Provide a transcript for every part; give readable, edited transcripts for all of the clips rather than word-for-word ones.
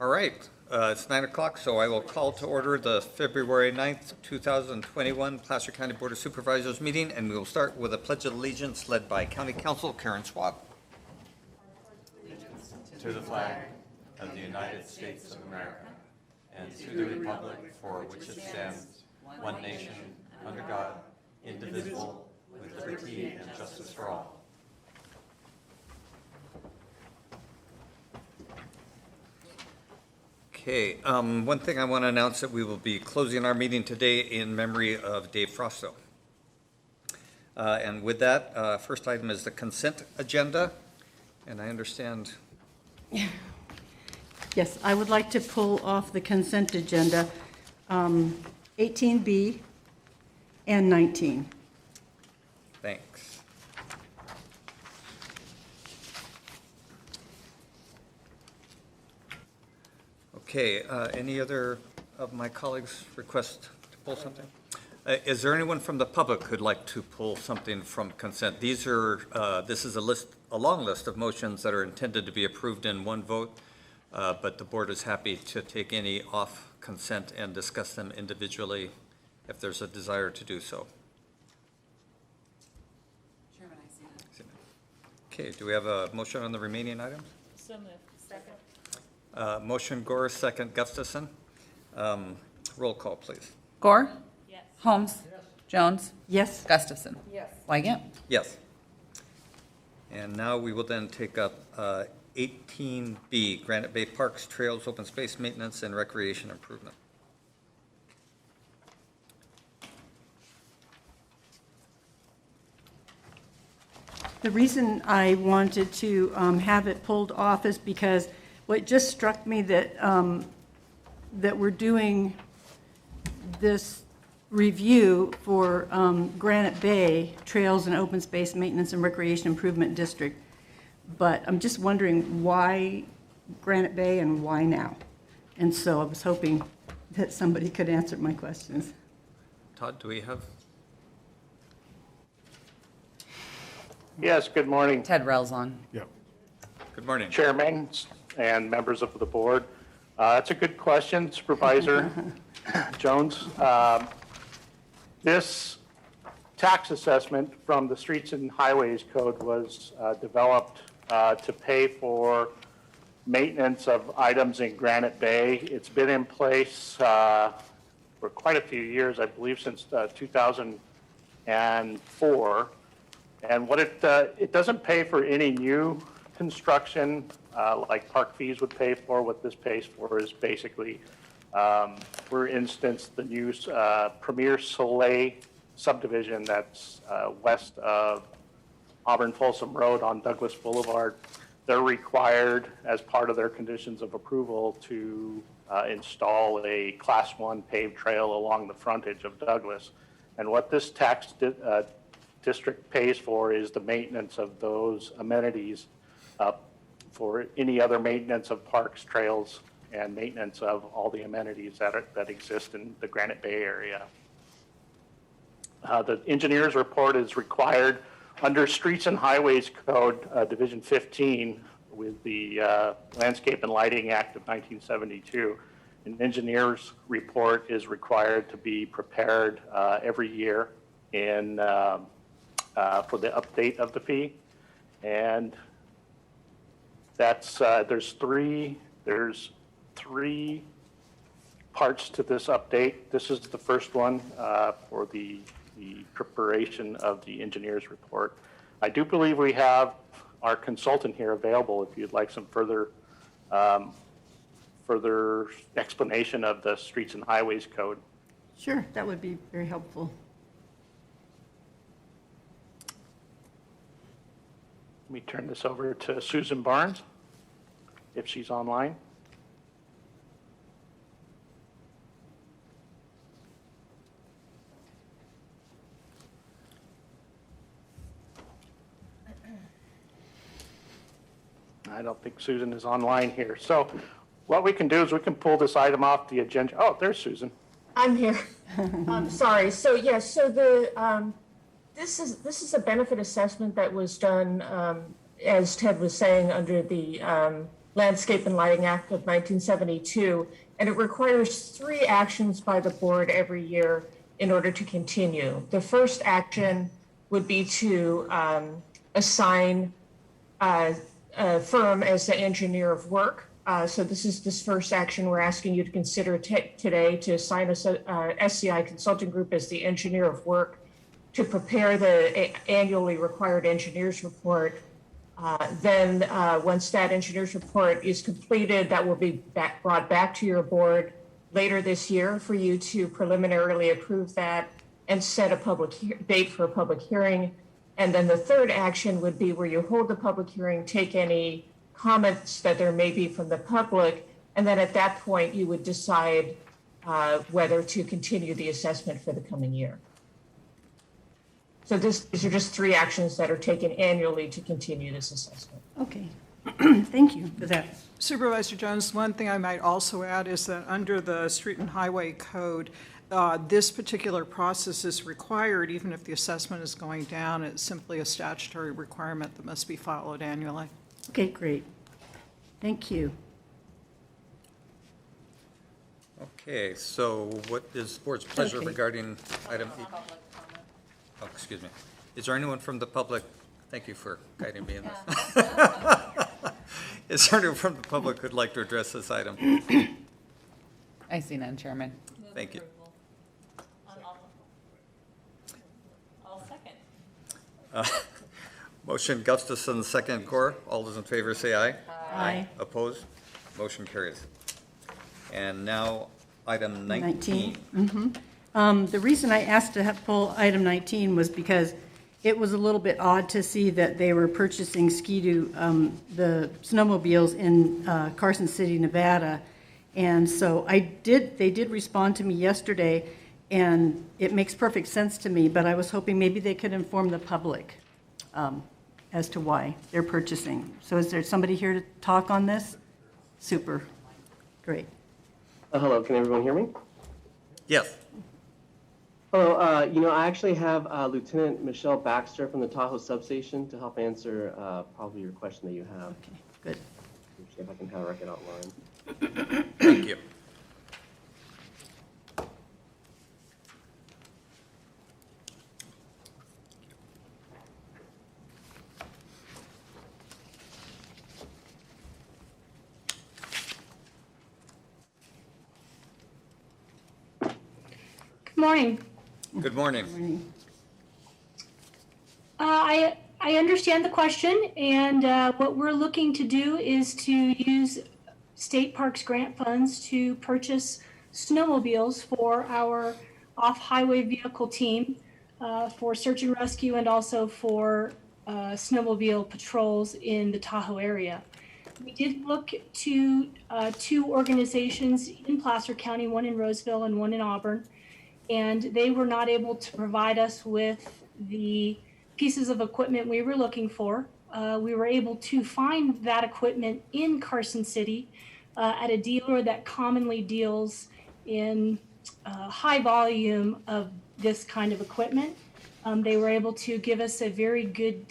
All right, it's 9 o'clock, so I will call to order the February 9th, 2021 Placer County Board of Supervisors meeting, and we will start with a pledge of allegiance led by County Counsel Karen Schwab. To the flag of the United States of America and to the republic for which it stands, one nation, under God, indivisible, with liberty and justice for all. Okay, one thing I want to announce that we will be closing our meeting today in memory of Dave Frosto. And with that, first item is the consent agenda, and I understand. Yes, I would like to pull off the consent agenda 18B and 19. Thanks. Okay, any other of my colleagues request to pull something? Is there anyone from the public who'd like to pull something from consent? This is a long list of motions that are intended to be approved in one vote, but the board is happy to take any off consent and discuss them individually if there's a desire to do so. Chairman, I see that. Okay, do we have a motion on the remaining items? So moved. Second. Motion Gore, second Gustafson. Roll call, please. Gore? Yes. Holmes? Jones? Yes? Gustafson? Yes. Wygant? Yes. And now we will then take up 18B, Granite Bay Parks, Trails, Open Space Maintenance, and Recreation Improvement. The reason I wanted to have it pulled off is because what just struck me that we're doing this review for Granite Bay Trails and Open Space Maintenance and Recreation Improvement District. But I'm just wondering why Granite Bay and why now? And so I was hoping that somebody could answer my questions. Todd, do we have? Yes, good morning, Ted Relzon. Good morning. Chairman and members of the board. It's a good question, Supervisor Jones. This tax assessment from the Streets and Highways Code was developed to pay for maintenance of items in Granite Bay. It's been in place for quite a few years, I believe since 2004. And what it doesn't pay for any new construction like park fees would pay for. What this pays for is basically, for instance, the new Premier Soleil subdivision that's west of Auburn Folsom Road on Douglas Boulevard. They're required as part of their conditions of approval to install a Class 1 paved trail along the frontage of Douglas. And what this tax district pays for is the maintenance of those amenities for any other maintenance of parks, trails, and maintenance of all the amenities that exist in the Granite Bay area. The engineer's report is required under Streets and Highways Code, Division 15, with the Landscape and Lighting Act of 1972. An engineer's report is required to be prepared every year for the update of the fee. And that's there's three parts to this update. This is the first one for the preparation of the engineer's report. I do believe we have our consultant here available if you'd like some further explanation of the Streets and Highways Code. Sure, that would be very helpful. Let me turn this over to Susan Barnes, if she's online. I don't think Susan is online here. So what we can do is we can pull this item off the agenda. Oh, there's Susan. I'm here. Sorry. So yes, so the this is a benefit assessment that was done, as Ted was saying, under the Landscape and Lighting Act of 1972, and it requires 3 actions by the board every year in order to continue. The first action would be to assign a firm as the engineer of work. So this first action we're asking you to consider today, to assign a SCI Consulting Group as the engineer of work to prepare the annually required engineers report. Then once that engineers report is completed, that will be brought back to your board later this year for you to preliminarily approve that and set a date for a public hearing. And then the third action would be where you hold the public hearing, take any comments that there may be from the public, and then at that point you would decide whether to continue the assessment for the coming year. So these are just 3 actions that are taken annually to continue this assessment. Okay, thank you for that. Supervisor Jones, one thing I might also add is that under the Street and Highway Code, this particular process is required even if the assessment is going down. It's simply a statutory requirement that must be followed annually. Okay, great. Thank you. Okay, so what is the board's pleasure Okay. regarding item E? Oh, excuse me. Is there anyone from the public? Thank you for guiding me in this. Is there anyone from the public who'd like to address this item? I see none, Chairman. Thank you. I'll second. Motion Gustafson, second Gore. All those in favor say aye. Aye. Opposed? Motion carries. And now, item 19. 19. The reason I asked to pull item 19 was because it was a little bit odd to see that they were purchasing Ski-Doo, the snowmobiles in Carson City, Nevada. And so they did respond to me yesterday, and it makes perfect sense to me, but I was hoping maybe they could inform the public as to why they're purchasing. So is there somebody here to talk on this? Super. Great. Hello, can everyone hear me? Yes. Hello, I actually have Lieutenant Michelle Baxter from the Tahoe substation to help answer probably your question that you have. Okay, good. See if I can have a record outline. Thank you. Good morning. Good morning. I understand the question, and what we're looking to do is to use state parks grant funds to purchase snowmobiles for our off-highway vehicle team for search and rescue, and also for snowmobile patrols in the Tahoe area. We did look to 2 organizations in Placer County, one in Roseville and one in Auburn, and they were not able to provide us with the pieces of equipment we were looking for. We were able to find that equipment in Carson City at a dealer that commonly deals in high volume of this kind of equipment. They were able to give us a very good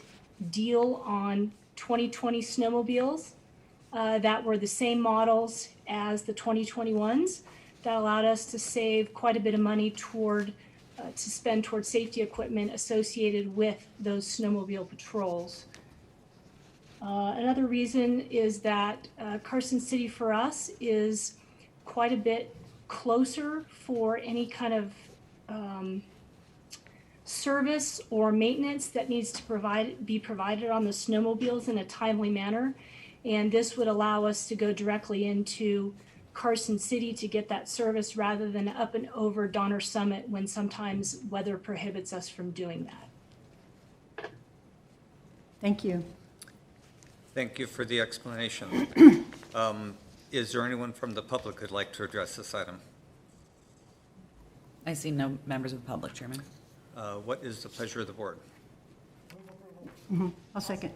deal on 2020 snowmobiles that were the same models as the 2021s. That allowed us to save quite a bit of money to spend toward safety equipment associated with those snowmobile patrols. Another reason is that Carson City for us is quite a bit closer for any kind of service or maintenance that needs to be provided on the snowmobiles in a timely manner. And this would allow us to go directly into Carson City to get that service rather than up and over Donner Summit when sometimes weather prohibits us from doing that. Thank you. Thank you for the explanation. Is there anyone from the public who'd like to address this item? I see no members of the public, Chairman. What is the pleasure of the board? I'll second.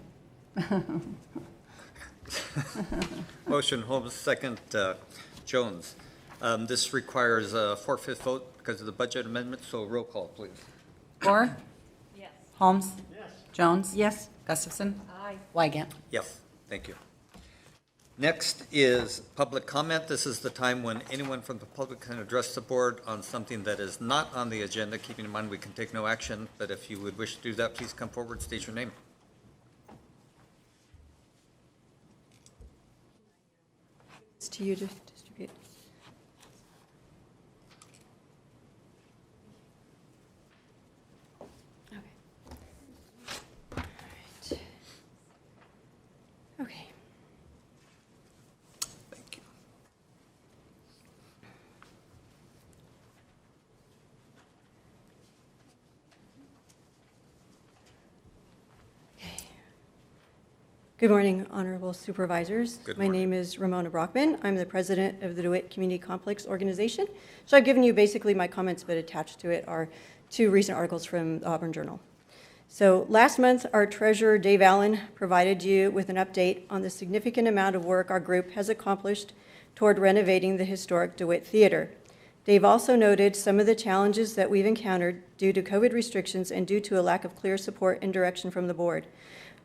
Motion Holmes, second Jones. This requires a 4/5 vote because of the budget amendment, so roll call, please. Gore? Yes. Holmes? Yes. Jones? Yes. Gustafson? Aye. Wygant? Yes, thank you. Next is public comment. This is the time when anyone from the public can address the board on something that is not on the agenda, keeping in mind we can take no action, but if you would wish to do that, please come forward, state your name. It's to you to distribute. Okay. All right. Okay. Thank you. Good morning, honorable supervisors. Good My morning. name is Ramona Brockman. I'm the president of the DeWitt Community Complex Organization. So I've given you basically my comments, but attached to it are 2 recent articles from the Auburn Journal. So last month, our treasurer, Dave Allen, provided you with an update on the significant amount of work our group has accomplished toward renovating the historic DeWitt Theater. Dave also noted some of the challenges that we've encountered due to COVID restrictions and due to a lack of clear support and direction from the board.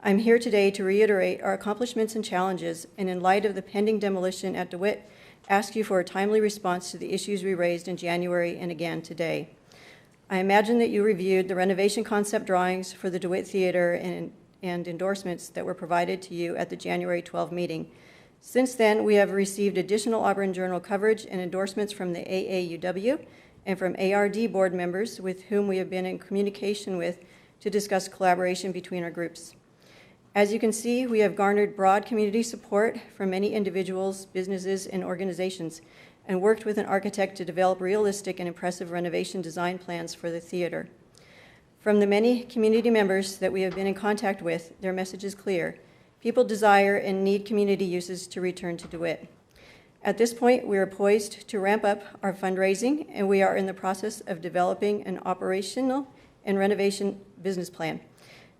I'm here today to reiterate our accomplishments and challenges, and in light of the pending demolition at DeWitt, ask you for a timely response to the issues we raised in January and again today. I imagine that you reviewed the renovation concept drawings for the DeWitt Theater and endorsements that were provided to you at the January 12 meeting. Since then, we have received additional Auburn Journal coverage and endorsements from the AAUW and from ARD board members with whom we have been in communication with to discuss collaboration between our groups. As you can see, we have garnered broad community support from many individuals, businesses, and organizations, and worked with an architect to develop realistic and impressive renovation design plans for the theater. From the many community members that we have been in contact with, their message is clear. People desire and need community uses to return to DeWitt. At this point, we are poised to ramp up our fundraising, and we are in the process of developing an operational and renovation business plan.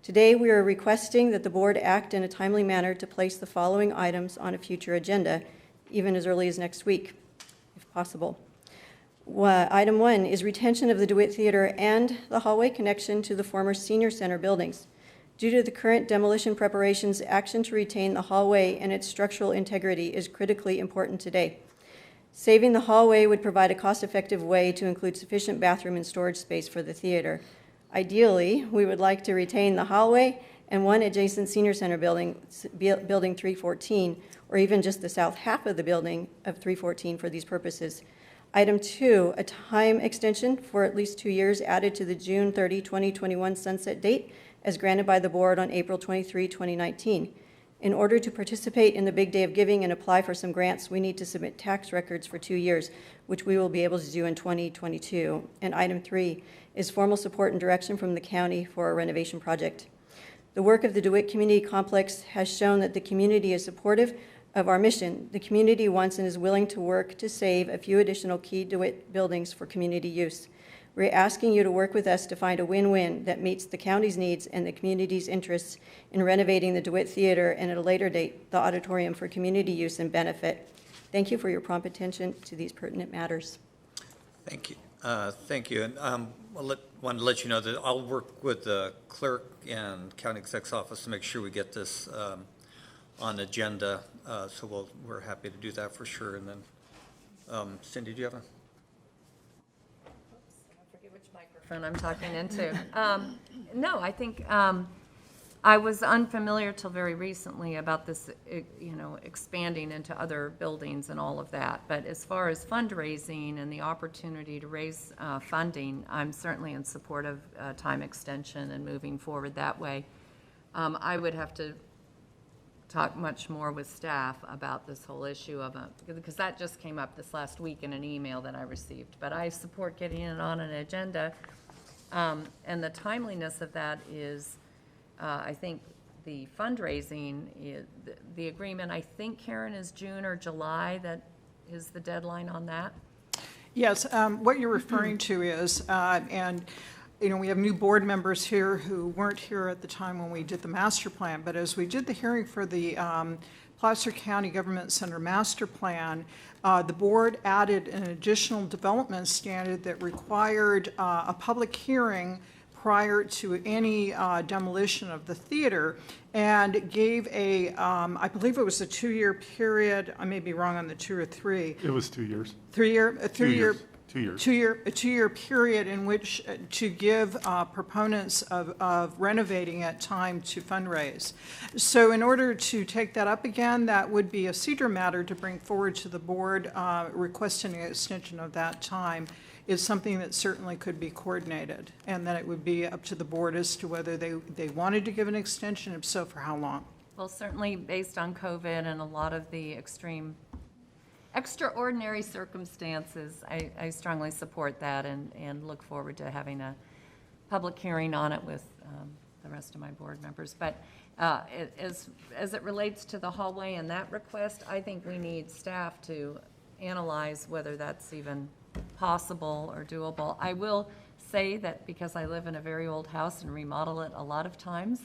Today, we are requesting that the board act in a timely manner to place the following items on a future agenda, even as early as next week, if possible. Item 1 is retention of the DeWitt Theater and the hallway connection to the former senior center buildings. Due to the current demolition preparations, action to retain the hallway and its structural integrity is critically important today. Saving the hallway would provide a cost-effective way to include sufficient bathroom and storage space for the theater. Ideally, we would like to retain the hallway and 1 adjacent senior center building, building 314, or even just the south half of the building of 314 for these purposes. Item 2, a time extension for at least 2 years added to the June 30, 2021 sunset date as granted by the board on April 23, 2019. In order to participate in the Big Day of Giving and apply for some grants, we need to submit tax records for 2 years, which we will be able to do in 2022. And item 3 is formal support and direction from the county for a renovation project. The work of the DeWitt Community Complex has shown that the community is supportive of our mission. The community wants and is willing to work to save a few additional key DeWitt buildings for community use. We're asking you to work with us to find a win-win that meets the county's needs and the community's interests in renovating the DeWitt Theater and at a later date, the auditorium for community use and benefit. Thank you for your prompt attention to these pertinent matters. Thank you. Thank you. And I wanted to let you know that I'll work with the clerk and county exec's office to make sure we get this on agenda. So we're happy to do that for sure. And then, Cindy, do you have a? Microphone I'm talking into. No, I think I was unfamiliar till very recently about this, expanding into other buildings and all of that. But as far as fundraising and the opportunity to raise funding, I'm certainly in support of time extension and moving forward that way. I would have to talk much more with staff about this whole issue of because that just came up this last week in an email that I received. But I support getting it on an agenda. And the timeliness of that is, I think the fundraising, the agreement, I think, Karen, is June or July that is the deadline on that? Yes, what you're referring to is, we have new board members here who weren't here at the time when we did the master plan, but as we did the hearing for the Placer County Government Center master plan, the board added an additional development standard that required a public hearing prior to any demolition of the theater, and gave a, I believe it was a 2-year period, I may be wrong on the 2 or 3. It was 2 years. 3-year, a 3-year. 2 years. 2-year period in which to give proponents of renovating it time to fundraise. So in order to take that up again, that would be a CEDAR matter to bring forward to the board, requesting an extension of that time is something that certainly could be coordinated, and that it would be up to the board as to whether they wanted to give an extension, if so, for how long. Well, certainly based on COVID and a lot of the extraordinary circumstances, I strongly support that and look forward to having a public hearing on it with the rest of my board members. But as it relates to the hallway and that request, I think we need staff to analyze whether that's even possible or doable. I will say that because I live in a very old house and remodel it a lot of times,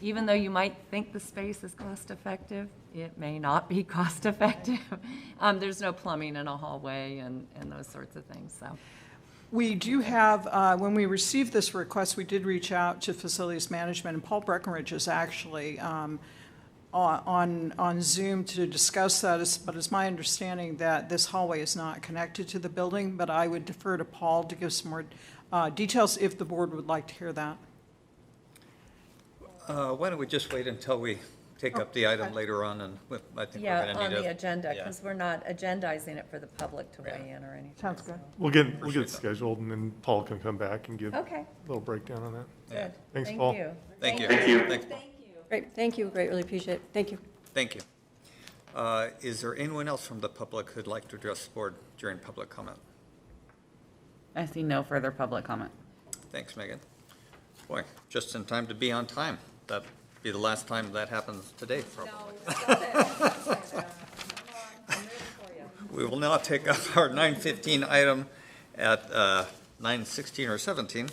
even though you might think the space is cost-effective, it may not be cost-effective. There's no plumbing in a hallway and those sorts of things, so. We do have, when we received this request, we did reach out to facilities management, and Paul Breckenridge is actually on Zoom to discuss that, but it's my understanding that this hallway is not connected to the building, but I would defer to Paul to give some more details if the board would like to hear that. Why don't we just wait until we take up the item later on, and I think we're Yeah, going to on need the agenda, because we're not agendizing it for the public to weigh in or anything. Sounds good. We'll get it scheduled, and then Paul can come back and give a Okay, little breakdown on that. good. Thanks, Thank Paul. you. Thank you. Thanks, Paul. Great, thank you, great, really appreciate it. Thank you. Thank you. Is there anyone else from the public who'd like to address the board during public comment? I see no further public comment. Thanks, Megan. Boy, just in time to be on time. That'd be the last time that happens today, probably. We will now take up our 9:15 item at 9:16 or 17.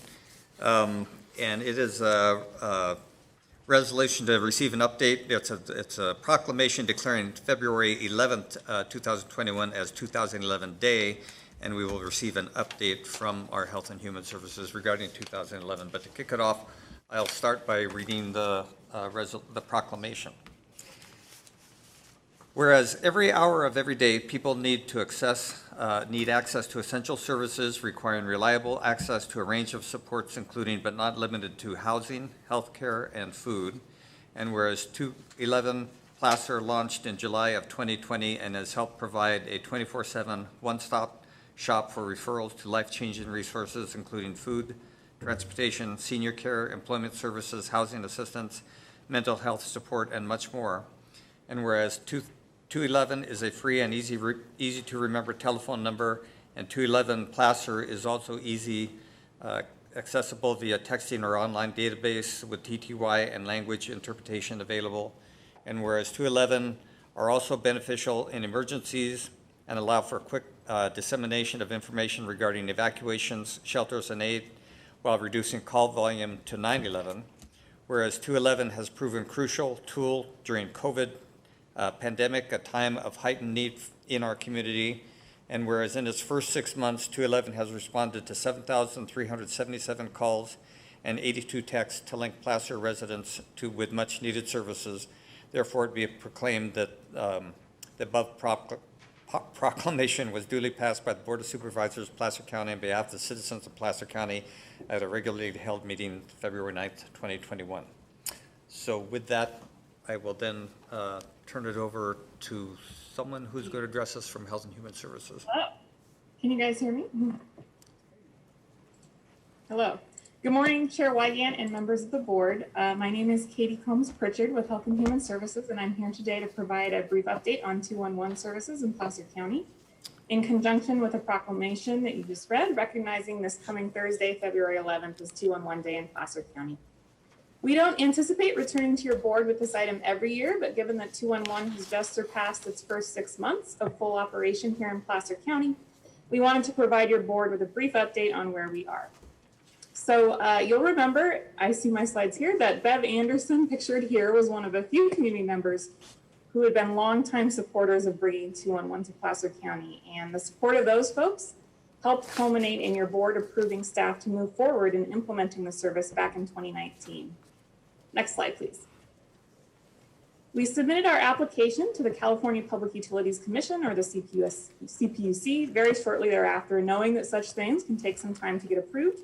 And it is a resolution to receive an update. It's a proclamation declaring February 11th, 2021 as 2011 Day, and we will receive an update from our Health and Human Services regarding 2011. But to kick it off, I'll start by reading the proclamation. Whereas every hour of every day, people need access to essential services requiring reliable access to a range of supports, including but not limited to housing, healthcare, and food. And whereas 211 Placer launched in July of 2020 and has helped provide a 24/7 one-stop shop for referrals to life-changing resources, including food, transportation, senior care, employment services, housing assistance, mental health support, and much more. And whereas 211 is a free and easy to remember telephone number, and 211 Placer is also easy accessible via texting or online database with TTY and language interpretation available. And whereas 211 are also beneficial in emergencies and allow for quick dissemination of information regarding evacuations, shelters, and aid, while reducing call volume to 911. Whereas 211 has proven crucial tool during COVID pandemic, a time of heightened need in our community. And whereas in its first 6 months, 211 has responded to 7,377 calls and 82 texts to link Placer residents with much needed services. Therefore, it be proclaimed that the above proclamation was duly passed by the Board of Supervisors, Placer County, on behalf of the citizens of Placer County at a regularly held meeting February 9th, 2021. So with that, I will then turn it over to someone who's going to address us from Health and Human Services. Hello. Can you guys hear me? Hello. Good morning, Chair Wygant and members of the board. My name is Katie Combs Pritchard with Health and Human Services, and I'm here today to provide a brief update on 211 services in Placer County in conjunction with a proclamation that you just read, recognizing this coming Thursday, February 11th, as 211 Day in Placer County. We don't anticipate returning to your board with this item every year, but given that 211 has just surpassed its first 6 months of full operation here in Placer County, we wanted to provide your board with a brief update on where we are. So you'll remember, I see my slides here, that Bev Anderson, pictured here, was one of a few community members who had been longtime supporters of bringing 211 to Placer County. And the support of those folks helped culminate in your board approving staff to move forward in implementing the service back in 2019. Next slide, please. We submitted our application to the California Public Utilities Commission, or the CPUC, very shortly thereafter, knowing that such things can take some time to get approved.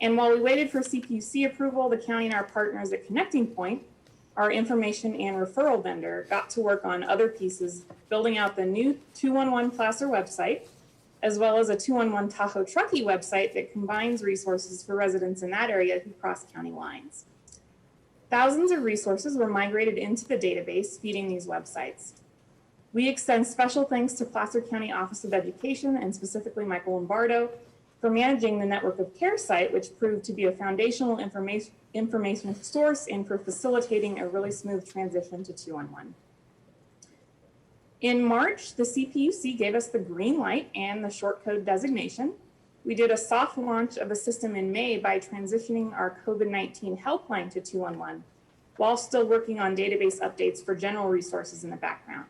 And while we waited for CPUC approval, the county and our partners at Connecting Point, our information and referral vendor, got to work on other pieces, building out the new 211 Placer website, as well as a 211 Tahoe Truckee website that combines resources for residents in that area who cross county lines. Thousands of resources were migrated into the database feeding these websites. We extend special thanks to Placer County Office of Education, and specifically Michael Lombardo, for managing the Network of Care site, which proved to be a foundational information source and for facilitating a really smooth transition to 211. In March, the CPUC gave us the green light and the short code designation. We did a soft launch of the system in May by transitioning our COVID-19 helpline to 211, while still working on database updates for general resources in the background.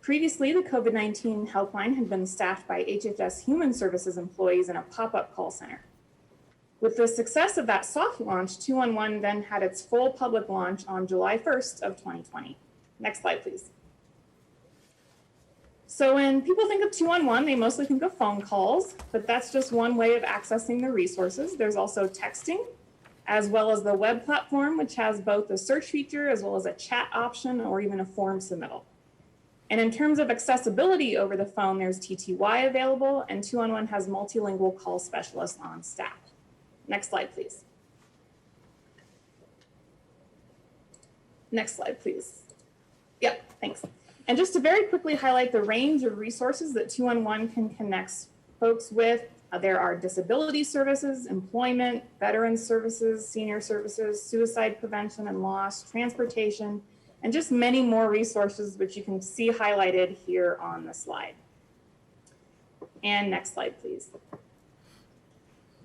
Previously, the COVID-19 helpline had been staffed by HHS Human Services employees in a pop-up call center. With the success of that soft launch, 211 then had its full public launch on July 1st of 2020. Next slide, please. So when people think of 211, they mostly think of phone calls, but that's just one way of accessing the resources. There's also texting, as well as the web platform, which has both a search feature as well as a chat option or even a form submittal. And in terms of accessibility over the phone, there's TTY available, and 211 has multilingual call specialists on staff. Next slide, please. Next slide, please. Yep, thanks. And just to very quickly highlight the range of resources that 211 can connect folks with, there are disability services, employment, veteran services, senior services, suicide prevention and loss, transportation, and just many more resources, which you can see highlighted here on the slide. And next slide, please.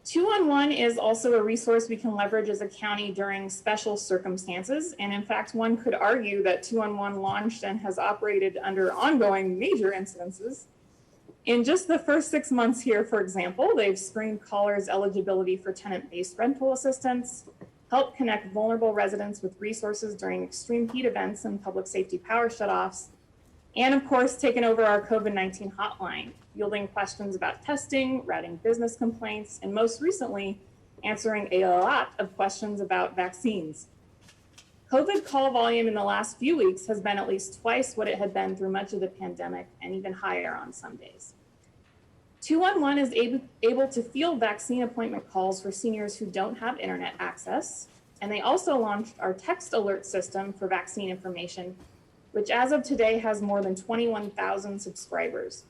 211 is also a resource we can leverage as a county during special circumstances. And in fact, one could argue that 211 launched and has operated under ongoing major incidences. In just the first 6 months here, for example, they've screened callers' eligibility for tenant-based rental assistance, helped connect vulnerable residents with resources during extreme heat events and public safety power shutoffs, and of course, taken over our COVID-19 hotline, fielding questions about testing, routing business complaints, and most recently, answering a lot of questions about vaccines. COVID call volume in the last few weeks has been at least twice what it had been through much of the pandemic, and even higher on some days. 211 is able to field vaccine appointment calls for seniors who don't have internet access, and they also launched our text alert system for vaccine information, which as of today has more than 21,000 subscribers.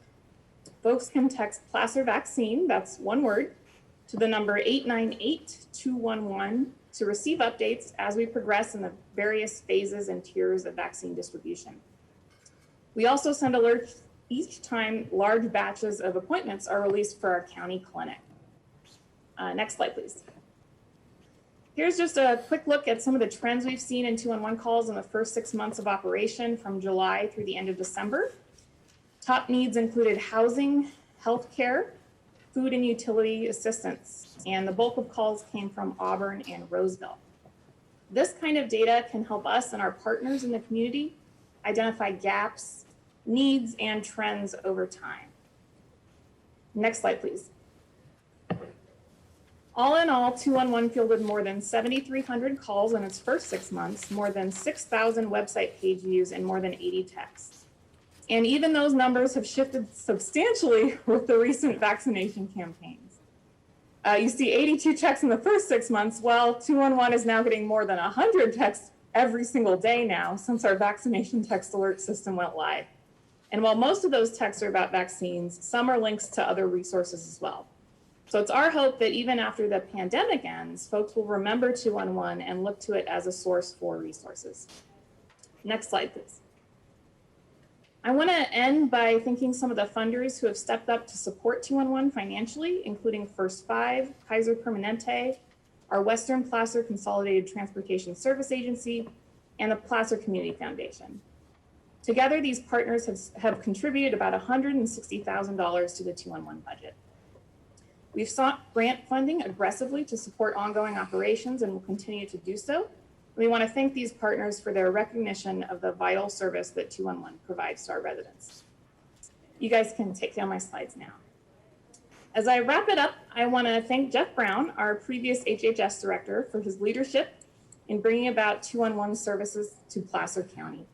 Folks can text Placer Vaccine, that's one word, to the number 898-211 to receive updates as we progress in the various phases and tiers of vaccine distribution. We also send alerts each time large batches of appointments are released for our county clinic. Next slide, please. Here's just a quick look at some of the trends we've seen in 211 calls in the first 6 months of operation from July through the end of December. Top needs included housing, healthcare, food and utility assistance, and the bulk of calls came from Auburn and Roseville. This kind of data can help us and our partners in the community identify gaps, needs, and trends over time. Next slide, please. All in all, 211 fielded more than 7,300 calls in its first 6 months, more than 6,000 website page views, and more than 80 texts. And even those numbers have shifted substantially with the recent vaccination campaigns. You see 82 texts in the first 6 months, while 211 is now getting more than 100 texts every single day now since our vaccination text alert system went live. And while most of those texts are about vaccines, some are links to other resources as well. So it's our hope that even after the pandemic ends, folks will remember 211 and look to it as a source for resources. Next slide, please. I want to end by thanking some of the funders who have stepped up to support 211 financially, including First Five, Kaiser Permanente, our Western Placer Consolidated Transportation Service Agency, and the Placer Community Foundation. Together, these partners have contributed about $160,000 to the 211 budget. We've sought grant funding aggressively to support ongoing operations and will continue to do so. We want to thank these partners for their recognition of the vital service that 211 provides to our residents. You guys can take down my slides now. As I wrap it up, I want to thank Jeff Brown, our previous HHS director, for his leadership in bringing about 211 services to Placer County.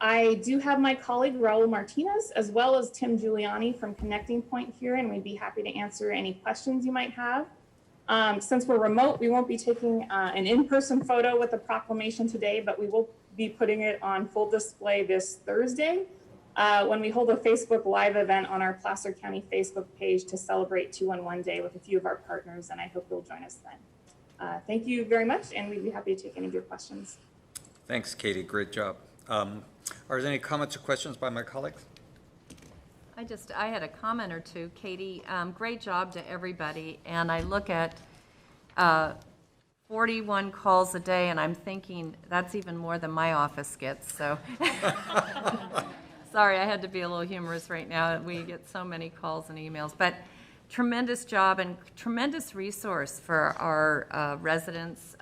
I do have my colleague Raul Martinez, as well as Tim Giuliani from Connecting Point here, and we'd be happy to answer any questions you might have. Since we're remote, we won't be taking an in-person photo with the proclamation today, but we will be putting it on full display this Thursday when we hold a Facebook Live event on our Placer County Facebook page to celebrate 211 Day with a few of our partners, and I hope you'll join us then. Thank you very much, and we'd be happy to take any of your questions. Thanks, Katie. Great job. Are there any comments or questions by my colleagues? I had a comment or two. Katie, great job to everybody. And I look at 41 calls a day, and I'm thinking that's even more than my office gets. So sorry, I had to be a little humorous right now. We get so many calls and emails. But tremendous job and tremendous resource for our residents.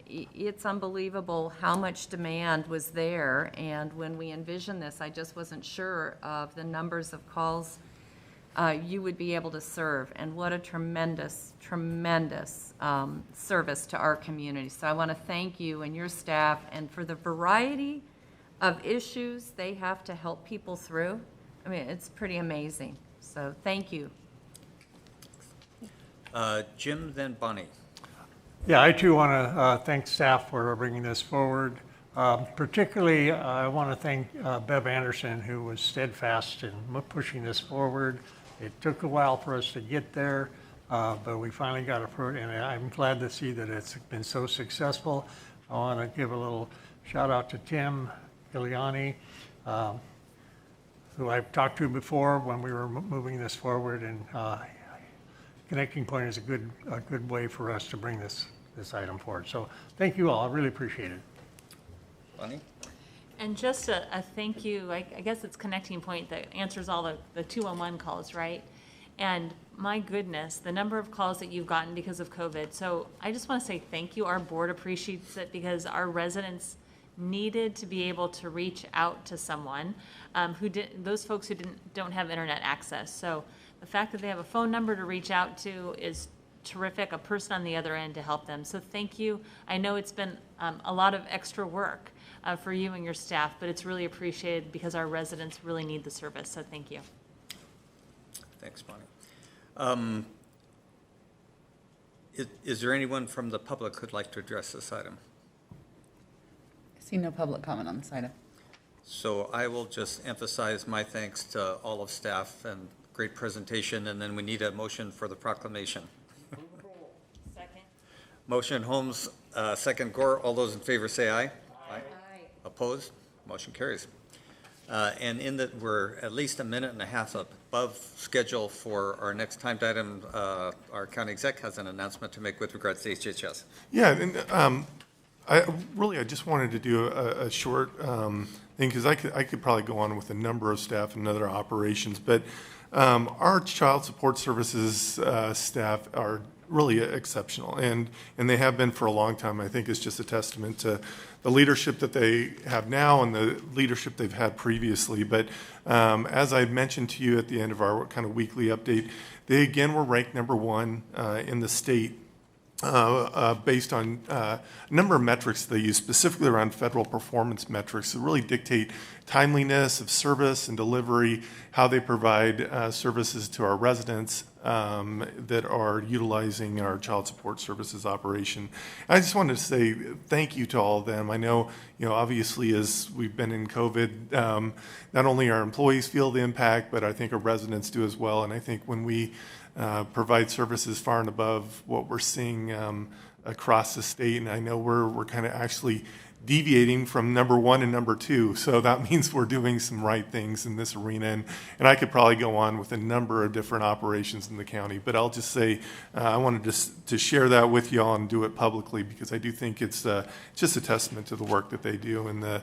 It's unbelievable how much demand was there, and when we envisioned this, I just wasn't sure of the numbers of calls you would be able to serve, and what a tremendous, tremendous service to our community. So I want to thank you and your staff, and for the variety of issues they have to help people through. I mean, it's pretty amazing. So thank you. Jim, then Bonnie. Yeah, I too want to thank staff for bringing this forward. Particularly, I want to thank Bev Anderson, who was steadfast in pushing this forward. It took a while for us to get there, but we finally got it through, and I'm glad to see that it's been so successful. I want to give a little shout out to Tim Giuliani, who I've talked to before when we were moving this forward, and Connecting Point is a good way for us to bring this item forward. So thank you all. I really appreciate it. Bonnie? And just a thank you, I guess it's Connecting Point that answers all the 211 calls, right? And my goodness, the number of calls that you've gotten because of COVID. So I just want to say thank you. Our board appreciates it because our residents needed to be able to reach out to someone those folks who don't have internet access. So the fact that they have a phone number to reach out to is terrific, a person on the other end to help them. So thank you. I know it's been a lot of extra work for you and your staff, but it's really appreciated because our residents really need the service. So thank you. Thanks, Bonnie. Is there anyone from the public who'd like to address this item? I see no public comment on this item. So I will just emphasize my thanks to all of staff and great presentation, and then we need a motion for the proclamation. Second. Motion Holmes, second Gore. All those in favor say aye. Aye. Opposed? Motion carries. And in that we're at least a minute and a half above schedule for our next timed item. Our county exec has an announcement to make with regards to HHS. Yeah, and I just wanted to do a short thing, because I could probably go on with a number of staff and other operations, but our child support services staff are really exceptional, and they have been for a long time. I think it's just a testament to the leadership that they have now and the leadership they've had previously. But as I mentioned to you at the end of our kind of weekly update, they again were ranked #1 in the state based on a number of metrics they use, specifically around federal performance metrics that really dictate timeliness of service and delivery, how they provide services to our residents that are utilizing our child support services operation. I just wanted to say thank you to all of them. I know, obviously as we've been in COVID, not only our employees feel the impact, but I think our residents do as well. And I think when we provide services far and above what we're seeing across the state, and I know we're kind of actually deviating from #1 and #2, so that means we're doing some right things in this arena, and I could probably go on with a number of different operations in the county, but I'll just say I wanted to share that with y'all and do it publicly, because I do think it's just a testament to the work that they do and the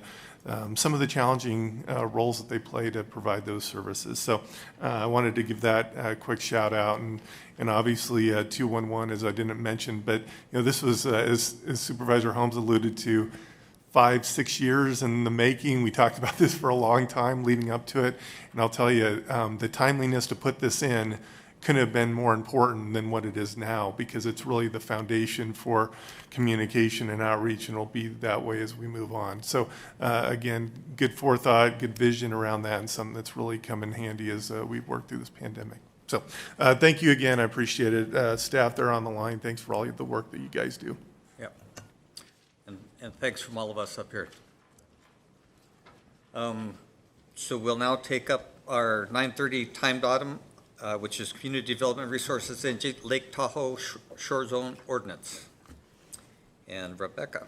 some of the challenging roles that they play to provide those services. So I wanted to give that a quick shout out, and obviously 211, as I didn't mention, but this was, as Supervisor Holmes alluded to, 5-6 years in the making. We talked about this for a long time leading up to it, and I'll tell you, the timeliness to put this in couldn't have been more important than what it is now, because it's really the foundation for communication and outreach, and it'll be that way as we move on. So again, good forethought, good vision around that, and something that's really come in handy as we've worked through this pandemic. So thank you again, I appreciate it. Staff there on the line, thanks for all the work that you guys do. Yep. And thanks from all of us up here. So we'll now take up our 9:30 timed item, which is Community Development Resources in Lake Tahoe Shore Zone Ordinance. And Rebecca.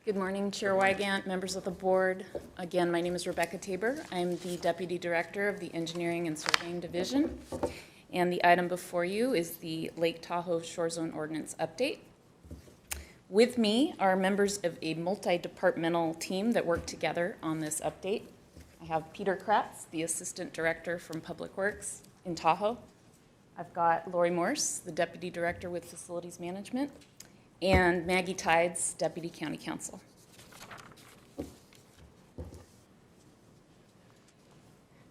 Good morning, Chair Wygant, members of the board. Again, my name is Rebecca Tabor. I'm the Deputy Director of the Engineering and Surveying Division. And the item before you is the Lake Tahoe Shore Zone Ordinance update. With me are members of a multi-departmental team that work together on this update. I have Peter Kratz, the Assistant Director from Public Works in Tahoe. I've got Lori Morse, the Deputy Director with Facilities Management, and Maggie Tides, Deputy County Counsel.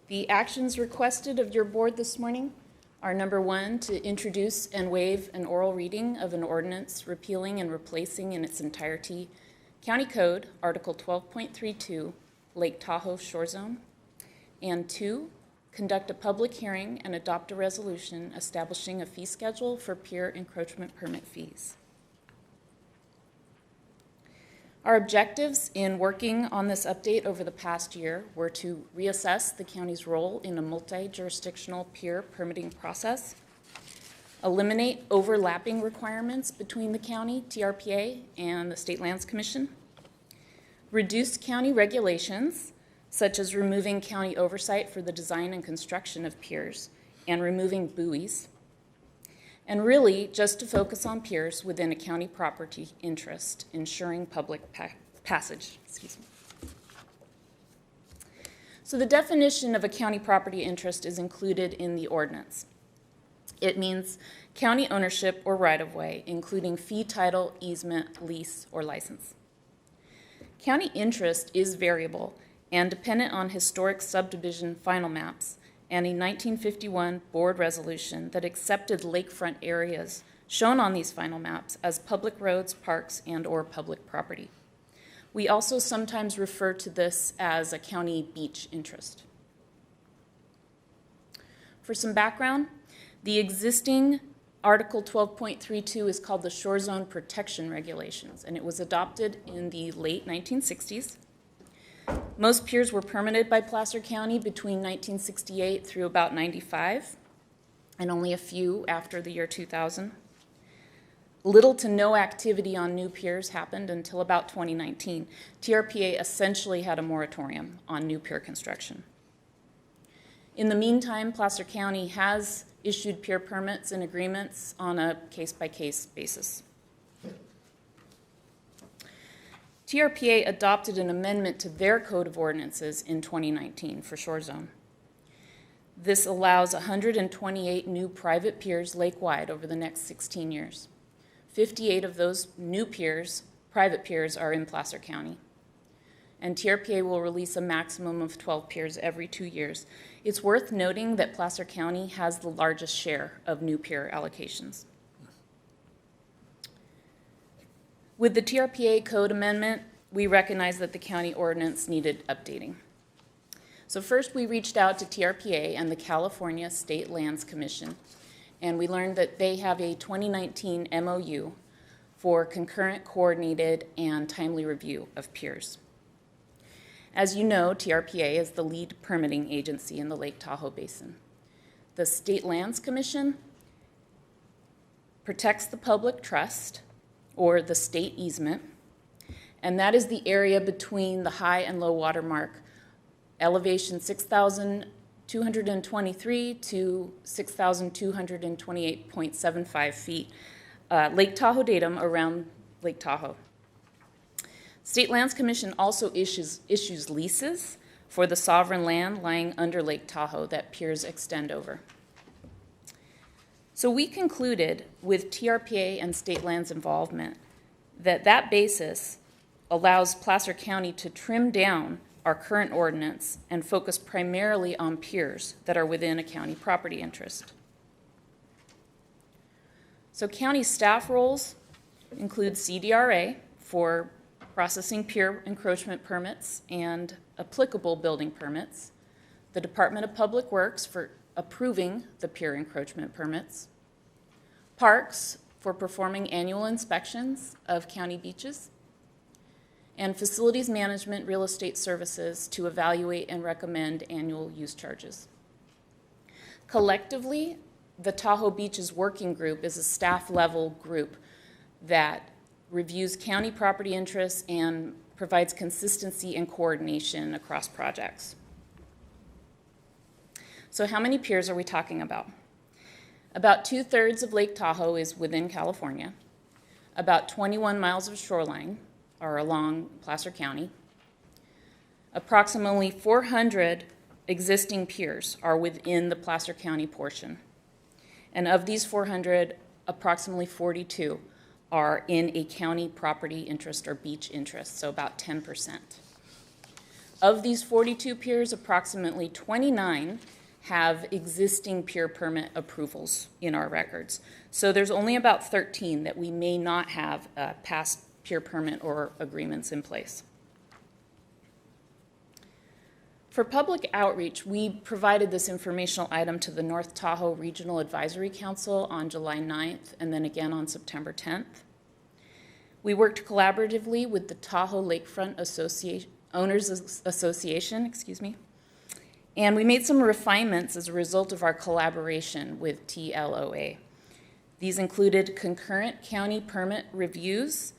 The actions requested of your board this morning are: number one, to introduce and waive an oral reading of an ordinance repealing and replacing in its entirety County Code, Article 12.32, Lake Tahoe Shore Zone, and two, conduct a public hearing and adopt a resolution establishing a fee schedule for pier encroachment permit fees. Our objectives in working on this update over the past year were to reassess the county's role in a multi-jurisdictional pier permitting process, eliminate overlapping requirements between the county, TRPA, and the State Lands Commission, reduce county regulations, such as removing county oversight for the design and construction of piers and removing buoys, and really just to focus on piers within a county property interest, ensuring public passage. Excuse me. So the definition of a county property interest is included in the ordinance. It means county ownership or right-of-way, including fee title, easement, lease, or license. County interest is variable and dependent on historic subdivision final maps and a 1951 board resolution that accepted lakefront areas shown on these final maps as public roads, parks, and/or public property. We also sometimes refer to this as a county beach interest. For some background, the existing Article 12.32 is called the Shore Zone Protection Regulations, and it was adopted in the late 1960s. Most piers were permitted by Placer County between 1968 through about 95, and only a few after the year 2000. Little to no activity on new piers happened until about 2019. TRPA essentially had a moratorium on new pier construction. In the meantime, Placer County has issued pier permits and agreements on a case-by-case basis. TRPA adopted an amendment to their Code of Ordinances in 2019 for Shore Zone. This allows 128 new private piers lake-wide over the next 16 years. 58 of those new piers, private piers, are in Placer County. And TRPA will release a maximum of 12 piers every 2 years. It's worth noting that Placer County has the largest share of new pier allocations. With the TRPA code amendment, we recognized that the county ordinance needed updating. So first we reached out to TRPA and the California State Lands Commission, and we learned that they have a 2019 MOU for concurrent, coordinated, and timely review of piers. As you know, TRPA is the lead permitting agency in the Lake Tahoe Basin. The State Lands Commission protects the public trust, or the state easement, and that is the area between the high and low water mark, elevation 6,223 to 6,228.75 feet, Lake Tahoe datum around Lake Tahoe. State Lands Commission also issues leases for the sovereign land lying under Lake Tahoe that piers extend over. So we concluded with TRPA and state lands involvement that basis allows Placer County to trim down our current ordinance and focus primarily on piers that are within a county property interest. So county staff roles include CDRA for processing pier encroachment permits and applicable building permits, the Department of Public Works for approving the pier encroachment permits, Parks for performing annual inspections of county beaches, and Facilities Management Real Estate Services to evaluate and recommend annual use charges. Collectively, the Tahoe Beaches Working Group is a staff-level group that reviews county property interests and provides consistency and coordination across projects. So how many piers are we talking about? About 2/3 of Lake Tahoe is within California. About 21 miles of shoreline are along Placer County. Approximately 400 existing piers are within the Placer County portion. And of these 400, approximately 42 are in a county property interest or beach interest, so about 10%. Of these 42 piers, approximately 29 have existing pier permit approvals in our records. So there's only about 13 that we may not have past pier permit or agreements in place. For public outreach, we provided this informational item to the North Tahoe Regional Advisory Council on July 9th and then again on September 10th. We worked collaboratively with the Tahoe Lakefront Owners Association, and we made some refinements as a result of our collaboration with TLOA. These included concurrent county permit reviews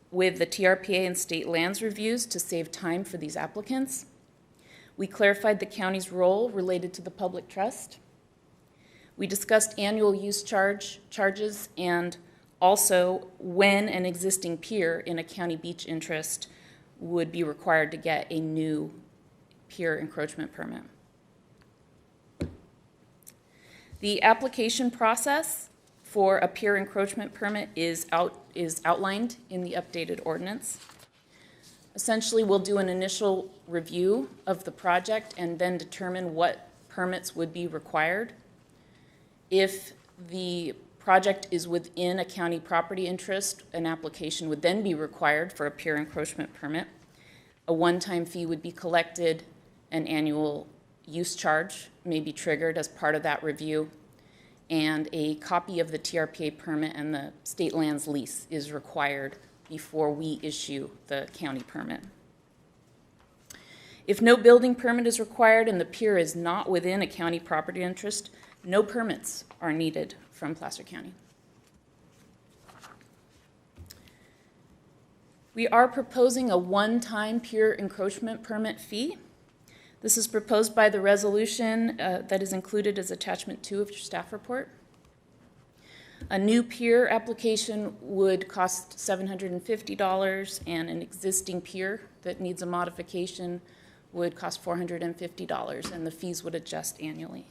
with the TRPA and state lands reviews to save time for these applicants. We clarified the county's role related to the public trust. We discussed annual use charges and also when an existing pier in a county beach interest would be required to get a new pier encroachment permit. The application process for a pier encroachment permit is outlined in the updated ordinance. Essentially, we'll do an initial review of the project and then determine what permits would be required. If the project is within a county property interest, an application would then be required for a pier encroachment permit. A one-time fee would be collected, an annual use charge may be triggered as part of that review, and a copy of the TRPA permit and the state lands lease is required before we issue the county permit. If no building permit is required and the pier is not within a county property interest, no permits are needed from Placer County. We are proposing a one-time pier encroachment permit fee. This is proposed by the resolution that is included as attachment 2 of your staff report. A new pier application would cost $750, and an existing pier that needs a modification would cost $450, and the fees would adjust annually.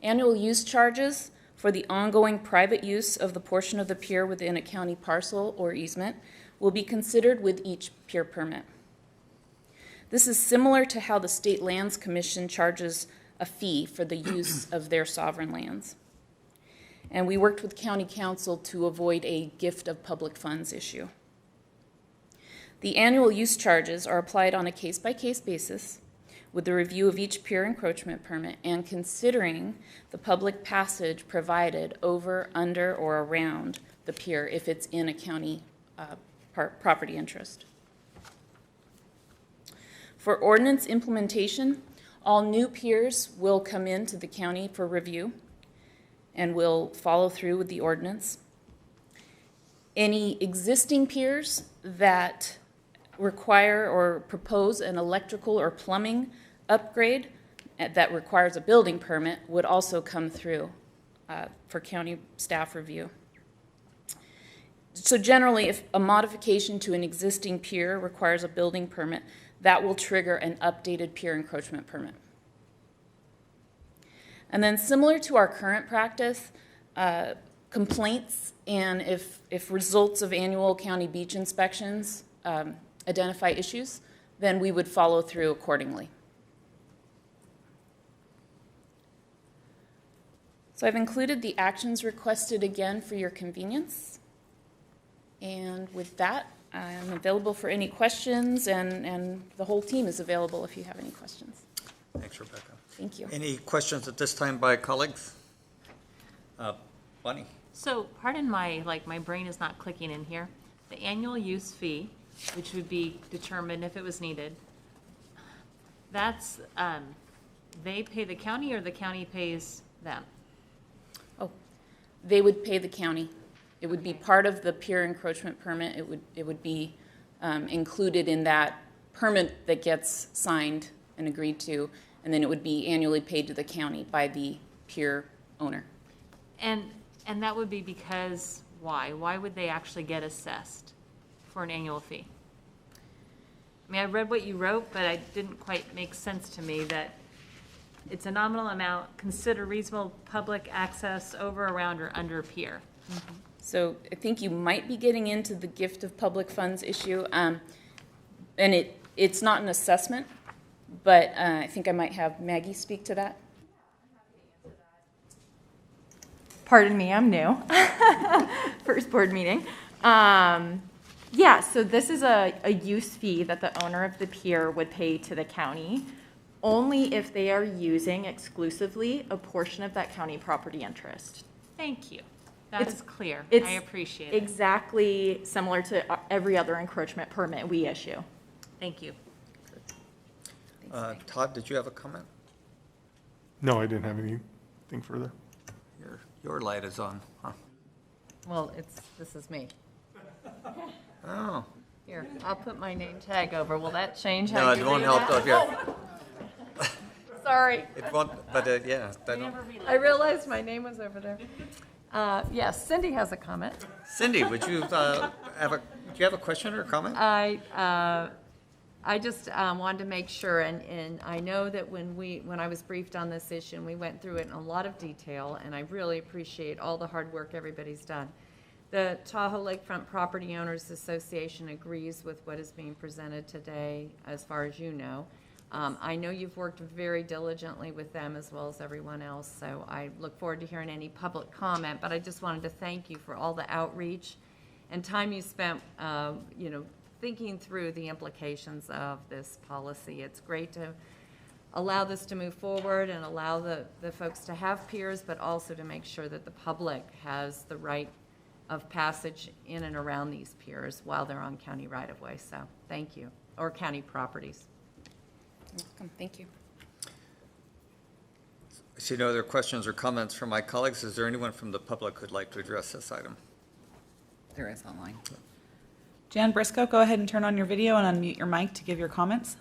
Annual use charges for the ongoing private use of the portion of the pier within a county parcel or easement will be considered with each pier permit. This is similar to how the State Lands Commission charges a fee for the use of their sovereign lands. And we worked with County Council to avoid a gift of public funds issue. The annual use charges are applied on a case-by-case basis with the review of each pier encroachment permit and considering the public passage provided over, under, or around the pier if it's in a county property interest. For ordinance implementation, all new piers will come into the county for review and will follow through with the ordinance. Any existing piers that require or propose an electrical or plumbing upgrade that requires a building permit would also come through for county staff review. So generally, if a modification to an existing pier requires a building permit, that will trigger an updated pier encroachment permit. And then similar to our current practice, complaints and if results of annual county beach inspections identify issues, then we would follow through accordingly. So I've included the actions requested again for your convenience. And with that, I'm available for any questions, and the whole team is available if you have any questions. Thanks, Rebecca. Thank you. Any questions at this time by colleagues? Bonnie? So pardon my brain is not clicking in here. The annual use fee, which would be determined if it was needed, that's, they pay the county or the county pays them? Oh, they would pay the county. It would be part of the pier encroachment permit. It would be included in that permit that gets signed and agreed to, and then it would be annually paid to the county by the pier owner. And that would be because why? Why would they actually get assessed for an annual fee? I mean, I read what you wrote, but it didn't quite make sense to me that it's a nominal amount, consider reasonable public access over, around, or under pier. Mm-hmm. So I think you might be getting into the gift of public funds issue, and it's not an assessment, but I think I might have Maggie speak to that. Pardon me, I'm new. First board meeting. Yeah, so this is a use fee that the owner of the pier would pay to the county, only if they are using exclusively a portion of that county property interest. Thank you. That is clear. It's I appreciate it. exactly similar to every other encroachment permit we issue. Thank you. Todd, did you have a comment? No, I didn't have anything further. Your light is on, huh? Well, this is me. Oh. Here, I'll put my name tag over. Will that change No, how it you won't read help. that? Yeah. Sorry. It won't, but yeah. I realized my name was over there. Yes, Cindy has a comment. Cindy, would you do you have a question or a comment? I just wanted to make sure, and I know that when I was briefed on this issue, and we went through it in a lot of detail, and I really appreciate all the hard work everybody's done. The Tahoe Lakefront Property Owners Association agrees with what is being presented today, as far as you know. I know you've worked very diligently with them as well as everyone else, so I look forward to hearing any public comment, but I just wanted to thank you for all the outreach and time you spent, thinking through the implications of this policy. It's great to allow this to move forward and allow the folks to have piers, but also to make sure that the public has the right of passage in and around these piers while they're on county right-of-way. So thank you, or county properties. You're welcome. Thank you. I see no other questions or comments from my colleagues. Is there anyone from the public who'd like to address this item? There is online. Jan Briscoe, go ahead and turn on your video and unmute your mic to give your comments.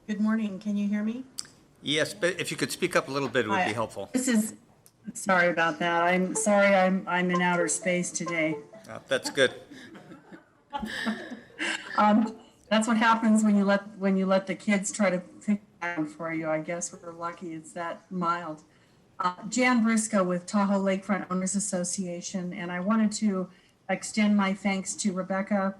Good morning. Can you hear me? Yes, but if you could speak up a little bit, it would Hi. be helpful. Sorry about that. I'm sorry I'm in outer space today. That's good. That's what happens when you let the kids try to pick down for you. I guess we're lucky it's that mild. Jan Briscoe with Tahoe Lakefront Owners Association, and I wanted to extend my thanks to Rebecca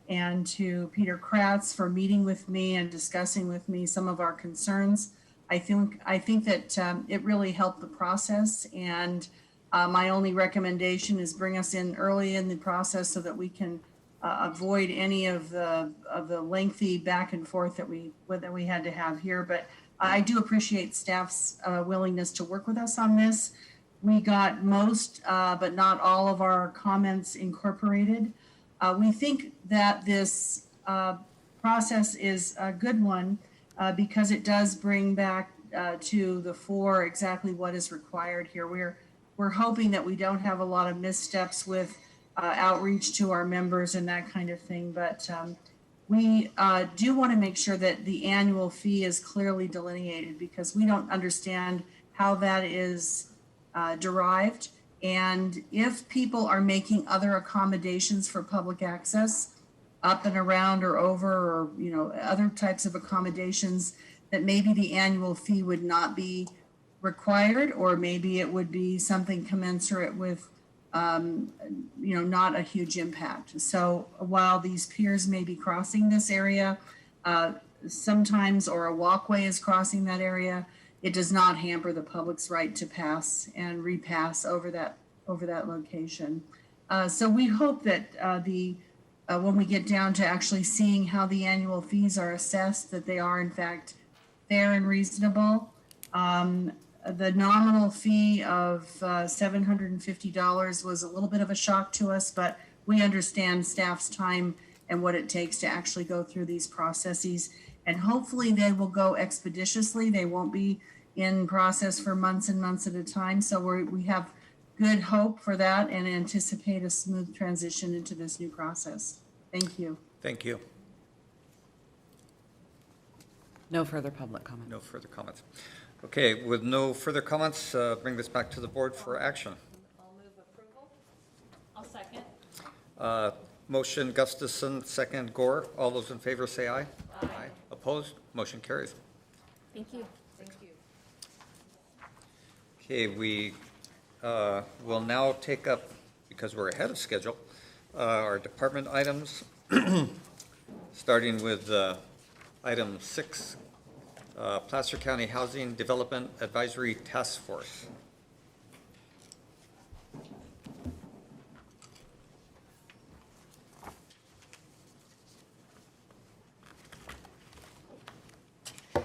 and to Peter Kratz for meeting with me and discussing with me some of our concerns. I think that it really helped the process, and my only recommendation is bring us in early in the process so that we can avoid any of the lengthy back and forth that we had to have here. But I do appreciate staff's willingness to work with us on this. We got most, but not all of our comments incorporated. We think that this process is a good one because it does bring back to the fore exactly what is required here. We're hoping that we don't have a lot of missteps with outreach to our members and that kind of thing. But we do want to make sure that the annual fee is clearly delineated because we don't understand how that is derived. And if people are making other accommodations for public access, up and around or over, or, you know, other types of accommodations, that maybe the annual fee would not be required, or maybe it would be something commensurate with, you know, not a huge impact. So while these piers may be crossing this area, sometimes, or a walkway is crossing that area, it does not hamper the public's right to pass and repass over that location. So we hope that when we get down to actually seeing how the annual fees are assessed, that they are in fact fair and reasonable. The nominal fee of $750 was a little bit of a shock to us, but we understand staff's time and what it takes to actually go through these processes. And hopefully they will go expeditiously. They won't be in process for months and months at a time. So we have good hope for that and anticipate a smooth transition into this new process. Thank you. Thank you. No further public comment. No further comments. Okay, with no further comments, bring this back to the board for action. I'll move approval. I'll second. Motion Gustafson, second Gore. All those in favor say aye. Aye. Opposed? Motion carries. Thank you. Thank you. Okay, we will now take up, because we're ahead of schedule, our department items, starting with item 6, Placer County Housing Development Advisory Task Force.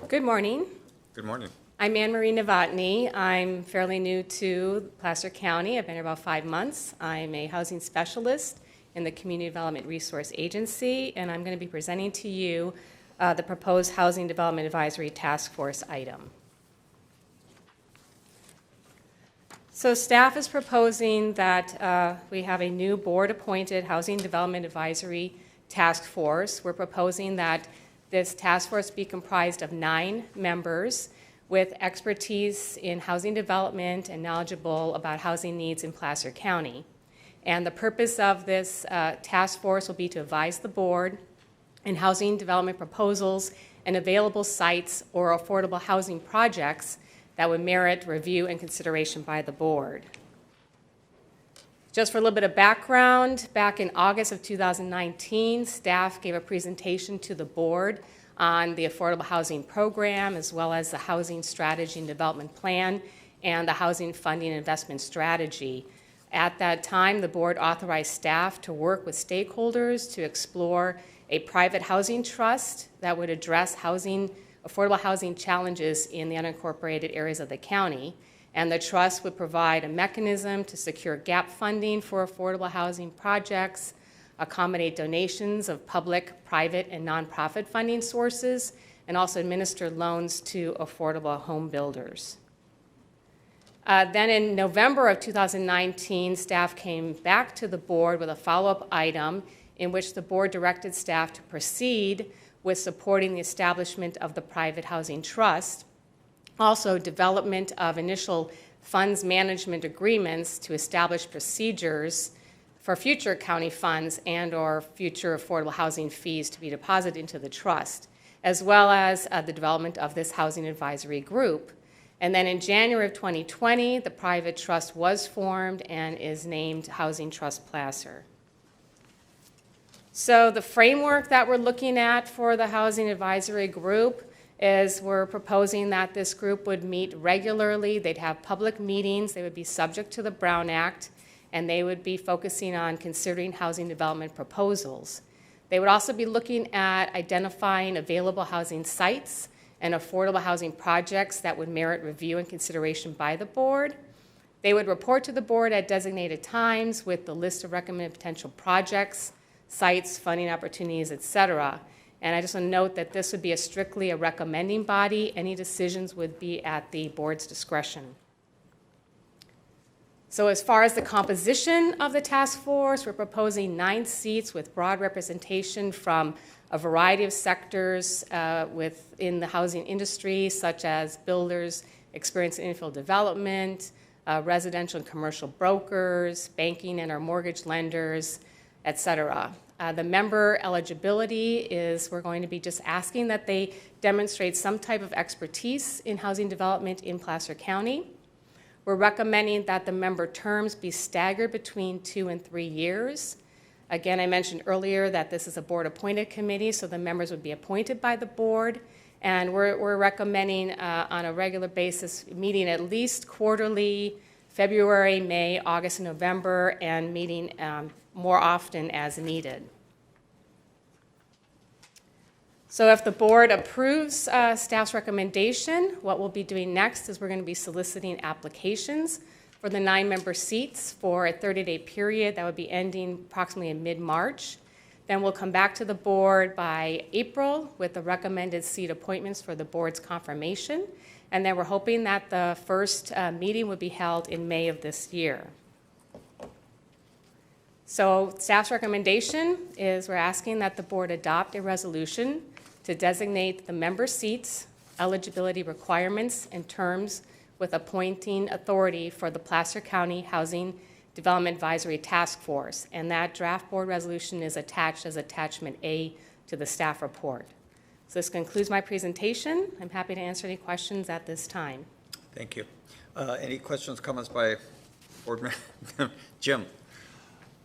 Good morning. Good morning. I'm Anne Marie Novotny. I'm fairly new to Placer County. I've been here about 5 months. I'm a housing specialist in the Community Development Resource Agency, and I'm going to be presenting to you the proposed Housing Development Advisory Task Force item. So staff is proposing that we have a new board-appointed Housing Development Advisory Task Force. We're proposing that this task force be comprised of 9 members with expertise in housing development and knowledgeable about housing needs in Placer County. And the purpose of this task force will be to advise the board in housing development proposals and available sites or affordable housing projects that would merit review and consideration by the board. Just for a little bit of background, back in August of 2019, staff gave a presentation to the board on the Affordable Housing Program, as well as the Housing Strategy and Development Plan and the Housing Funding and Investment Strategy. At that time, the board authorized staff to work with stakeholders to explore a private housing trust that would address affordable housing challenges in the unincorporated areas of the county. And the trust would provide a mechanism to secure gap funding for affordable housing projects, accommodate donations of public, private, and nonprofit funding sources, and also administer loans to affordable home builders. Then in November of 2019, staff came back to the board with a follow-up item in which the board directed staff to proceed with supporting the establishment of the private housing trust, also development of initial funds management agreements to establish procedures for future county funds and or future affordable housing fees to be deposited into the trust, as well as the development of this housing advisory group. And then in January of 2020, the private trust was formed and is named Housing Trust Placer. So the framework that we're looking at for the housing advisory group is we're proposing that this group would meet regularly. They'd have public meetings. They would be subject to the Brown Act, and they would be focusing on considering housing development proposals. They would also be looking at identifying available housing sites and affordable housing projects that would merit review and consideration by the board. They would report to the board at designated times with the list of recommended potential projects, sites, funding opportunities, et cetera. And I just want to note that this would be strictly a recommending body. Any decisions would be at the board's discretion. So as far as the composition of the task force, we're proposing 9 seats with broad representation from a variety of sectors within the housing industry, such as builders, experienced in infill development, residential and commercial brokers, banking and our mortgage lenders, et cetera. The member eligibility is we're going to be just asking that they demonstrate some type of expertise in housing development in Placer County. We're recommending that the member terms be staggered between 2 and 3 years. Again, I mentioned earlier that this is a board-appointed committee, so the members would be appointed by the board. And we're recommending on a regular basis meeting at least quarterly, February, May, August, and November, and meeting more often as needed. So if the board approves staff's recommendation, what we'll be doing next is we're going to be soliciting applications for the 9-member seats for a 30-day period that would be ending approximately in mid-March. Then we'll come back to the board by April with the recommended seat appointments for the board's confirmation. And then we're hoping that the first meeting would be held in May of this year. So staff's recommendation is we're asking that the board adopt a resolution to designate the member seats, eligibility requirements, and terms with appointing authority for the Placer County Housing Development Advisory Task Force. And that draft board resolution is attached as attachment A to the staff report. So this concludes my presentation. I'm happy to answer any questions at this time. Thank you. Any questions, comments by board member? Jim?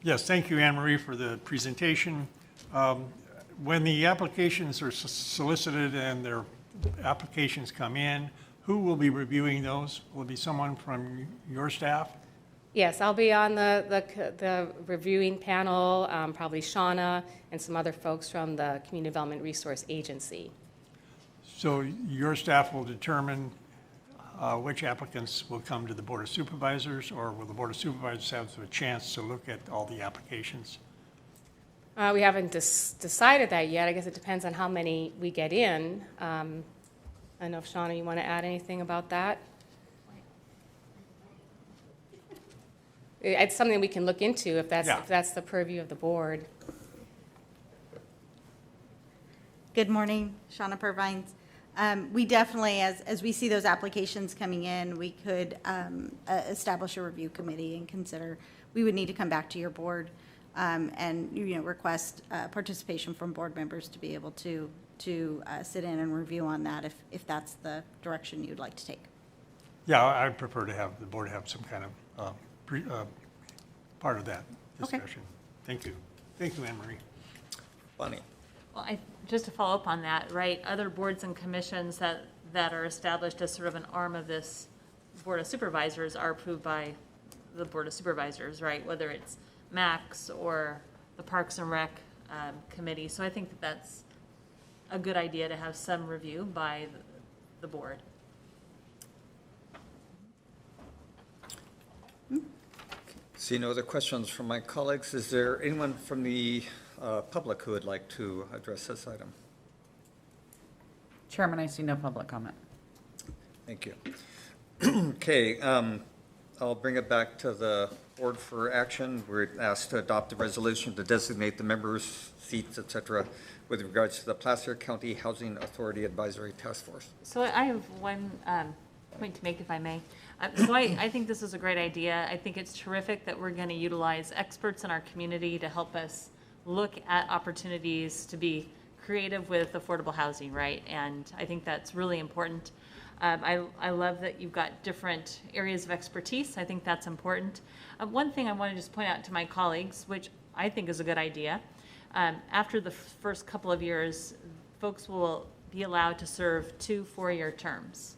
Yes, thank you, Anne Marie, for the presentation. When the applications are solicited and their applications come in, who will be reviewing those? Will it be someone from your staff? Yes, I'll be on the reviewing panel, probably Shauna and some other folks from the Community Development Resource Agency. So your staff will determine which applicants will come to the Board of Supervisors, or will the Board of Supervisors have a chance to look at all the applications? We haven't decided that yet. I guess it depends on how many we get in. I don't know if Shauna, you want to add anything about that? It's something we can look into if that's the purview of the board. Good morning, Shauna Purvines. We definitely, as we see those applications coming in, we could establish a review committee and consider, we would need to come back to your board and request participation from board members to be able to sit in and review on that if that's the direction you'd like to take. Yeah, I'd prefer to have the board have some kind of part of that discussion. Okay. Thank you. Thank you, Anne Marie. Bonnie? Well, just to follow up on that, right, other boards and commissions that are established as sort of an arm of this Board of Supervisors are approved by the Board of Supervisors, right, whether it's MAX or the Parks and Rec Committee. So I think that that's a good idea to have some review by the board. See no other questions from my colleagues. Is there anyone from the public who would like to address this item? Chairman, I see no public comment. Thank you. Okay, I'll bring it back to the board for action. We're asked to adopt a resolution to designate the members, seats, et cetera, with regards to the Placer County Housing Authority Advisory Task Force. So I have one point to make, if I may. So I think this is a great idea. I think it's terrific that we're going to utilize experts in our community to help us look at opportunities to be creative with affordable housing, right? And I think that's really important. I love that you've got different areas of expertise. I think that's important. One thing I want to just point out to my colleagues, which I think is a good idea, after the first couple of years, folks will be allowed to serve 2 4-year terms,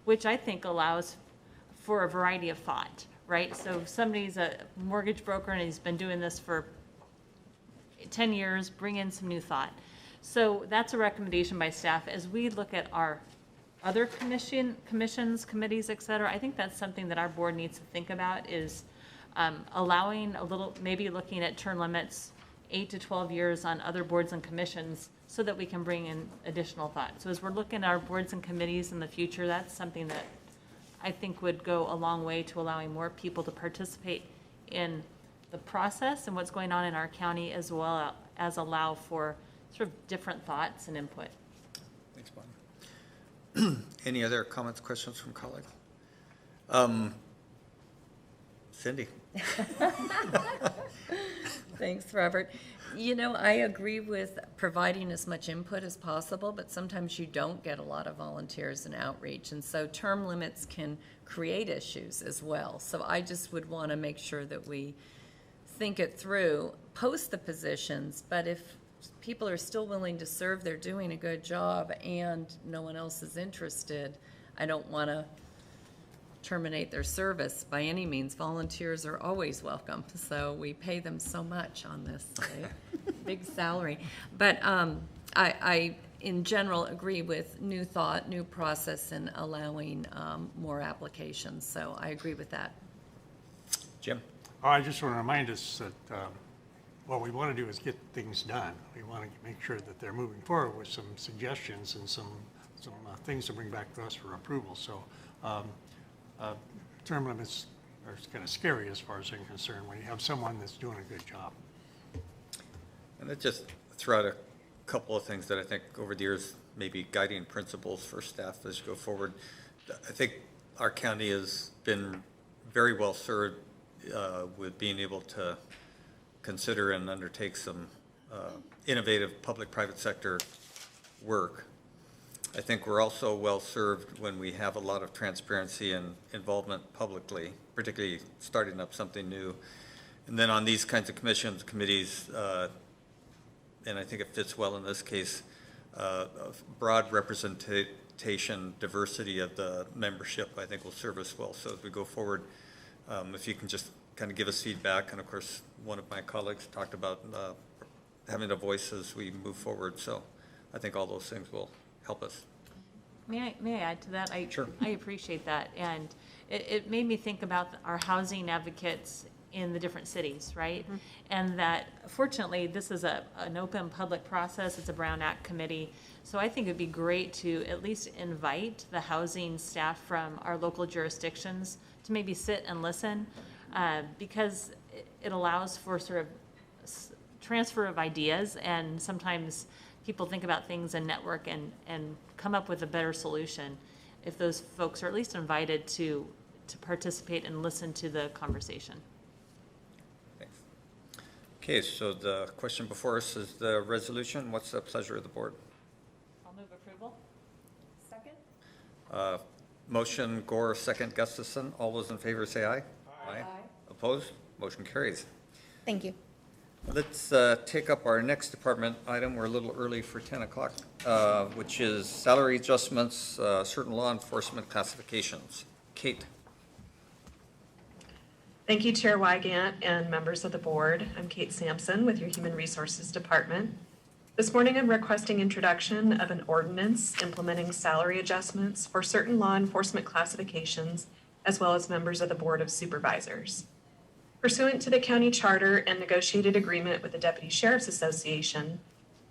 which I think allows for a variety of thought, right? So if somebody's a mortgage broker and he's been doing this for 10 years, bring in some new thought. So that's a recommendation by staff. As we look at our other commissions, committees, et cetera, I think that's something that our board needs to think about is allowing a little, maybe looking at term limits, 8 to 12 years on other boards and commissions so that we can bring in additional thought. So as we're looking at our boards and committees in the future, that's something that I think would go a long way to allowing more people to participate in the process and what's going on in our county, as well as allow for sort of different thoughts and input. Thanks, Bonnie. Any other comments, questions from colleagues? Cindy? Thanks, Robert. You know, I agree with providing as much input as possible, but sometimes you don't get a lot of volunteers and outreach. And so term limits can create issues as well. So I just would want to make sure that we think it through, post the positions, but if people are still willing to serve, they're doing a good job, and no one else is interested, I don't want to terminate their service by any means. Volunteers are always welcome, so we pay them so much on this big salary. But I, in general, agree with new thought, new process, and allowing more applications. So I agree with that. Jim? I just want to remind us that what we want to do is get things done. We want to make sure that they're moving forward with some suggestions and some things to bring back to us for approval. So term limits are kind of scary as far as I'm concerned when you have someone that's doing a good job. And it just throw out a couple of things that I think over the years may be guiding principles for staff as you go forward. I think our county has been very well served with being able to consider and undertake some innovative public-private sector work. I think we're also well served when we have a lot of transparency and involvement publicly, particularly starting up something new. And then on these kinds of commissions, committees, and I think it fits well in this case, of broad representation, diversity of the membership, I think will serve us well. So as we go forward, if you can just kind of give us feedback, and of course, one of my colleagues talked about having a voice as we move forward. So I think all those things will help us. May I add to that? Sure. I appreciate that. And it made me think about our housing advocates in the different cities, right? Mm-hmm. And that fortunately, this is an open public process. It's a Brown Act committee. So I think it'd be great to at least invite the housing staff from our local jurisdictions to maybe sit and listen, because it allows for sort of transfer of ideas, and sometimes people think about things and network and come up with a better solution if those folks are at least invited to participate and listen to the conversation. Thanks. Okay, so the question before us is the resolution. What's the pleasure of the board? I'll move approval. Second. Motion, Gore, second, Gustafson. All those in favor say aye. Aye. Opposed? Motion carries. Thank you. Let's take up our next department item. We're a little early for 10 o'clock, which is salary adjustments, certain law enforcement classifications. Kate. Thank you, Chair Wygant and members of the board. I'm Kate Sampson with your Human Resources Department. This morning, I'm requesting introduction of an ordinance implementing salary adjustments for certain law enforcement classifications, as well as members of the Board of Supervisors. Pursuant to the county charter and negotiated agreement with the Deputy Sheriff's Association,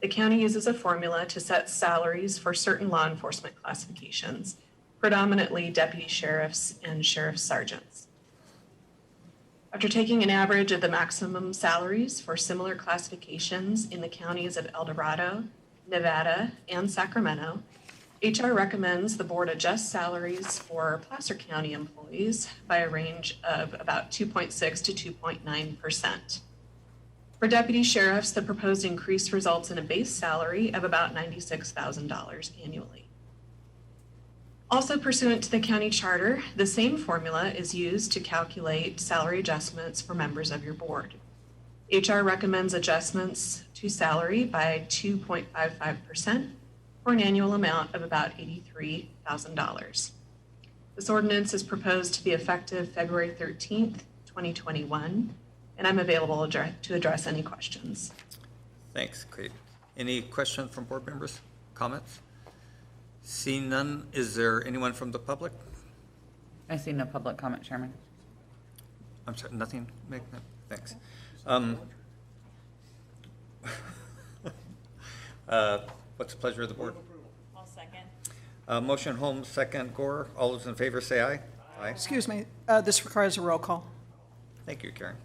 the county uses a formula to set salaries for certain law enforcement classifications, predominantly deputy sheriffs and sheriff sergeants. After taking an average of the maximum salaries for similar classifications in the counties of El Dorado, Nevada, and Sacramento, HR recommends the board adjust salaries for Placer County employees by a range of about 2.6 to 2.9%. For deputy sheriffs, the proposed increase results in a base salary of about $96,000 annually. Also pursuant to the county charter, the same formula is used to calculate salary adjustments for members of your board. HR recommends adjustments to salary by 2.55%. for an annual amount of about $83,000. This ordinance is proposed to be effective February 13th, 2021, and I'm available to address any questions. Thanks, Kate. Any questions from board members? Comments? Seeing none, is there anyone from the public? I see no public comment, Chairman. I'm sorry, nothing? Thanks. What's the pleasure of the board? I'll second. Motion Holmes, second Gore. All those in favor say aye. Aye. Excuse me, this requires a roll call. Thank you, Karen.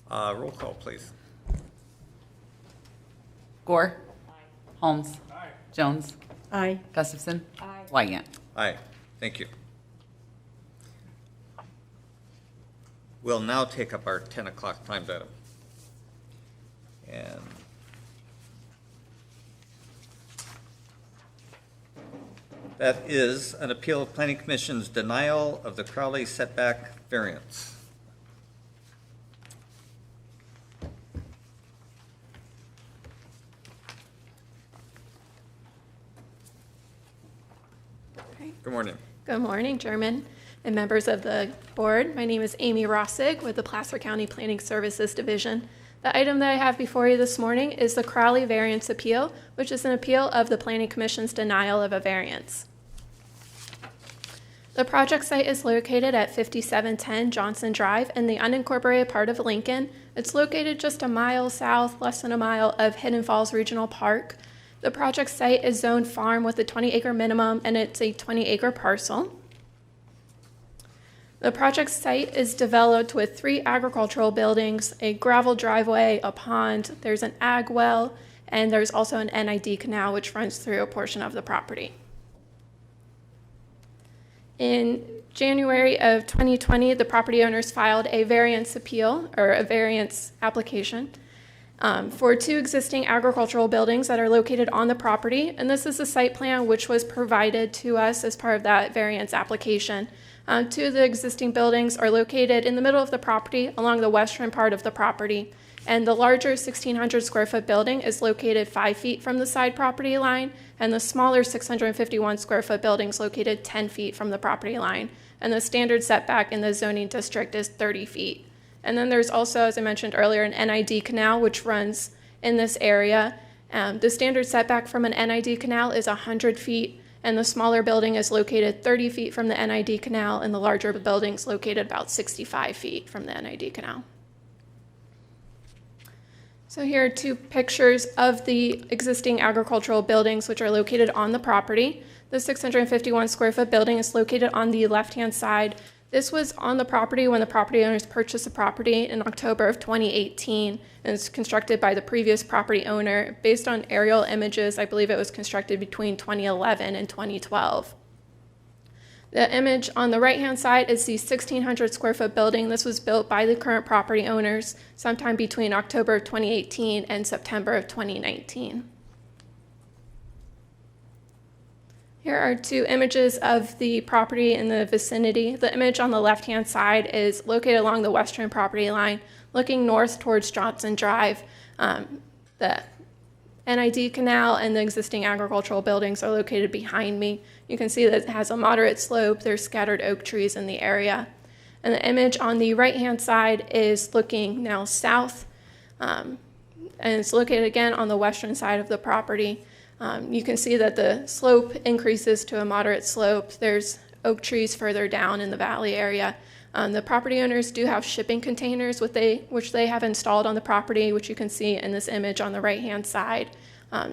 Roll call, please. Gore. Holmes. Jones. Aye. Gustafson. Wygant. Aye, thank you. We'll now take up our 10 o'clock timed item. And that is an appeal of Planning Commission's denial of the Crowley setback variance. Good morning. Good morning, Chairman and members of the board. My name is Amy Rossig with the Placer County Planning Services Division. The item that I have before you this morning is the Crowley Variance Appeal, which is an appeal of the Planning Commission's denial of a variance. The project site is located at 5710 Johnson Drive in the unincorporated part of Lincoln. It's located just a mile south, less than a mile, of Hidden Falls Regional Park. The project site is zoned farm with a 20-acre minimum, and it's a 20-acre parcel. The project site is developed with 3 agricultural buildings, a gravel driveway, a pond, there's an ag well, and there's also an NID canal which runs through a portion of the property. In January of 2020, the property owners filed a variance appeal, or a variance application, for 2 existing agricultural buildings that are located on the property, and this is the site plan which was provided to us as part of that variance application. 2 of the existing buildings are located in the middle of the property along the western part of the property, and the larger 1,600 square foot building is located 5 feet from the side property line, and the smaller 651 square foot building is located 10 feet from the property line, and the standard setback in the zoning district is 30 feet. And then there's also, as I mentioned earlier, an NID canal which runs in this area. The standard setback from an NID canal is 100 feet, and the smaller building is located 30 feet from the NID canal, and the larger building is located about 65 feet from the NID canal. So here are 2 pictures of the existing agricultural buildings which are located on the property. The 651 square foot building is located on the left-hand side. This was on the property when the property owners purchased the property in October of 2018, and it's constructed by the previous property owner. Based on aerial images, I believe it was constructed between 2011 and 2012. The image on the right-hand side is the 1,600 square foot building. This was built by the current property owners sometime between October of 2018 and September of 2019. Here are 2 images of the property in the vicinity. The image on the left-hand side is located along the western property line, looking north towards Johnson Drive. The NID canal and the existing agricultural buildings are located behind me. You can see that it has a moderate slope. There's scattered oak trees in the area. And the image on the right-hand side is looking now south, and it's located again on the western side of the property. You can see that the slope increases to a moderate slope. There's oak trees further down in the valley area. The property owners do have shipping containers which they have installed on the property, which you can see in this image on the right-hand side.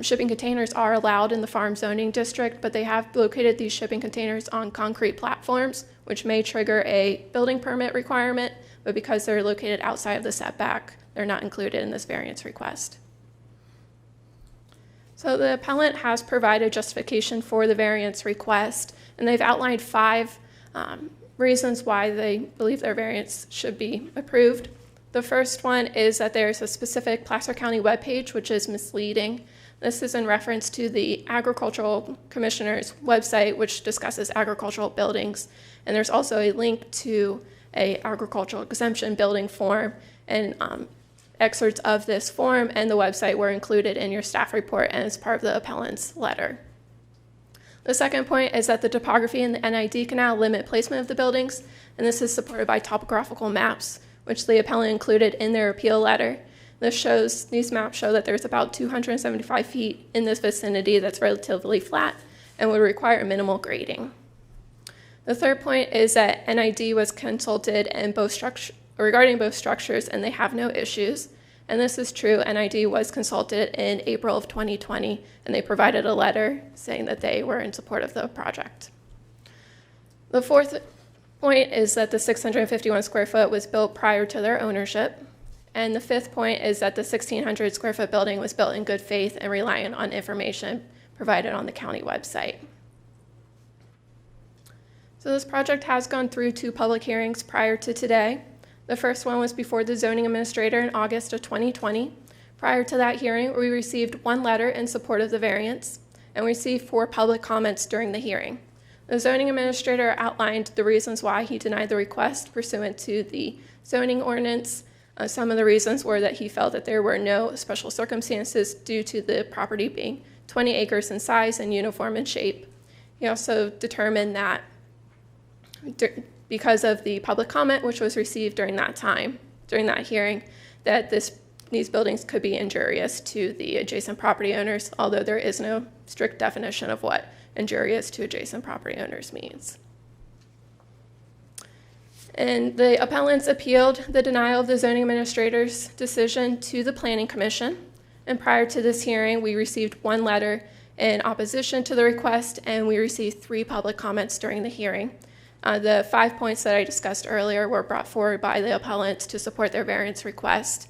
Shipping containers are allowed in the farm zoning district, but they have located these shipping containers on concrete platforms, which may trigger a building permit requirement, but because they're located outside of the setback, they're not included in this variance request. So the appellant has provided justification for the variance request, and they've outlined 5 reasons why they believe their variance should be approved. The first one is that there's a specific Placer County webpage which is misleading. This is in reference to the Agricultural Commissioner's website, which discusses agricultural buildings, and there's also a link to a agricultural exemption building form, and excerpts of this form and the website were included in your staff report and as part of the appellant's letter. The second point is that the topography in the NID canal limit placement of the buildings, and this is supported by topographical maps, which the appellant included in their appeal letter. These maps show that there's about 275 feet in this vicinity that's relatively flat and would require minimal grading. The third point is that NID was consulted in regarding both structures, and they have no issues. And this is true. NID was consulted in April of 2020, and they provided a letter saying that they were in support of the project. The fourth point is that the 651 square foot was built prior to their ownership. And the fifth point is that the 1,600 square foot building was built in good faith and reliant on information provided on the county website. So this project has gone through 2 public hearings prior to today. The first one was before the zoning administrator in August of 2020. Prior to that hearing, we received 1 letter in support of the variance and we received 4 public comments during the hearing. The zoning administrator outlined the reasons why he denied the request pursuant to the zoning ordinance. Some of the reasons were that he felt that there were no special circumstances due to the property being 20 acres in size and uniform in shape. He also determined that because of the public comment which was received during that hearing, that these buildings could be injurious to the adjacent property owners, although there is no strict definition of what injurious to adjacent property owners means. And the appellants appealed the denial of the zoning administrator's decision to the Planning Commission. And prior to this hearing, we received 1 letter in opposition to the request, and we received 3 public comments during the hearing. The 5 points that I discussed earlier were brought forward by the appellants to support their variance request.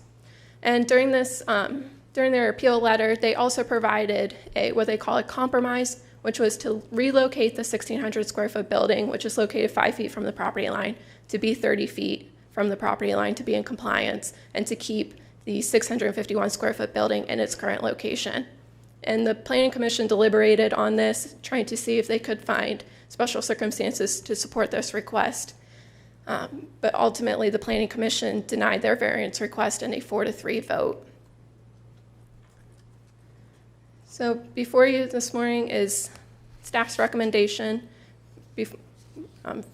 And during their appeal letter, they also provided what they call a compromise, which was to relocate the 1,600 square foot building, which is located 5 feet from the property line, to be 30 feet from the property line to be in compliance, and to keep the 651 square foot building in its current location. And the Planning Commission deliberated on this, trying to see if they could find special circumstances to support this request. But ultimately, the Planning Commission denied their variance request in a 4-3 vote. So before you this morning is staff's recommendation, from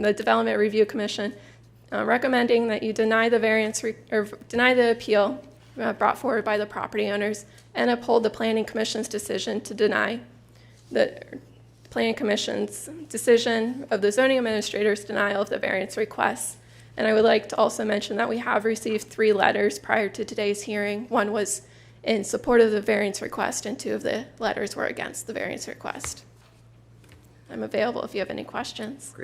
the Development Review Commission, recommending that you deny the variance or deny the appeal brought forward by the property owners and uphold the Planning Commission's decision to deny the Planning Commission's decision of the zoning administrator's denial of the variance requests. And I would like to also mention that we have received 3 letters prior to today's hearing. 1 was in support of the variance request, and 2 of the letters were against the variance request. I'm available if you have any questions.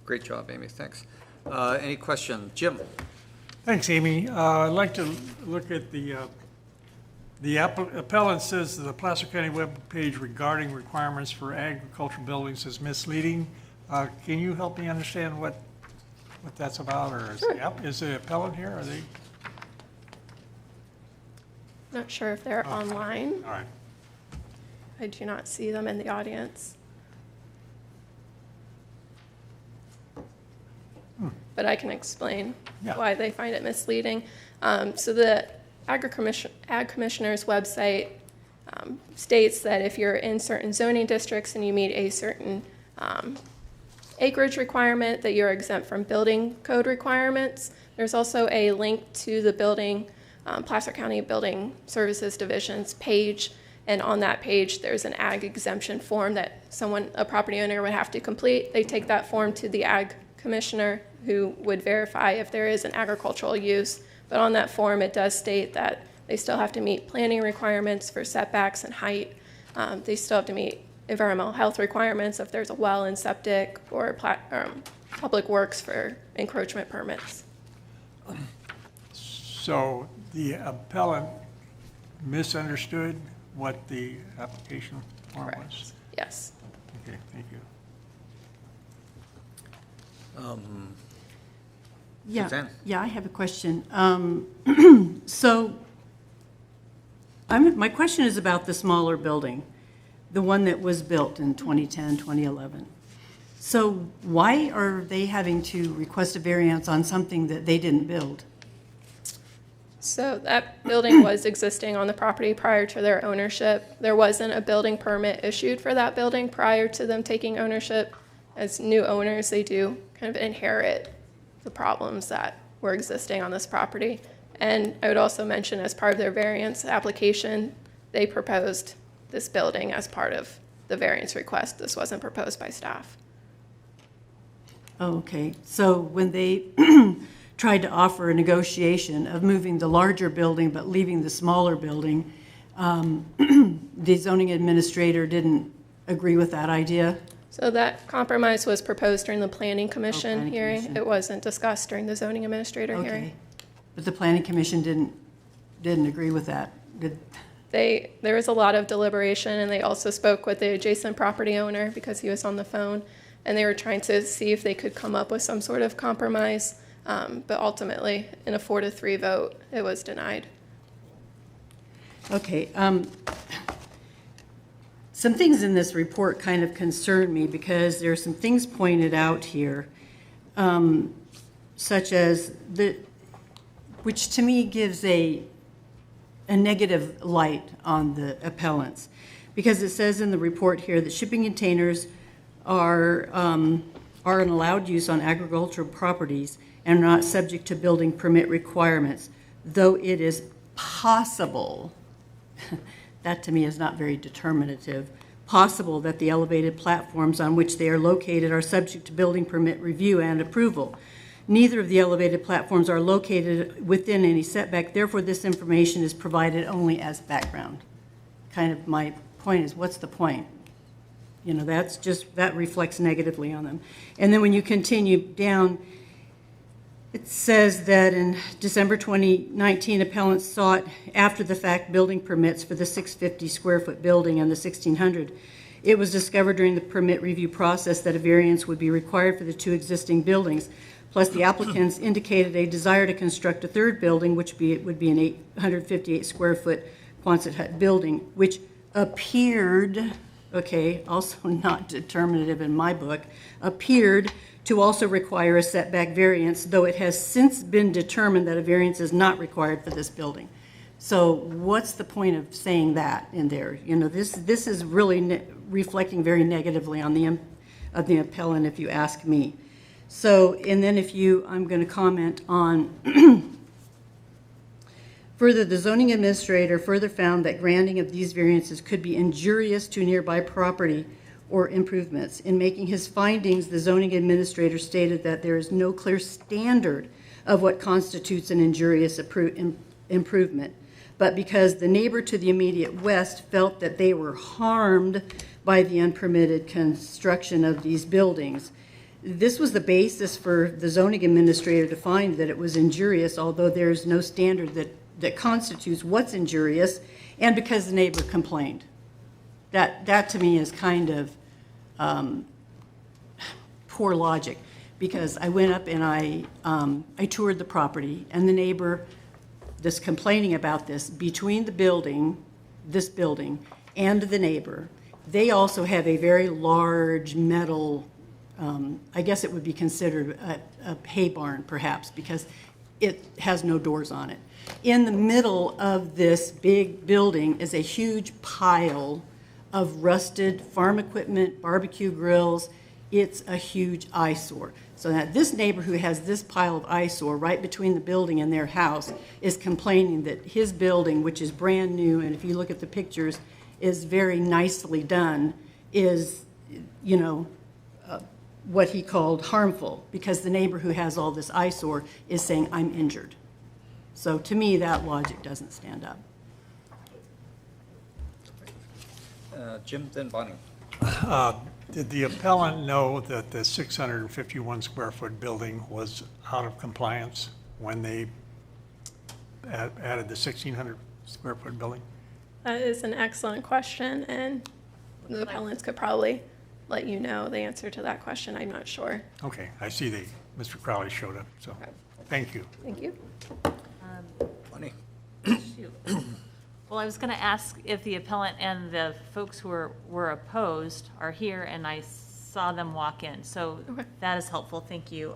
Great job, Amy, thanks. Any question? Jim? Thanks, Amy. I'd like to look at the appellant says that the Placer County webpage regarding requirements for agricultural buildings is misleading. Can you help me understand what that's about, or is the appellant here? Are they? Not sure if they're online. All right. I do not see them in the audience. But I can explain why they find it misleading. So the Ag Commissioner's website states that if you're in certain zoning districts and you meet a certain acreage requirement, that you're exempt from building code requirements. There's also a link to the Placer County Building Services Division's page, and on that page there's an ag exemption form that a property owner would have to complete. They take that form to the Ag Commissioner, who would verify if there is an agricultural use. But on that form, it does state that they still have to meet planning requirements for setbacks and height. They still have to meet environmental health requirements if there's a well and septic, or public works for encroachment permits. So the appellant misunderstood what the application form was? Yes. Okay, thank you. Suzanne? Yeah, I have a question. So my question is about the smaller building, the one that was built in 2010, 2011. So why are they having to request a variance on something that they didn't build? So that building was existing on the property prior to their ownership. There wasn't a building permit issued for that building prior to them taking ownership. As new owners, they do kind of inherit the problems that were existing on this property. And I would also mention, as part of their variance application, they proposed this building as part of the variance request. This wasn't proposed by staff. Oh, okay. So when they tried to offer a negotiation of moving the larger building but leaving the smaller building, the zoning administrator didn't agree with that idea? So that compromise was proposed during the planning commission planning hearing. commission. It wasn't discussed during the zoning administrator hearing. Okay. But the planning commission didn't agree with that. There was a lot of deliberation, and they also spoke with the adjacent property owner because he was on the phone, and they were trying to see if they could come up with some sort of compromise. But ultimately, in a 4-3 vote, it was denied. Okay. Some things in this report kind of concern me because there are some things pointed out here, such as which to me gives a negative light on the appellants, because it says in the report here that shipping containers are an allowed use on agricultural properties and are not subject to building permit requirements, though it is possible, that to me is not very determinative, possible that the elevated platforms on which they are located are subject to building permit review and approval. Neither of the elevated platforms are located within any setback, therefore this information is provided only as background. Kind of my point is, what's the point? You know, that reflects negatively on them. And then when you continue down, it says that in December 2019, appellants sought after the fact building permits for the 650 square foot building and the 1600. It was discovered during the permit review process that a variance would be required for the two existing buildings. Plus, the applicants indicated a desire to construct a third building, which would be an 858 square foot Quonset hut building, which appeared, okay, also not determinative in my book, appeared to also require a setback variance, though it has since been determined that a variance is not required for this building. So what's the point of saying that in there? You know, this is really reflecting very negatively on the appellant, if you ask me. So, and then I'm going to comment on further, the zoning administrator further found that granting of these variances could be injurious to nearby property or improvements. In making his findings, the zoning administrator stated that there is no clear standard of what constitutes an injurious improvement. But because the neighbor to the immediate west felt that they were harmed by the unpermitted construction of these buildings, this was the basis for the zoning administrator to find that it was injurious, although there's no standard that constitutes what's injurious, and because the neighbor complained. That to me is kind of poor logic, because I went up and I toured the property, and the neighbor that's complaining about this, between the building, this building, and the neighbor, they also have a very large metal, I guess it would be considered a hay barn perhaps, because it has no doors on it. In the middle of this big building is a huge pile of rusted farm equipment, barbecue grills. It's a huge eyesore. So that this neighbor who has this pile of eyesore right between the building and their house is complaining that his building, which is brand new, and if you look at the pictures, is very nicely done, is, you know, what he called harmful, because the neighbor who has all this eyesore is saying, I'm injured. So to me, that logic doesn't stand up. Jim, then Bonnie. Did the appellant know that the 651 square foot building was out of compliance when they added the 1,600 square foot building? That is an excellent question, and the appellants could probably let you know the answer to that question. I'm not sure. Okay, I see Mr. Crowley showed up, so thank you. Thank you. Bonnie. Shoot. Well, I was going to ask if the appellant and the folks who were opposed are here, and I saw them walk in. So that is helpful. Thank you.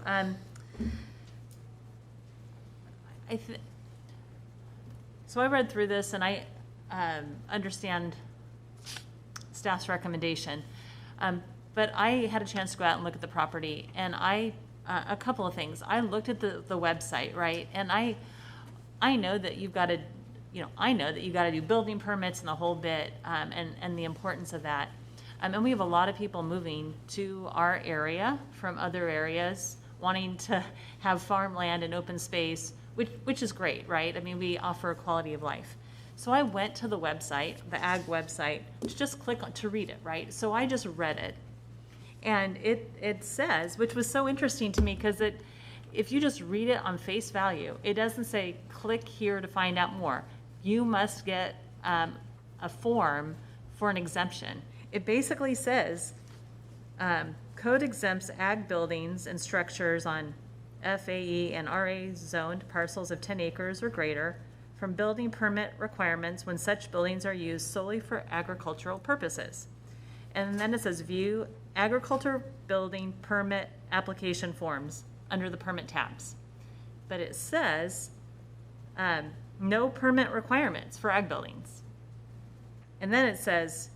So I read through this, and I understand staff's recommendation. But I had a chance to go out and look at the property, and a couple of things. I looked at the website, right? And I know that you've got to, I know that you got to do building permits and the whole bit, and the importance of that. And we have a lot of people moving to our area from other areas, wanting to have farmland and open space, which is great, right? I mean, we offer a quality of life. So I went to the website, the ag website, to just click on to read it, right? So I just read it. And it says, which was so interesting to me, because if you just read it on face value, it doesn't say, click here to find out more. You must get a form for an exemption. It basically says, code exempts ag buildings and structures on FAE and RA zoned parcels of 10 acres or greater from building permit requirements when such buildings are used solely for agricultural purposes. And then it says view agriculture building permit application forms under the permit tabs. But it says no permit requirements for ag buildings. And then it says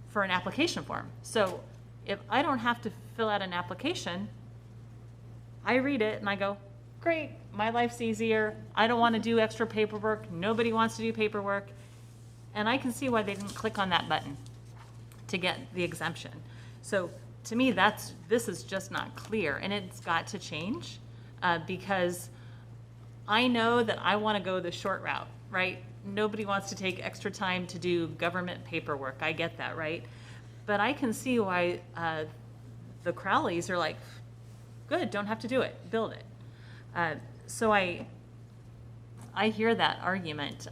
for an application form. So if I don't have to fill out an application, I read it and I go, great, my life's easier. I don't want to do extra paperwork. Nobody wants to do paperwork. And I can see why they didn't click on that button to get the exemption. So to me, this is just not clear, and it's got to change because I know that I want to go the short route, right? Nobody wants to take extra time to do government paperwork. I get that, right? But I can see why the Crowleys are like, good, don't have to do it, build it. So I hear that argument.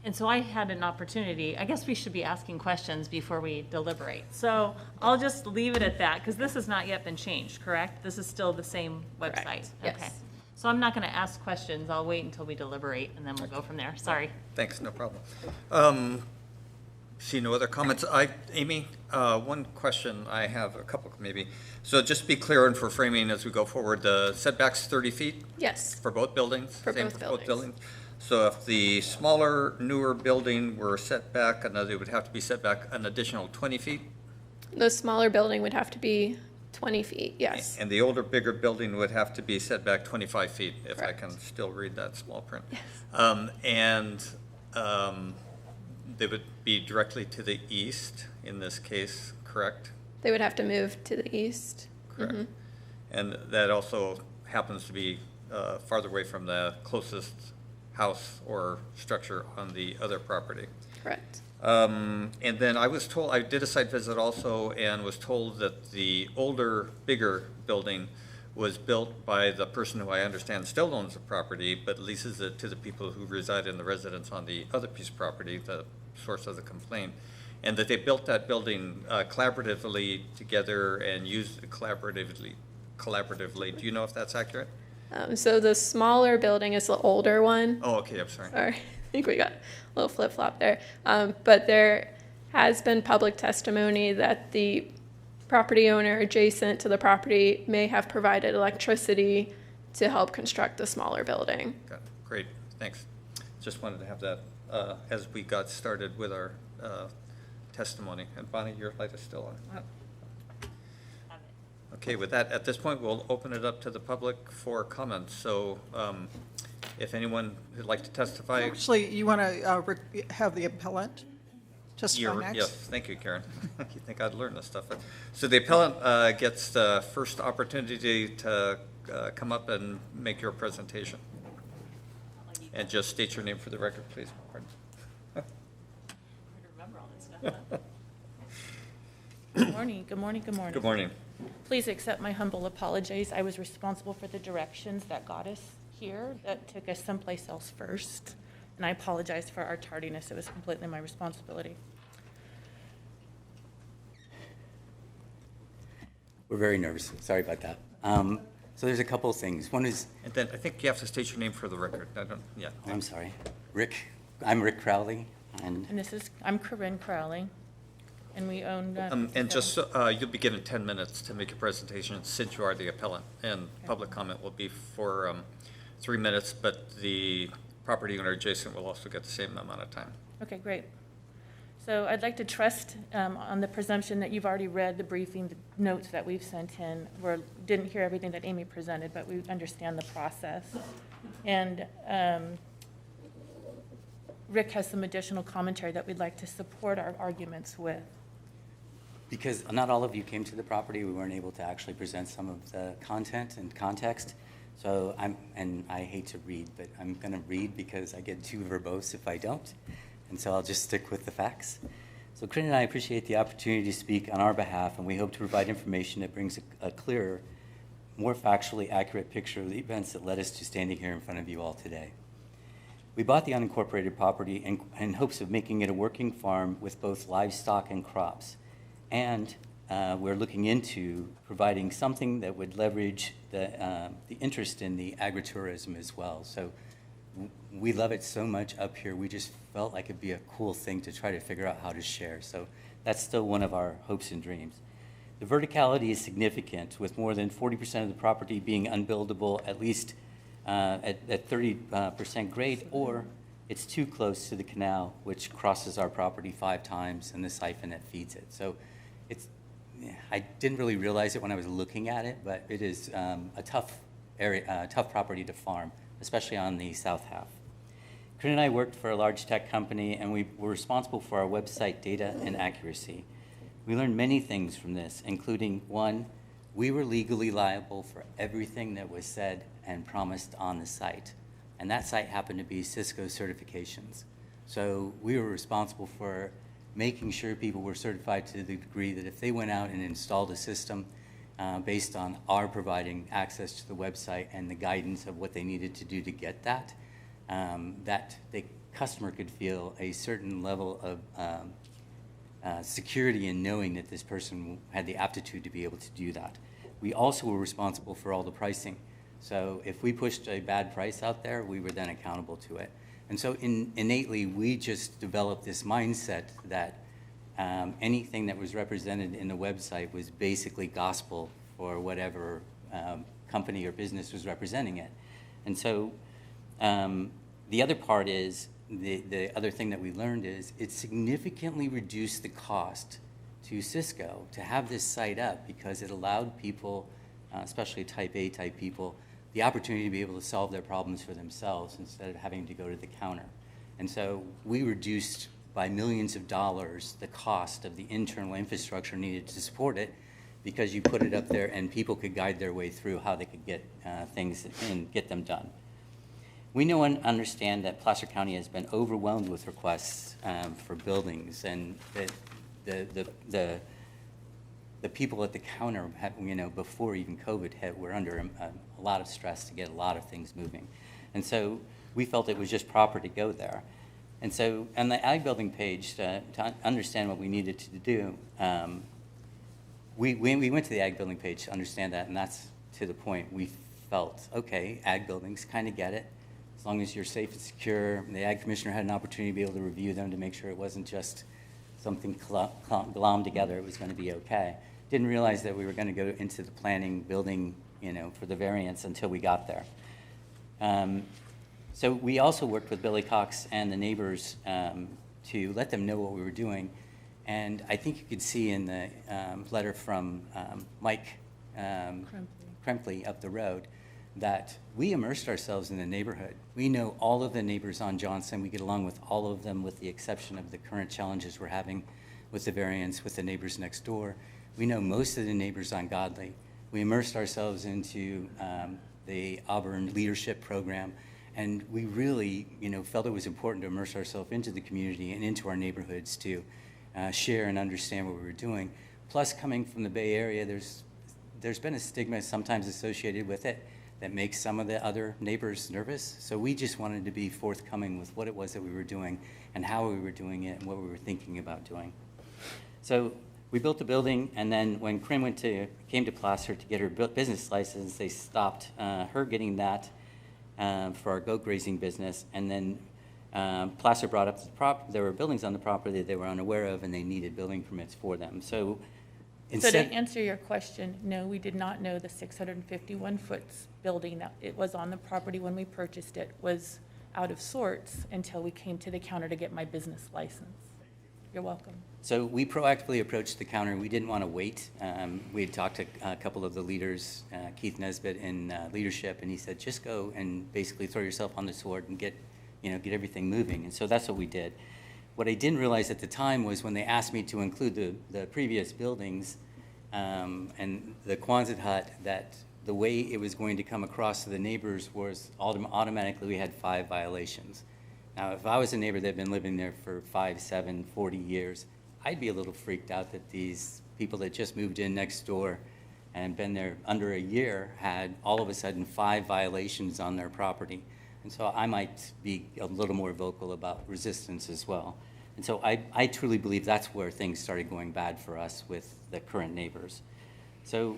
And so I had an opportunity, I guess we should be asking questions before we deliberate. So I'll just leave it at that, because this has not yet been changed, correct? This is still the same website? Correct. Yes. Okay. So I'm not going to ask questions. I'll wait until we deliberate, and then we'll go from there. Sorry. Thanks, no problem. See no other comments. Amy, one question I have, a couple maybe. So just be clear and for framing as we go forward, the setback's 30 feet? Yes. For both buildings? For Same both buildings. So if the smaller, newer building were set back, it would have to be set back an additional 20 feet? The smaller building would have to be 20 feet, yes. And the older, bigger building would have to be set back 25 feet, if I Correct. can still read that small print. Yes. They would be directly to the east in this case, correct? They would have to move to the east. Correct. Mhm. And that also happens to be farther away from the closest house or structure on the other property. Correct. And then I was told, I did a site visit also and was told that the older, bigger building was built by the person who I understand still owns the property, but leases it to the people who reside in the residence on the other piece of property, the source of the complaint. And that they built that building collaboratively together and used it collaboratively. Do you know if that's accurate? So the smaller building is the older one. Oh, okay, I'm sorry. Sorry, I think we got a little flip-flop there. But there has been public testimony that the property owner adjacent to the property may have provided electricity to help construct the smaller building. Got it. Great, thanks. Just wanted to have that as we got started with our testimony. And Bonnie, your light is still on. Okay, with that, at this point, we'll open it up to the public for comments. So if anyone would like to testify. Actually, you want to have the appellant testify next? Yes, thank you, Karen. You think I'd learn this stuff. So the appellant gets the first opportunity to come up and make your presentation. And just state your name for the record, please. Good morning, good morning, good morning. Good morning. Please accept my humble apologies. I was responsible for the directions that got us here, that took us someplace else first. And I apologize for our tardiness. It was completely my responsibility. We're very nervous. Sorry about that. So there's a couple of things. One is... And then I think you have to state your name for the record. Yeah. Oh, I'm sorry. I'm Rick Crowley. And I'm Corinne Crowley, and we own... and just, you'll be given 10 minutes to make your presentation since you are the appellant. And public comment will be for 3 minutes, but the property owner adjacent will also get the same amount of time. Okay, great. So I'd like to trust on the presumption that you've already read the briefing, the notes that we've sent in. We didn't hear everything that Amy presented, but we understand the process. And Rick has some additional commentary that we'd like to support our arguments with. Because not all of you came to the property, we weren't able to actually present some of the content and context. So and I hate to read, but I'm going to read because I get too verbose if I don't. And so I'll just stick with the facts. So Corinne and I appreciate the opportunity to speak on our behalf, and we hope to provide information that brings a clearer, more factually accurate picture of the events that led us to standing here in front of you all today. We bought the unincorporated property in hopes of making it a working farm with both livestock and crops. And we're looking into providing something that would leverage the interest in the agritourism as well. So we love it so much up here, we just felt like it'd be a cool thing to try to figure out how to share. So that's still one of our hopes and dreams. The verticality is significant, with more than 40% of the property being unbuildable, at least at 30% grade, or it's too close to the canal, which crosses our property 5 times, and the siphon that feeds it. So I didn't really realize it when I was looking at it, but it is a tough area, tough property to farm, especially on the south half. Corinne and I worked for a large tech company, and we were responsible for our website data and accuracy. We learned many things from this, including, 1, we were legally liable for everything that was said and promised on the site. And that site happened to be Cisco certifications. So we were responsible for making sure people were certified to the degree that if they went out and installed a system based on our providing access to the website and the guidance of what they needed to do to get that, that the customer could feel a certain level of security in knowing that this person had the aptitude to be able to do that. We also were responsible for all the pricing. So if we pushed a bad price out there, we were then accountable to it. And so innately, we just developed this mindset that anything that was represented in the website was basically gospel for whatever company or business was representing it. And so the other part is, the other thing that we learned is it significantly reduced the cost to Cisco to have this site up, because it allowed people, especially type A type people, the opportunity to be able to solve their problems for themselves instead of having to go to the counter. And so we reduced by millions of dollars the cost of the internal infrastructure needed to support it, because you put it up there and people could guide their way through how they could get things and get them done. We know and understand that Placer County has been overwhelmed with requests for buildings, and the people at the counter, before even COVID hit, were under a lot of stress to get a lot of things moving. And so we felt it was just proper to go there. And so on the ag building page, to understand what we needed to do, we went to the ag building page to understand that, and that's to the point. We felt, okay, ag buildings, kind of get it. As long as you're safe and secure, the ag commissioner had an opportunity to be able to review them to make sure it wasn't just something glommed together, it was going to be okay. Didn't realize that we were going to go into the planning, building, for the variance until we got there. So we also worked with Billy Cox and the neighbors to let them know what we were doing. And I think you could see in the letter from Mike Krempley up the road that we immersed ourselves in the neighborhood. We know all of the neighbors on Johnson. We get along with all of them, with the exception of the current challenges we're having with the variance with the neighbors next door. We know most of the neighbors on Godley. We immersed ourselves into the Auburn Leadership Program, and we really, felt it was important to immerse ourselves into the community and into our neighborhoods to share and understand what we were doing. Plus, coming from the Bay Area, there's been a stigma sometimes associated with it that makes some of the other neighbors nervous. So we just wanted to be forthcoming with what it was that we were doing and how we were doing it and what we were thinking about doing. So we built the building, and then when Corinne came to Placer to get her business license, they stopped her getting that for our goat grazing business. And then Placer brought up there were buildings on the property that they were unaware of, and they needed building permits for them. So to answer your question, no, we did not know the 651-foot building that it was on the property when we purchased it was out of sorts until we came to the counter to get my business license. You're welcome. So we proactively approached the counter. We didn't want to wait. We had talked to a couple of the leaders, Keith Nesbitt in leadership, and he said, just go and basically throw yourself on the sword and get everything moving. And so that's what we did. What I didn't realize at the time was when they asked me to include the previous buildings and the Quonset hut, that the way it was going to come across to the neighbors was automatically we had 5 violations. Now, if I was a neighbor that had been living there for 5, 7, 40 years, I'd be a little freaked out that these people that just moved in next door and been there under a year had all of a sudden 5 violations on their property. And so I might be a little more vocal about resistance as well. And so I truly believe that's where things started going bad for us with the current neighbors. So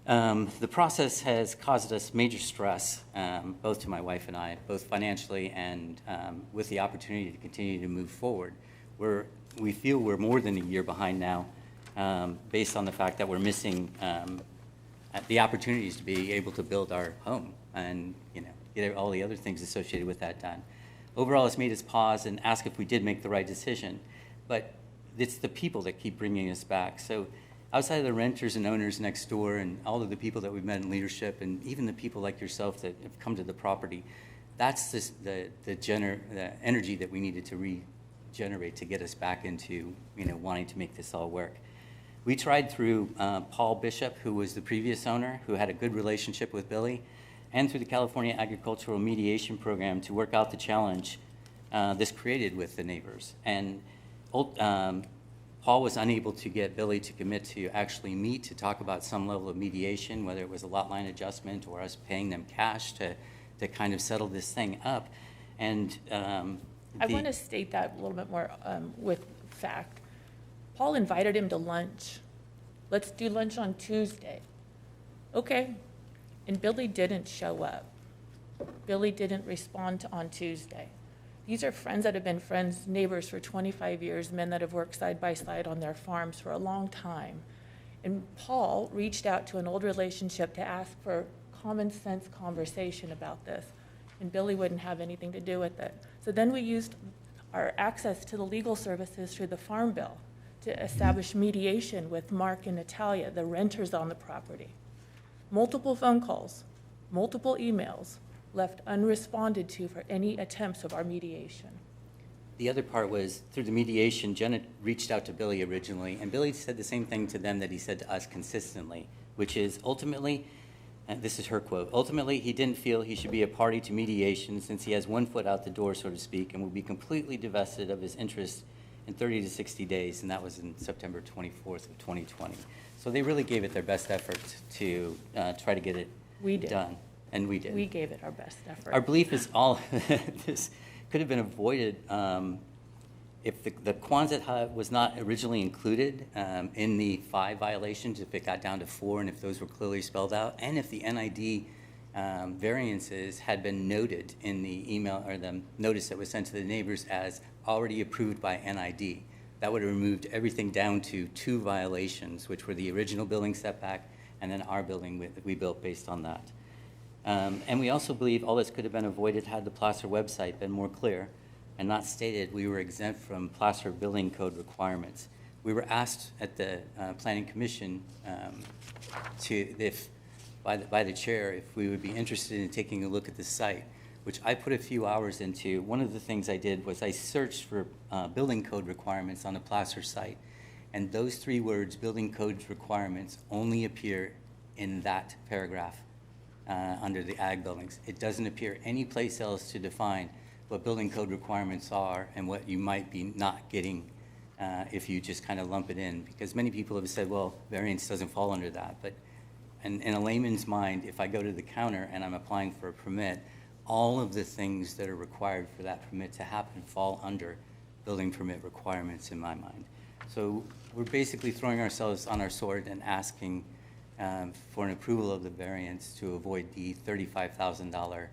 the process has caused us major stress, both to my wife and I, both financially and with the opportunity to continue to move forward. We feel we're more than a year behind now, based on the fact that we're missing the opportunities to be able to build our home and get all the other things associated with that done. Overall, it's made us pause and ask if we did make the right decision, but it's the people that keep bringing us back. So outside of the renters and owners next door and all of the people that we've met in leadership and even the people like yourself that have come to the property, that's the energy that we needed to regenerate to get us back into wanting to make this all work. We tried through Paul Bishop, who was the previous owner, who had a good relationship with Billy, and through the California Agricultural Mediation Program to work out the challenge this created with the neighbors. And Paul was unable to get Billy to commit to actually meet to talk about some level of mediation, whether it was a lot line adjustment or us paying them cash to kind of settle this thing up. And I want to state that a little bit more with fact. Paul invited him to lunch. Let's do lunch on Tuesday. Okay. And Billy didn't show up. Billy didn't respond on Tuesday. These are friends that have been friends, neighbors for 25 years, men that have worked side by side on their farms for a long time. And Paul reached out to an old relationship to ask for common sense conversation about this. And Billy wouldn't have anything to do with it. So then we used our access to the legal services through the Farm Bill to establish mediation with Mark and Natalia, the renters on the property. Multiple phone calls, multiple emails left unresponded to for any attempts of our mediation. The other part was through the mediation, Jenna reached out to Billy originally, and Billy said the same thing to them that he said to us consistently, which is ultimately, and this is her quote, ultimately he didn't feel he should be a party to mediation since he has 1 foot out the door, so to speak, and will be completely divested of his interest in 30 to 60 days, and that was in September 24th of 2020. So they really gave it their best effort to try to get it done, and we did. We gave it our best effort. Our belief is all this could have been avoided if the Quonset hut was not originally included in the 5 violations, if it got down to 4 and if those were clearly spelled out, and if the NID variances had been noted in the email or the notice that was sent to the neighbors as already approved by NID. That would have removed everything down to 2 violations, which were the original building setback and then our building that we built based on that. And we also believe all this could have been avoided had the Placer website been more clear and not stated we were exempt from Placer building code requirements. We were asked at the Planning Commission by the chair if we would be interested in taking a look at the site, which I put a few hours into. One of the things I did was I searched for building code requirements on the Placer site, and those 3 words, building code requirements, only appear in that paragraph under the ag buildings. It doesn't appear anyplace else to define what building code requirements are and what you might be not getting if you just kind of lump it in, because many people have said, well, variance doesn't fall under that. But in a layman's mind, if I go to the counter and I'm applying for a permit, all of the things that are required for that permit to happen fall under building permit requirements in my mind. So we're basically throwing ourselves on our sword and asking for an approval of the variance to avoid the $35,000,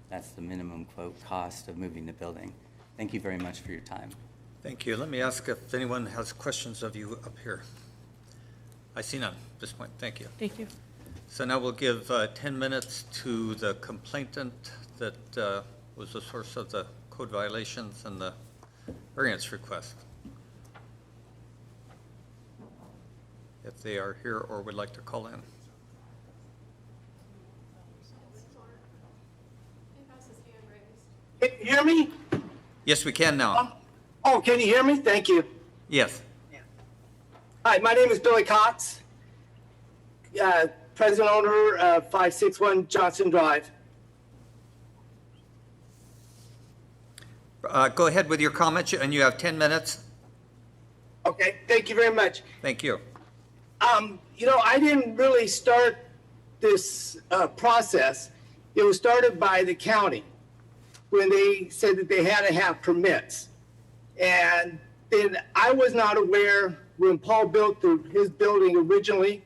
that's the minimum quote cost of moving the building. Thank you very much for your time. Thank you. Let me ask if anyone has questions of you up here. I see none at this point. Thank you. Thank you. So now we'll give 10 minutes to the complainant that was the source of the code violations and the variance request, if they are here or would like to call in. Can you hear me? Yes, we can now. Oh, can you hear me? Thank you. Yes. Hi, my name is Billy Cox, president owner of 561 Johnson Drive. Go ahead with your comments, and you have 10 minutes. Okay, thank you very much. Thank you. I didn't really start this process. It was started by the county when they said that they had to have permits. And then I was not aware when Paul built his building originally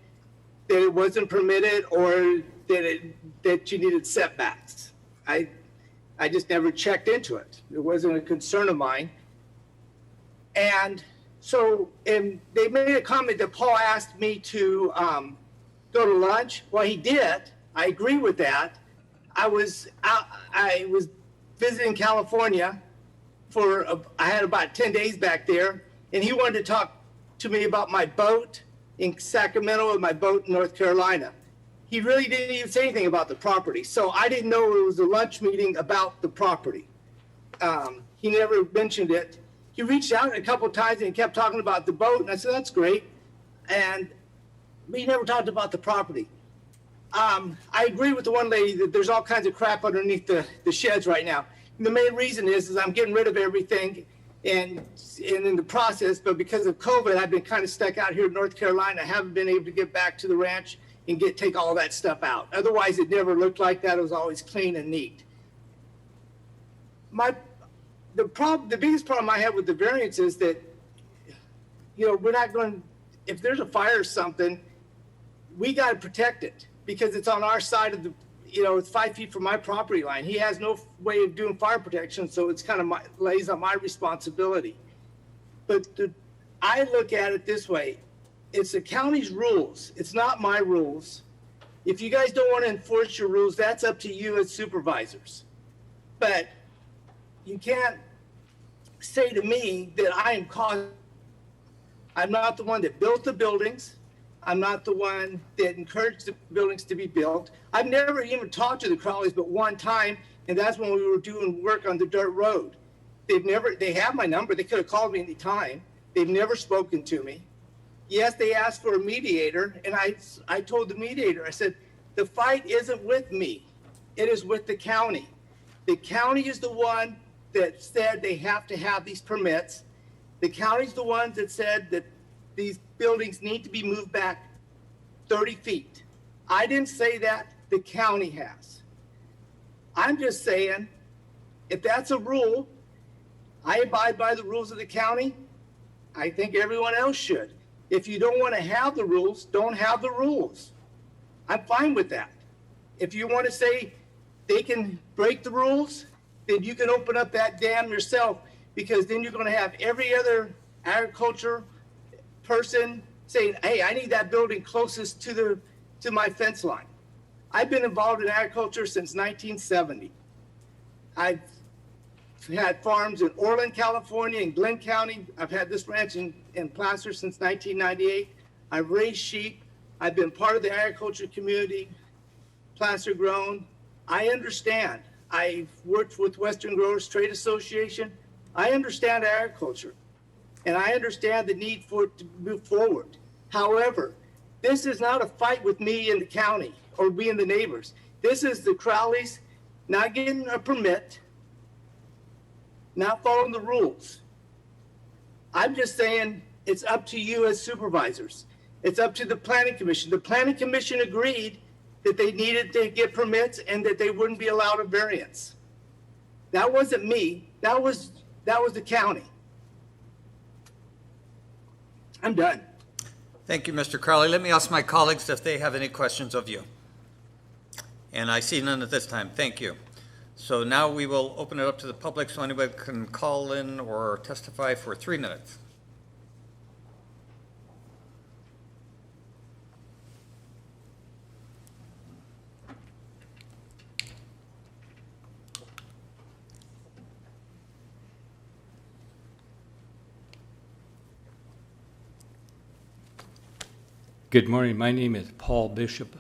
that it wasn't permitted or that you needed setbacks. I just never checked into it. It wasn't a concern of mine. And they made a comment that Paul asked me to go to lunch. Well, he did. I agree with that. I was visiting California I had about 10 days back there, and he wanted to talk to me about my boat in Sacramento and my boat in North Carolina. He really didn't even say anything about the property. So I didn't know it was a lunch meeting about the property. He never mentioned it. He reached out a couple of times and kept talking about the boat, and I said, that's great. And we never talked about the property. I agree with the one lady that there's all kinds of crap underneath the sheds right now. And the main reason is I'm getting rid of everything and in the process, but because of COVID, I've been kind of stuck out here in North Carolina. I haven't been able to get back to the ranch and take all that stuff out. Otherwise, it never looked like that. It was always clean and neat. The biggest problem I have with the variance is that, we're not going, if there's a fire or something, we got to protect it because it's on our side of it's 5 feet from my property line. He has no way of doing fire protection, so it's kind of lays on my responsibility. But I look at it this way. It's the county's rules. It's not my rules. If you guys don't want to enforce your rules, that's up to you as supervisors. But you can't say to me that I'm not the one that built the buildings. I'm not the one that encouraged the buildings to be built. I've never even talked to the Crowleys but one time, and that's when we were doing work on the dirt road. They have my number. They could have called me any time. They've never spoken to me. Yes, they asked for a mediator, and I told the mediator, I said, the fight isn't with me. It is with the county. The county is the one that said they have to have these permits. The county's the ones that said that these buildings need to be moved back 30 feet. I didn't say that, the county has. I'm just saying, if that's a rule, I abide by the rules of the county. I think everyone else should. If you don't want to have the rules, don't have the rules. I'm fine with that. If you want to say they can break the rules, then you can open up that dam yourself, because then you're going to have every other agriculture person saying, hey, I need that building closest to my fence line. I've been involved in agriculture since 1970. I've had farms in Orland, California, in Glenn County. I've had this ranch in Placer since 1998. I've raised sheep. I've been part of the agriculture community, Placer grown. I understand. I've worked with Western Growers Trade Association. I understand agriculture, and I understand the need for it to move forward. However, this is not a fight with me and the county or me and the neighbors. This is the Crowleys not getting a permit, not following the rules. I'm just saying it's up to you as supervisors. It's up to the planning commission. The planning commission agreed that they needed to get permits and that they wouldn't be allowed a variance. That wasn't me. That was the county. I'm done. Thank you, Mr. Crowley. Let me ask my colleagues if they have any questions of you. And I see none at this time. Thank you. So now we will open it up to the public so anybody can call in or testify for 3 minutes. Good morning. My name is Paul Bishop,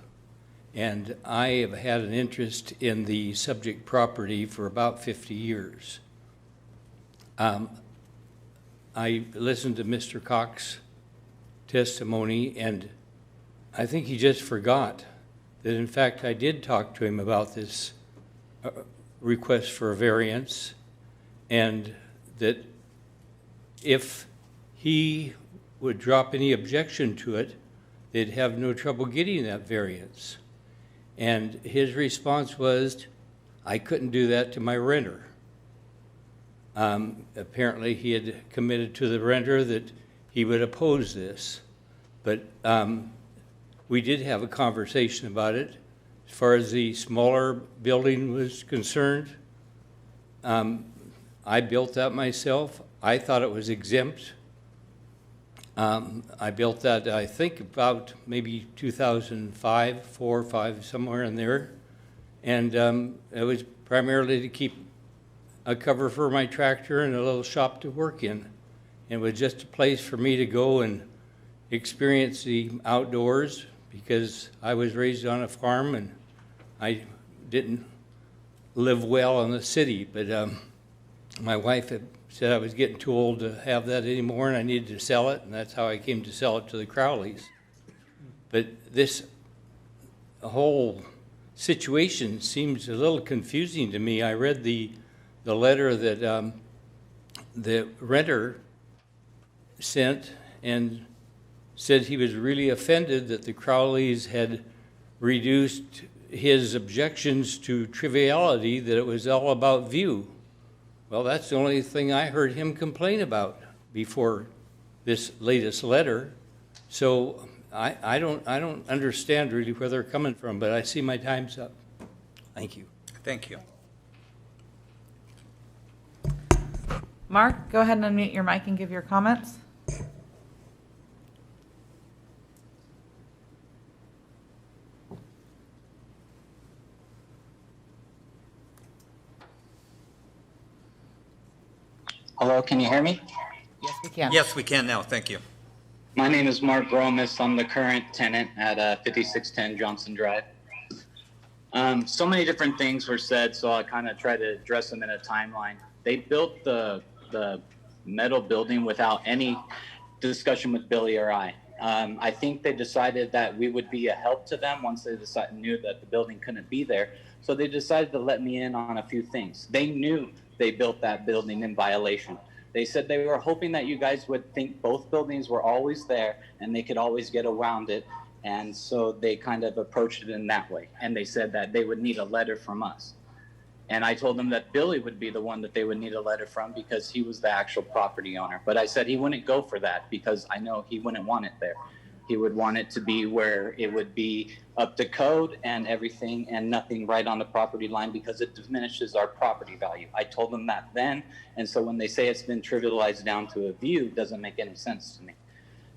and I have had an interest in the subject property for about 50 years. I listened to Mr. Cox's testimony, and I think he just forgot that, in fact, I did talk to him about this request for a variance, and that if he would drop any objection to it, they'd have no trouble getting that variance. And his response was, I couldn't do that to my renter. Apparently, he had committed to the renter that he would oppose this. But we did have a conversation about it. As far as the smaller building was concerned, I built that myself. I thought it was exempt. I built that, I think, about maybe 2005, 4 or 5, somewhere in there. And it was primarily to keep a cover for my tractor and a little shop to work in. It was just a place for me to go and experience the outdoors, because I was raised on a farm and I didn't live well in the city. But my wife had said I was getting too old to have that anymore and I needed to sell it, and that's how I came to sell it to the Crowleys. But this whole situation seems a little confusing to me. I read the letter that the renter sent and said he was really offended that the Crowleys had reduced his objections to triviality, that it was all about view. Well, that's the only thing I heard him complain about before this latest letter. So I don't understand really where they're coming from, but I see my time's up. Thank you. Thank you. Mark, go ahead and unmute your mic and give your comments. Hello, can you hear me? Yes, we can. Yes, we can now. Thank you. My name is Mark Gromis. I'm the current tenant at 5610 Johnson Drive. So many different things were said, so I kind of try to address them in a timeline. They built the metal building without any discussion with Billy or I. I think they decided that we would be a help to them once they knew that the building couldn't be there. So they decided to let me in on a few things. They knew they built that building in violation. They said they were hoping that you guys would think both buildings were always there and they could always get around it. And so they kind of approached it in that way. And they said that they would need a letter from us. And I told them that Billy would be the one that they would need a letter from because he was the actual property owner. But I said he wouldn't go for that because I know he wouldn't want it there. He would want it to be where it would be up to code and everything and nothing right on the property line because it diminishes our property value. I told them that then. And so when they say it's been trivialized down to a view, it doesn't make any sense to me.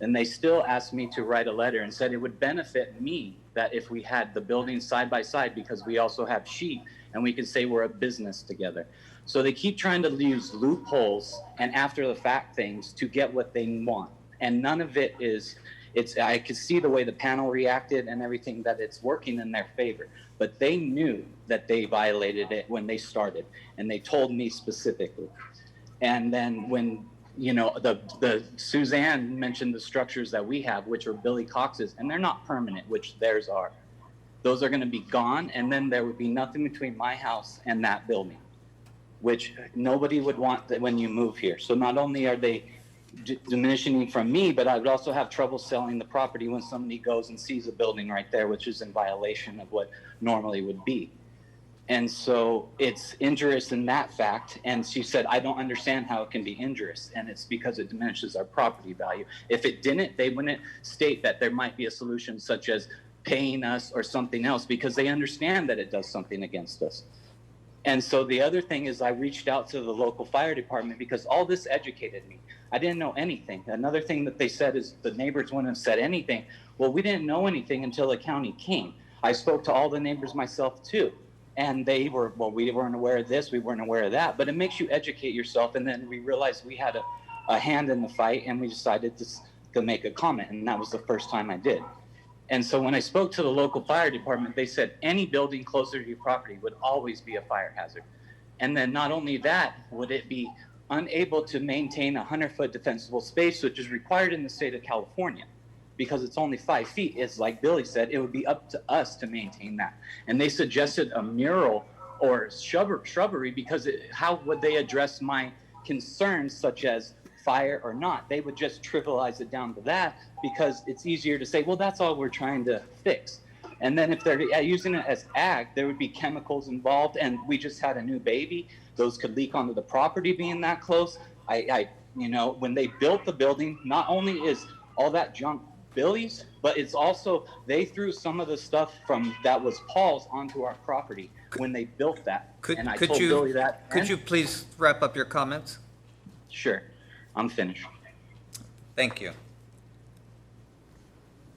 And they still asked me to write a letter and said it would benefit me that if we had the buildings side by side because we also have sheep and we could say we're a business together. So they keep trying to use loopholes and after the fact things to get what they want. And none of it is, I could see the way the panel reacted and everything that it's working in their favor. But they knew that they violated it when they started and they told me specifically. And then when the Suzanne mentioned the structures that we have, which are Billy Cox's, and they're not permanent, which theirs are. Those are going to be gone, and then there would be nothing between my house and that building, which nobody would want that when you move here. So not only are they diminishing from me, but I would also have trouble selling the property when somebody goes and sees a building right there, which is in violation of what normally would be. And so it's injurious in that fact. And she said, I don't understand how it can be injurious. And it's because it diminishes our property value. If it didn't, they wouldn't state that there might be a solution such as paying us or something else because they understand that it does something against us. And so the other thing is I reached out to the local fire department because all this educated me. I didn't know anything. Another thing that they said is the neighbors wouldn't have said anything. Well, we didn't know anything until the county came. I spoke to all the neighbors myself too. And they were, well, we weren't aware of this, we weren't aware of that. But it makes you educate yourself. And then we realized we had a hand in the fight and we decided to make a comment. And that was the first time I did. And so when I spoke to the local fire department, they said any building closer to your property would always be a fire hazard. And then not only that, would it be unable to maintain a 100-foot defensible space, which is required in the state of California. Because it's only 5 feet, it's like Billy said, it would be up to us to maintain that. And they suggested a mural or shrubbery because how would they address my concerns such as fire or not. They would just trivialize it down to that because it's easier to say, well, that's all we're trying to fix. And then if they're using it as ag, there would be chemicals involved, and we just had a new baby. Those could leak onto the property being that close. You know, when they built the building, not only is all that junk Billy's, but it's also, they threw some of the stuff from that was Paul's onto our property when they built that. And I told Billy that. Could you please wrap up your comments? Sure, I'm finished. Thank you.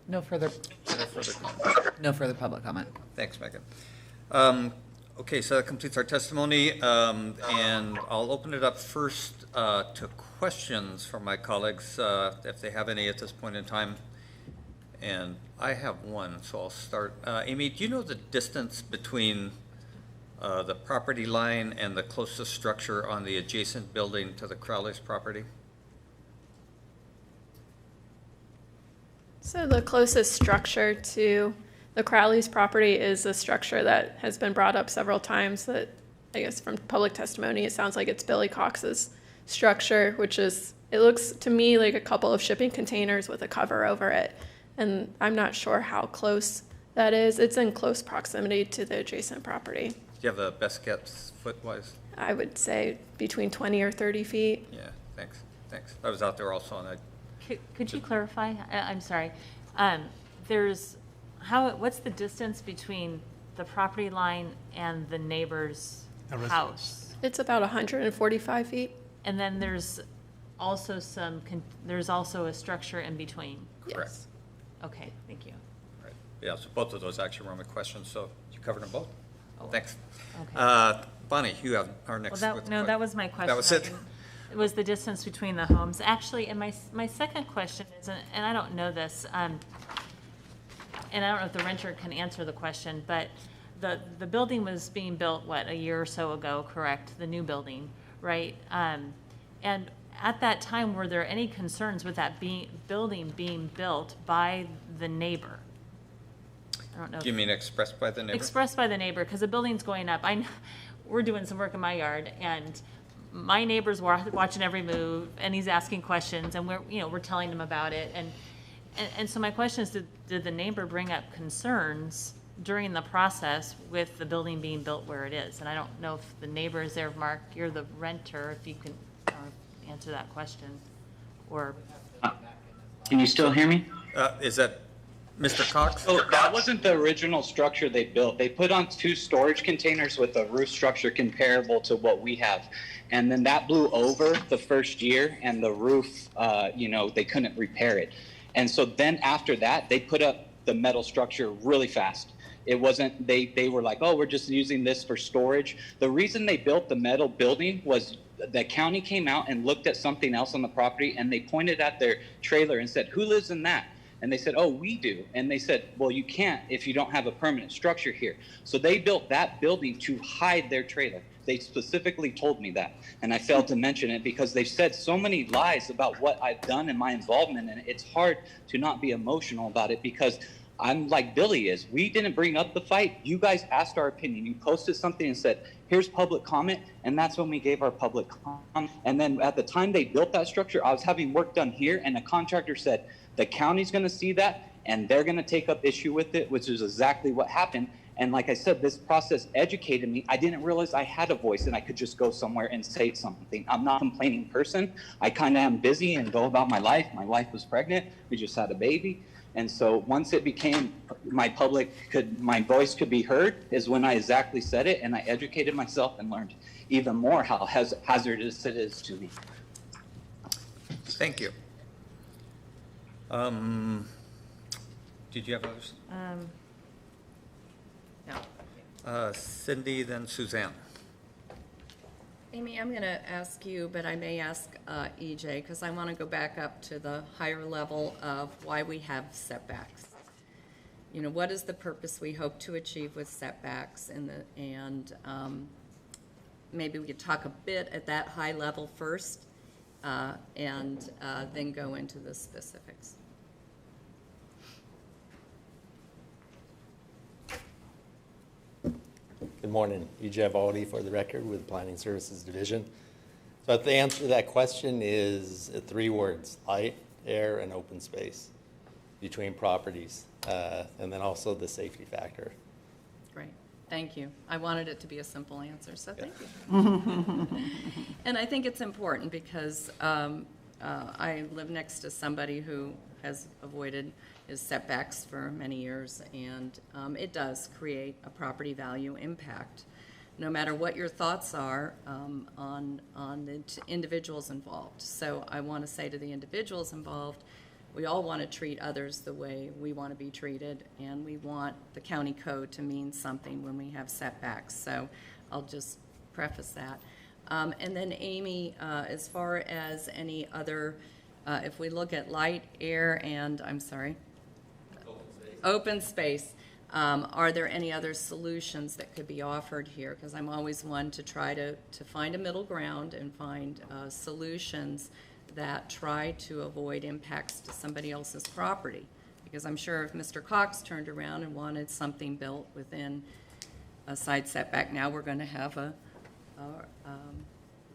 No further public comment. Thanks, Megan. Okay, so that completes our testimony, and I'll open it up first to questions from my colleagues, if they have any at this point in time. And I have one, so I'll start. Amy, do you know the distance between the property line and the closest structure on the adjacent building to the Crowley's property? So the closest structure to the Crowley's property is a structure that has been brought up several times that, I guess from public testimony, it sounds like it's Billy Cox's structure, which is, it looks to me like a couple of shipping containers with a cover over it. And I'm not sure how close that is. It's in close proximity to the adjacent property. Do you have a best guess foot-wise? I would say between 20 or 30 feet. Yeah, thanks. I was out there also, and Could you clarify? I'm sorry. What's the distance between the property line and the neighbor's house? It's about 145 feet. And then there's also a structure in between? Correct. Yes. Okay, thank you. Right. Yeah, so both of those actually were my questions, so you covered them both? Thanks. Okay. Bonnie, you have our next. That was my question. That was it? It was the distance between the homes. Actually, and my second question is, and I don't know this, and I don't know if the renter can answer the question, but the building was being built, a year or so ago, correct? The new building, right? And at that time, were there any concerns with that building being built by the neighbor? I don't know. Do you mean expressed by the neighbor? Expressed by the neighbor, because the building's going up. We're doing some work in my yard, and my neighbor's watching every move, and he's asking questions, and we're telling him about it. And so my question is, did the neighbor bring up concerns during the process with the building being built where it is? And I don't know if the neighbor is there. Mark, you're the renter, if you can answer that question, or. Can you still hear me? Is that Mr. Cox? So that wasn't the original structure they built. They put on 2 storage containers with a roof structure comparable to what we have. And then that blew over the first year, and the roof, they couldn't repair it. And so then after that, they put up the metal structure really fast. It wasn't, they were like, oh, we're just using this for storage. The reason they built the metal building was the county came out and looked at something else on the property, and they pointed at their trailer and said, who lives in that? And they said, oh, we do. And they said, well, you can't if you don't have a permanent structure here. So they built that building to hide their trailer. They specifically told me that. And I failed to mention it because they've said so many lies about what I've done and my involvement in it. It's hard to not be emotional about it because I'm like Billy is. We didn't bring up the fight. You guys asked our opinion. You posted something and said, here's public comment. And that's when we gave our public comment. And then at the time they built that structure, I was having work done here, and a contractor said, the county's going to see that and they're going to take up issue with it, which is exactly what happened. And like I said, this process educated me. I didn't realize I had a voice and I could just go somewhere and say something. I'm not a complaining person. I kind of am busy and go about my life. My wife was pregnant. We just had a baby. And so once it became my voice could be heard is when I exactly said it, and I educated myself and learned even more how hazardous it is to me. Thank you. Did you have others? No. Cindy, then Suzanne. Amy, I'm going to ask you, but I may ask EJ, because I want to go back up to the higher level of why we have setbacks. What is the purpose we hope to achieve with setbacks, and maybe we could talk a bit at that high level first, and then go into the specifics. Good morning. EJ Valdi for the record with Planning Services Division. But the answer to that question is 3 words: light, air, and open space between properties. And then also the safety factor. Great, thank you. I wanted it to be a simple answer, so thank you. And I think it's important because I live next to somebody who has avoided his setbacks for many years, and it does create a property value impact, no matter what your thoughts are on the individuals involved. So I want to say to the individuals involved, we all want to treat others the way we want to be treated, and we want the county code to mean something when we have setbacks. So I'll just preface that. And then Amy, as far as any other, if we look at light, air, and, I'm sorry? Open space. Are there any other solutions that could be offered here? Because I'm always one to try to find a middle ground and find solutions that try to avoid impacts to somebody else's property. Because I'm sure if Mr. Cox turned around and wanted something built within a side setback, now we're going to have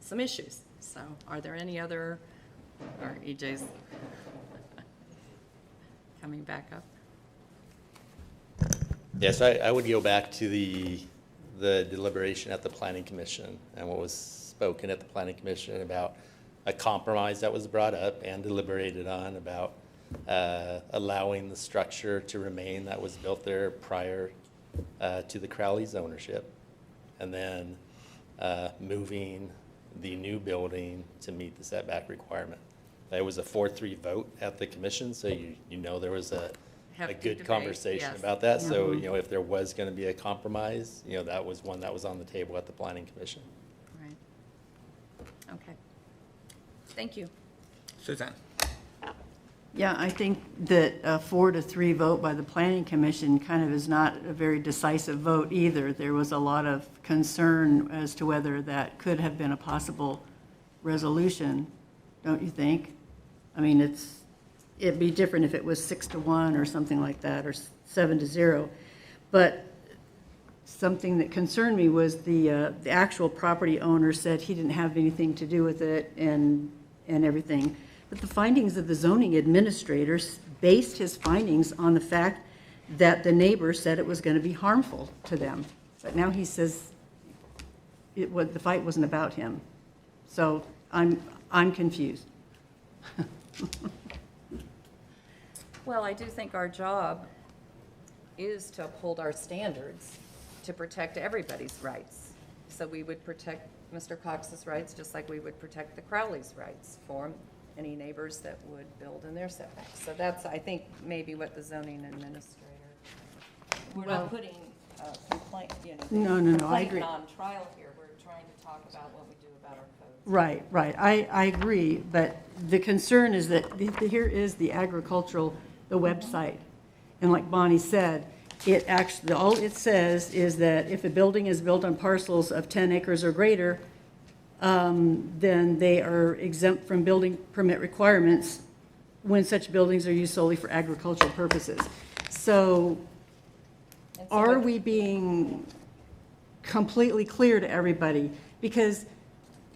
some issues. So are there any other, or EJ's coming back up? Yes, I would go back to the deliberation at the Planning Commission and what was spoken at the Planning Commission about a compromise that was brought up and deliberated on about allowing the structure to remain that was built there prior to the Crowley's ownership, and then moving the new building to meet the setback requirement. It was a 4-3 vote at the commission, so you know there was a good debate, conversation yes. about that. So, you know, if there was going to be a compromise, you know, that was one that was on the table at the Planning Commission. Right. Okay. Thank you. Suzanne? Yeah, I think that a 4-3 vote by the Planning Commission kind of is not a very decisive vote either. There was a lot of concern as to whether that could have been a possible resolution, don't you think? I mean, it'd be different if it was 6-1 or something like that, or 7-0. But something that concerned me was the actual property owner said he didn't have anything to do with it and everything. But the findings of the zoning administrator based his findings on the fact that the neighbor said it was going to be harmful to them. But now he says the fight wasn't about him. So I'm confused. Well, I do think our job is to uphold our standards to protect everybody's rights. So we would protect Mr. Cox's rights just like we would protect the Crowley's rights for any neighbors that would build in their setbacks. So that's, I think, maybe what the zoning administrator, we're not putting complaint, No, I agree. complaint on trial here. We're trying to talk about what we do about our codes. Right. I agree, but the concern is that here is the the website. And like Bonnie said, it actually, all it says is that if a building is built on parcels of 10 acres or greater, then they are exempt from building permit requirements when such buildings are used solely for agricultural purposes. So are we being completely clear to everybody? Because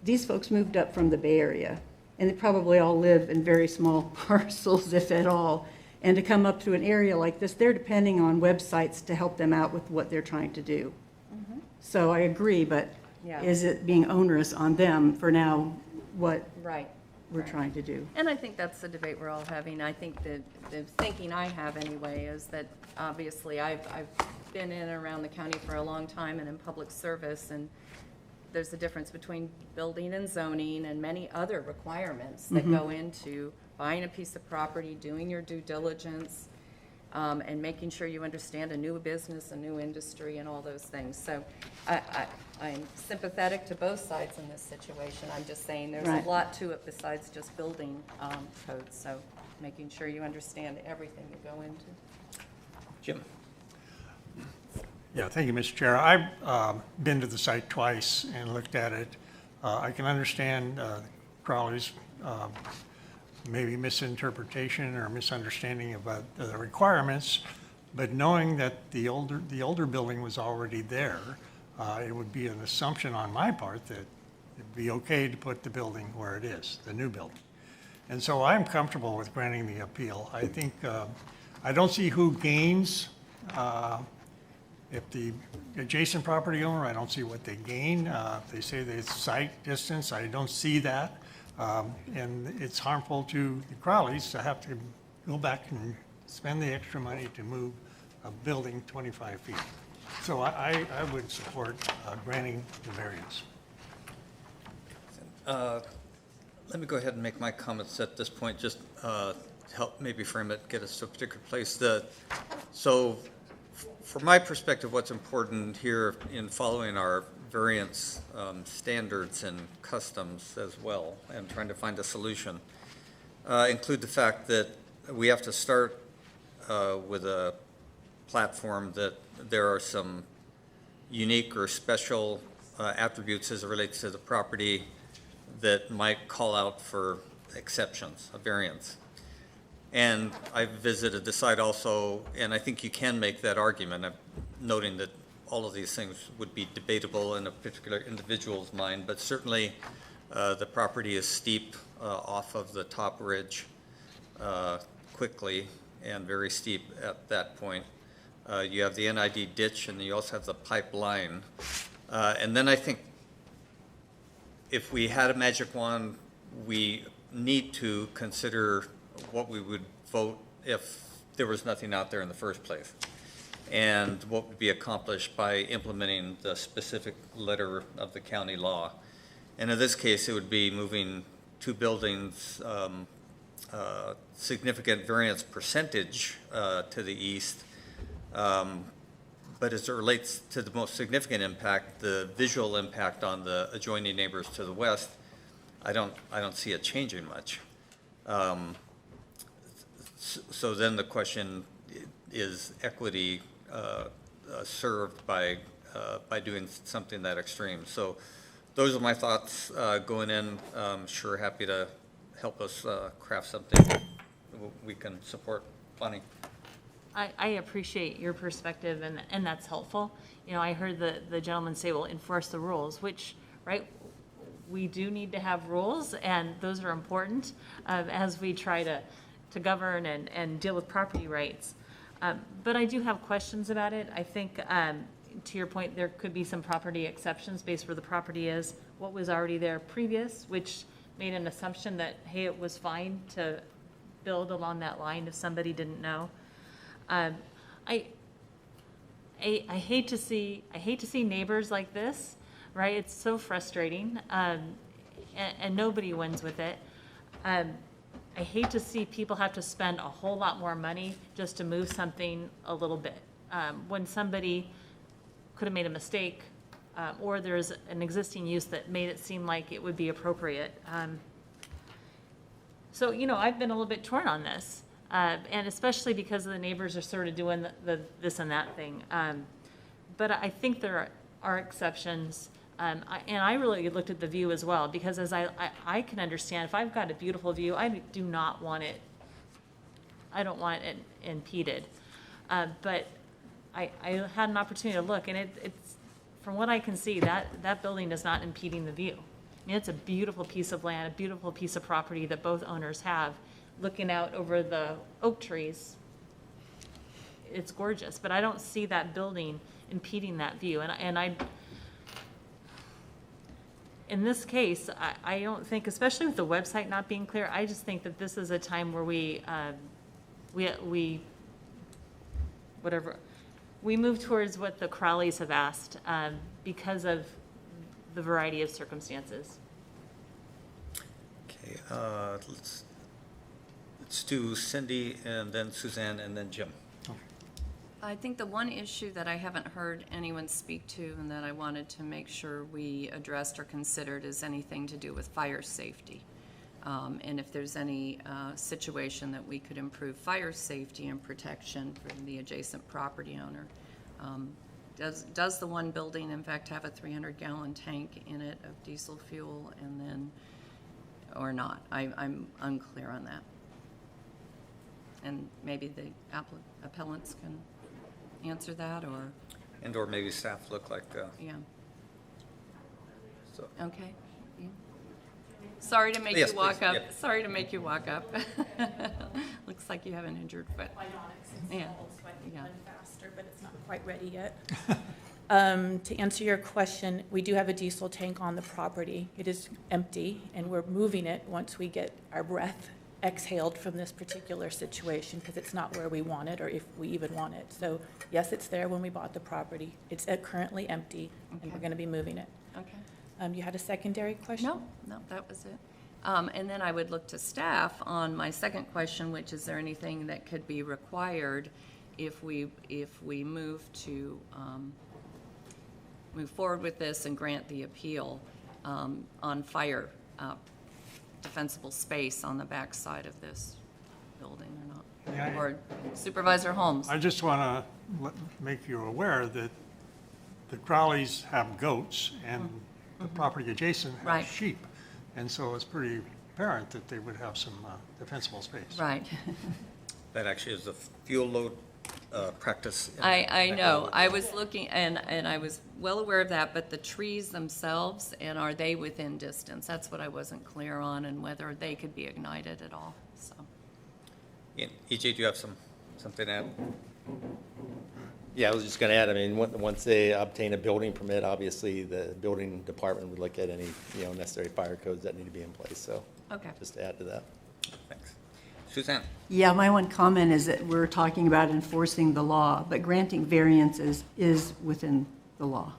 these folks moved up from the Bay Area, and they probably all live in very small parcels, if at all. And to come up to an area like this, they're depending on websites to help them out with what they're trying to do. Mm-hmm. So I agree, but Yeah. is it being onerous on them for now what Right. we're trying to do? And I think that's the debate we're all having. I think that the thinking I have anyway is that obviously I've been in and around the county for a long time and in public service, and there's a difference between building and zoning and many other requirements that go into buying a piece of property, doing your due diligence, and making sure you understand a new business, a new industry, and all those things. So I'm sympathetic to both sides in this situation. I'm just saying there's Right. a lot to it besides just building codes. So making sure you understand everything you go into. Jim? Yeah, thank you, Mr. Chair. I've been to the site twice and looked at it. I can understand Crowley's maybe misinterpretation or misunderstanding about the requirements, but knowing that the older building was already there, it would be an assumption on my part that it'd be okay to put the building where it is, the new building. And so I'm comfortable with granting the appeal. I think, I don't see who gains. If the adjacent property owner, I don't see what they gain. If they say they site distance, I don't see that. And it's harmful to the Crowleys to have to go back and spend the extra money to move a building 25 feet. So I would support granting the variance. Let me go ahead and make my comments at this point, just help maybe frame it, get us to a particular place. So from my perspective, what's important here in following our variance standards and customs as well, and trying to find a solution, include the fact that we have to start with a platform that there are some unique or special attributes as it relates to the property that might call out for exceptions, a variance. And I visited the site also, and I think you can make that argument, noting that all of these things would be debatable in a particular individual's mind, but certainly the property is steep off of the top ridge quickly and very steep at that point. You have the NID ditch, and you also have the pipeline. And then I think if we had a magic wand, we need to consider what we would vote if there was nothing out there in the first place, and what would be accomplished by implementing the specific letter of the county law. And in this case, it would be moving two buildings, significant variance percentage to the east. But as it relates to the most significant impact, the visual impact on the adjoining neighbors to the west, I don't see it changing much. So then the question is equity served by doing something that extreme. So those are my thoughts going in. Sure, happy to help us craft something we can support. Bonnie. I appreciate your perspective, and that's helpful. You know, I heard the gentleman say, well, enforce the rules, which, right, we do need to have rules, and those are important as we try to govern and deal with property rights. But I do have questions about it. I think, to your point, there could be some property exceptions based where the property is, what was already there previous, which made an assumption that, hey, it was fine to build along that line if somebody didn't know. I hate to see neighbors like this, right? It's so frustrating, and nobody wins with it. I hate to see people have to spend a whole lot more money just to move something a little bit, when somebody could have made a mistake, or there's an existing use that made it seem like it would be appropriate. So, you know, I've been a little bit torn on this. And especially because the neighbors are sort of doing the this and that thing. But I think there are exceptions. And I really looked at the view as well, because as I can understand, if I've got a beautiful view, I do not want it, I don't want it impeded. But I had an opportunity to look, and it's, from what I can see, that building is not impeding the view. I mean, it's a beautiful piece of land, a beautiful piece of property that both owners have. Looking out over the oak trees, it's gorgeous, but I don't see that building impeding that view. And I in this case, I don't think, especially with the website not being clear, I just think that this is a time where we move towards what the Crowleys have asked, because of the variety of circumstances. Okay, let's do Cindy, and then Suzanne, and then Jim. I think the one issue that I haven't heard anyone speak to and that I wanted to make sure we addressed or considered is anything to do with fire safety. And if there's any situation that we could improve fire safety and protection for the adjacent property owner. Does the one building in fact have a 300-gallon tank in it of diesel fuel, and then, or not? I'm unclear on that. And maybe the appellants can answer that, or maybe staff look like, yeah. so. Okay. Sorry to make Yes, you walk please, up. yep. Sorry to make you walk up. Looks like you have an injured foot. Yeah. Yeah. Faster, but it's not quite ready yet. To answer your question, we do have a diesel tank on the property. It is empty, and we're moving it once we get our breath exhaled from this particular situation, because it's not where we want it, or if we even want it. So yes, it's there when we bought the property. It's currently empty, and we're going to be moving it. Okay. You had a secondary question? No, that was it. And then I would look to staff on my second question, which is there anything that could be required if we move to move forward with this and grant the appeal on fire defensible space on the back side of this building or not? Yeah, Or Supervisor Holmes? I just want to make you aware that the Crowleys have goats and the property adjacent Right. has sheep. And so it's pretty apparent that they would have some defensible space. Right. That actually is a fuel load practice. I know. I was looking, and I was well aware of that, but the trees themselves, and are they within distance? That's what I wasn't clear on, and whether they could be ignited at all, so. EJ, do you have something to add? Yeah, I was just going to add, I mean, once they obtain a building permit, obviously, the building department would look at any, necessary fire codes that need to be in place, so. Okay. Just to add to that. Thanks. Suzanne? Yeah, my one comment is that we're talking about enforcing the law, but granting variances is within the law.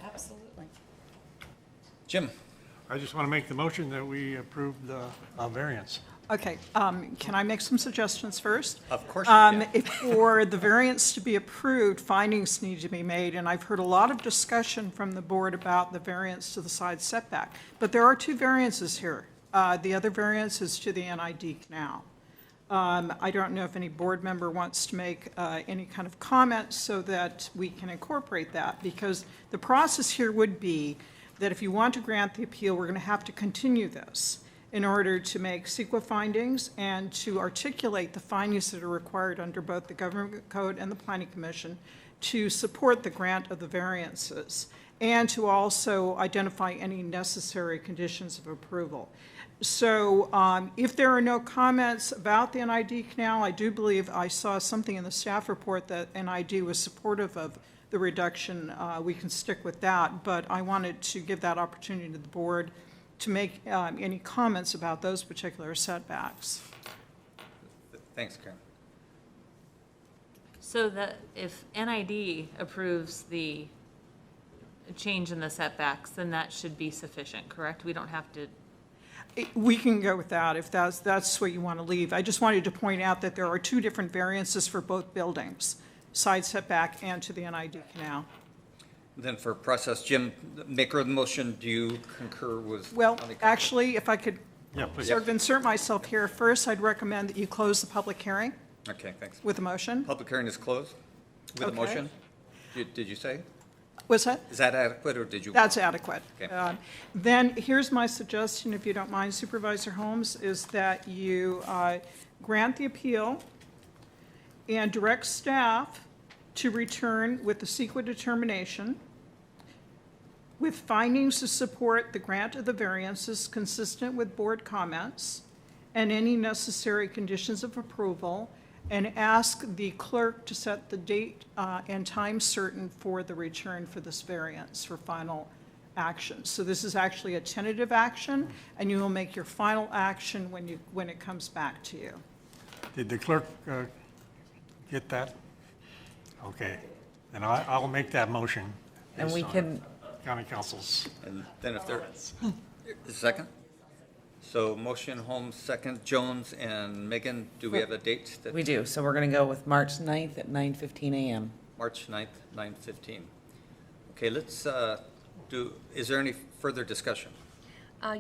Absolutely. Jim? I just want to make the motion that we approve the variance. Okay, can I make some suggestions first? Of course you can. If for the variance to be approved, findings need to be made, and I've heard a lot of discussion from the board about the variance to the side setback. But there are two variances here. The other variance is to the NID canal. I don't know if any board member wants to make any kind of comment so that we can incorporate that, because the process here would be that if you want to grant the appeal, we're going to have to continue this in order to make CEQA findings and to articulate the findings that are required under both the Government Code and the Planning Commission to support the grant of the variances, and to also identify any necessary conditions of approval. So if there are no comments about the NID canal, I do believe I saw something in the staff report that NID was supportive of the reduction. We can stick with that, but I wanted to give that opportunity to the board to make any comments about those particular setbacks. Thanks, Karen. So that if NID approves the change in the setbacks, then that should be sufficient, correct? We don't have to. We can go with that if that's what you want to leave. I just wanted to point out that there are two different variances for both buildings, side setback and to the NID canal. Then for process, Jim, maker of the motion, do you concur with? Well, actually, if I could Yeah, please. sort of insert myself here, first, I'd recommend that you close the public hearing Okay, thanks. with a motion. Public hearing is closed with a Okay. motion? Did you say? Was that? Is that adequate, or did you? That's adequate. Okay. Then here's my suggestion, if you don't mind, Supervisor Holmes, is that you grant the appeal and direct staff to return with the CEQA determination with findings to support the grant of the variances consistent with board comments and any necessary conditions of approval, and ask the clerk to set the date and time certain for the return for this variance for final action. So this is actually a tentative action, and you will make your final action when it comes back to you. Did the clerk get that? Okay, then I'll make that motion. And we based on can, County Council's. And then if there, second? So motion, Holmes, second, Jones, and Megan, do we have a date? we do, so we're going to go with March 9th at 9:15 a.m. March 9th, 9:15. Okay, let's is there any further discussion?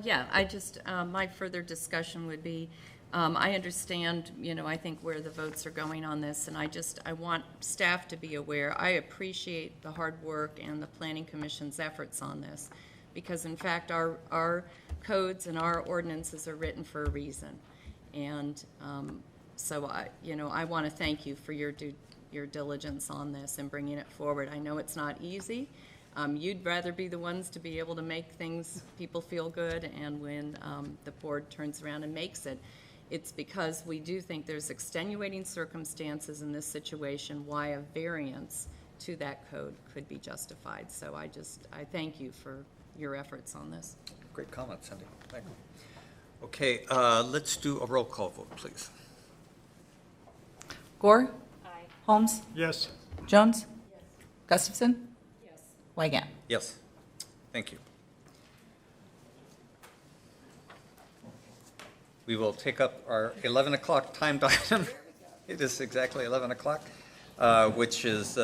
Yeah, I just, my further discussion would be, I understand, I think where the votes are going on this, and I want staff to be aware. I appreciate the hard work and the Planning Commission's efforts on this, because in fact, our codes and our ordinances are written for a reason. And so I want to thank you for your diligence on this and bringing it forward. I know it's not easy, You'd rather be the ones to be able to make people feel good, and when the board turns around and makes it, it's because we do think there's extenuating circumstances in this situation why a variance to that code could be justified. So I thank you for your efforts on this. Great comment, Cindy. Thank you. Okay, let's do a roll call vote, please. Gore? Aye. Holmes? Yes. Jones? Yes. Gustafson? Yes. Wygant? Yes. Thank you. We will take up our 11 o'clock timed item. It is exactly 11 o'clock, which is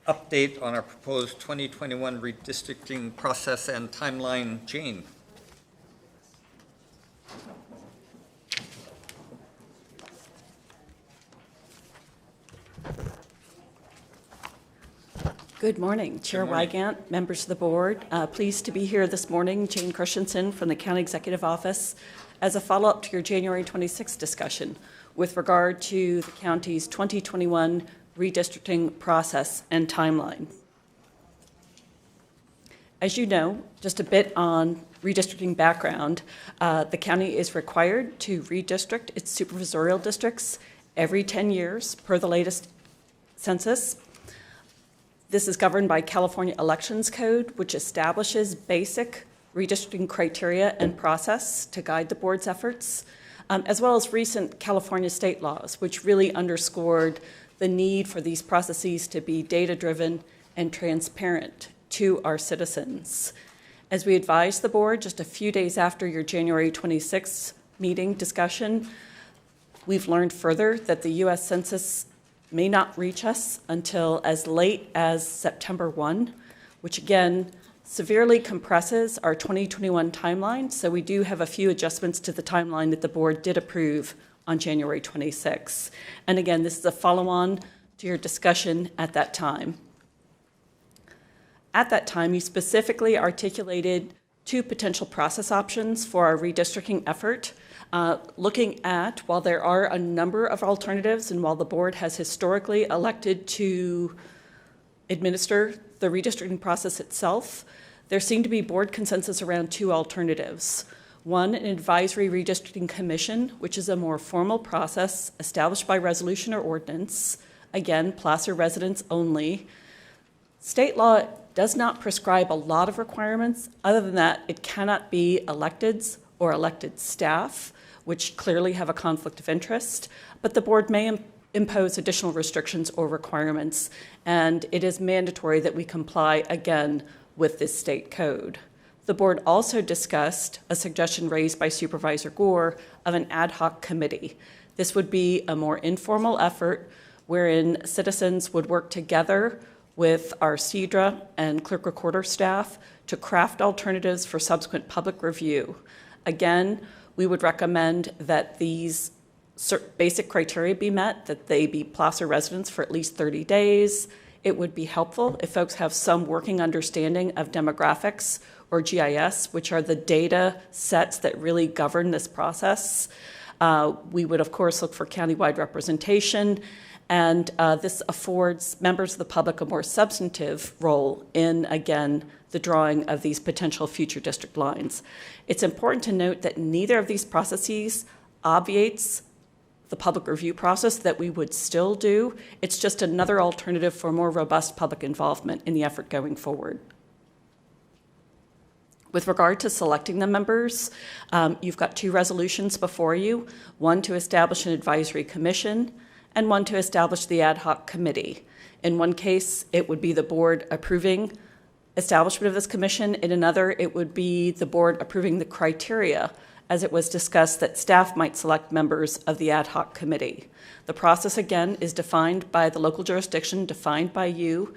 update on our proposed 2021 redistricting process and timeline. Jane. Good morning, Chair Wygant, members of the board. Pleased to be here this morning, Jane Christensen from the County Executive Office, as a follow-up to your January 26th discussion with regard to the county's 2021 redistricting process and timeline. As you know, just a bit on redistricting background, the county is required to redistrict its supervisorial districts every 10 years per the latest census. This is governed by California Elections Code, which establishes basic redistricting criteria and process to guide the board's efforts, as well as recent California state laws, which really underscored the need for these processes to be data-driven and transparent to our citizens. As we advised the board just a few days after your January 26th meeting discussion, we've learned further that the U.S. Census may not reach us until as late as September 1, which again severely compresses our 2021 timeline. So we do have a few adjustments to the timeline that the board did approve on January 26. And again, this is a follow-on to your discussion at that time. At that time, you specifically articulated two potential process options for our redistricting effort. Looking at, while there are a number of alternatives and while the board has historically elected to administer the redistricting process itself, there seemed to be board consensus around two alternatives. One, an advisory redistricting commission, which is a more formal process established by resolution or ordinance, again, Placer residents only. State law does not prescribe a lot of requirements. Other than that, it cannot be electeds or elected staff, which clearly have a conflict of interest, but the board may impose additional restrictions or requirements, and it is mandatory that we comply again with this state code. The board also discussed a suggestion raised by Supervisor Gore of an ad hoc committee. This would be a more informal effort wherein citizens would work together with our CEDRA and clerk recorder staff to craft alternatives for subsequent public review. Again, we would recommend that these basic criteria be met, that they be Placer residents for at least 30 days. It would be helpful if folks have some working understanding of demographics or GIS, which are the data sets that really govern this process. We would, of course, look for countywide representation, and this affords members of the public a more substantive role in, again, the drawing of these potential future district lines. It's important to note that neither of these processes obviates the public review process that we would still do. It's just another alternative for more robust public involvement in the effort going forward. With regard to selecting the members, you've got two resolutions before you, one to establish an advisory commission and one to establish the ad hoc committee. In one case, it would be the board approving establishment of this commission. In another, it would be the board approving the criteria, as it was discussed that staff might select members of the ad hoc committee. The process, again, is defined by the local jurisdiction, defined by you.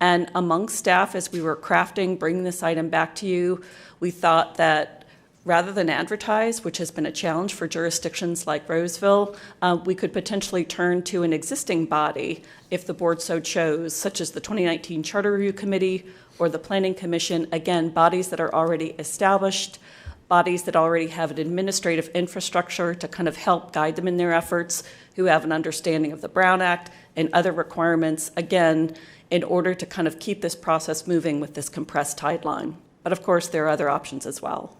And among staff, as we were bringing this item back to you, we thought that rather than advertise, which has been a challenge for jurisdictions like Roseville, we could potentially turn to an existing body if the board so chose, such as the 2019 Charter Review Committee or the Planning Commission, again, bodies that are already established, bodies that already have an administrative infrastructure to kind of help guide them in their efforts, who have an understanding of the Brown Act and other requirements, again, in order to kind of keep this process moving with this compressed timeline. But of course, there are other options as well.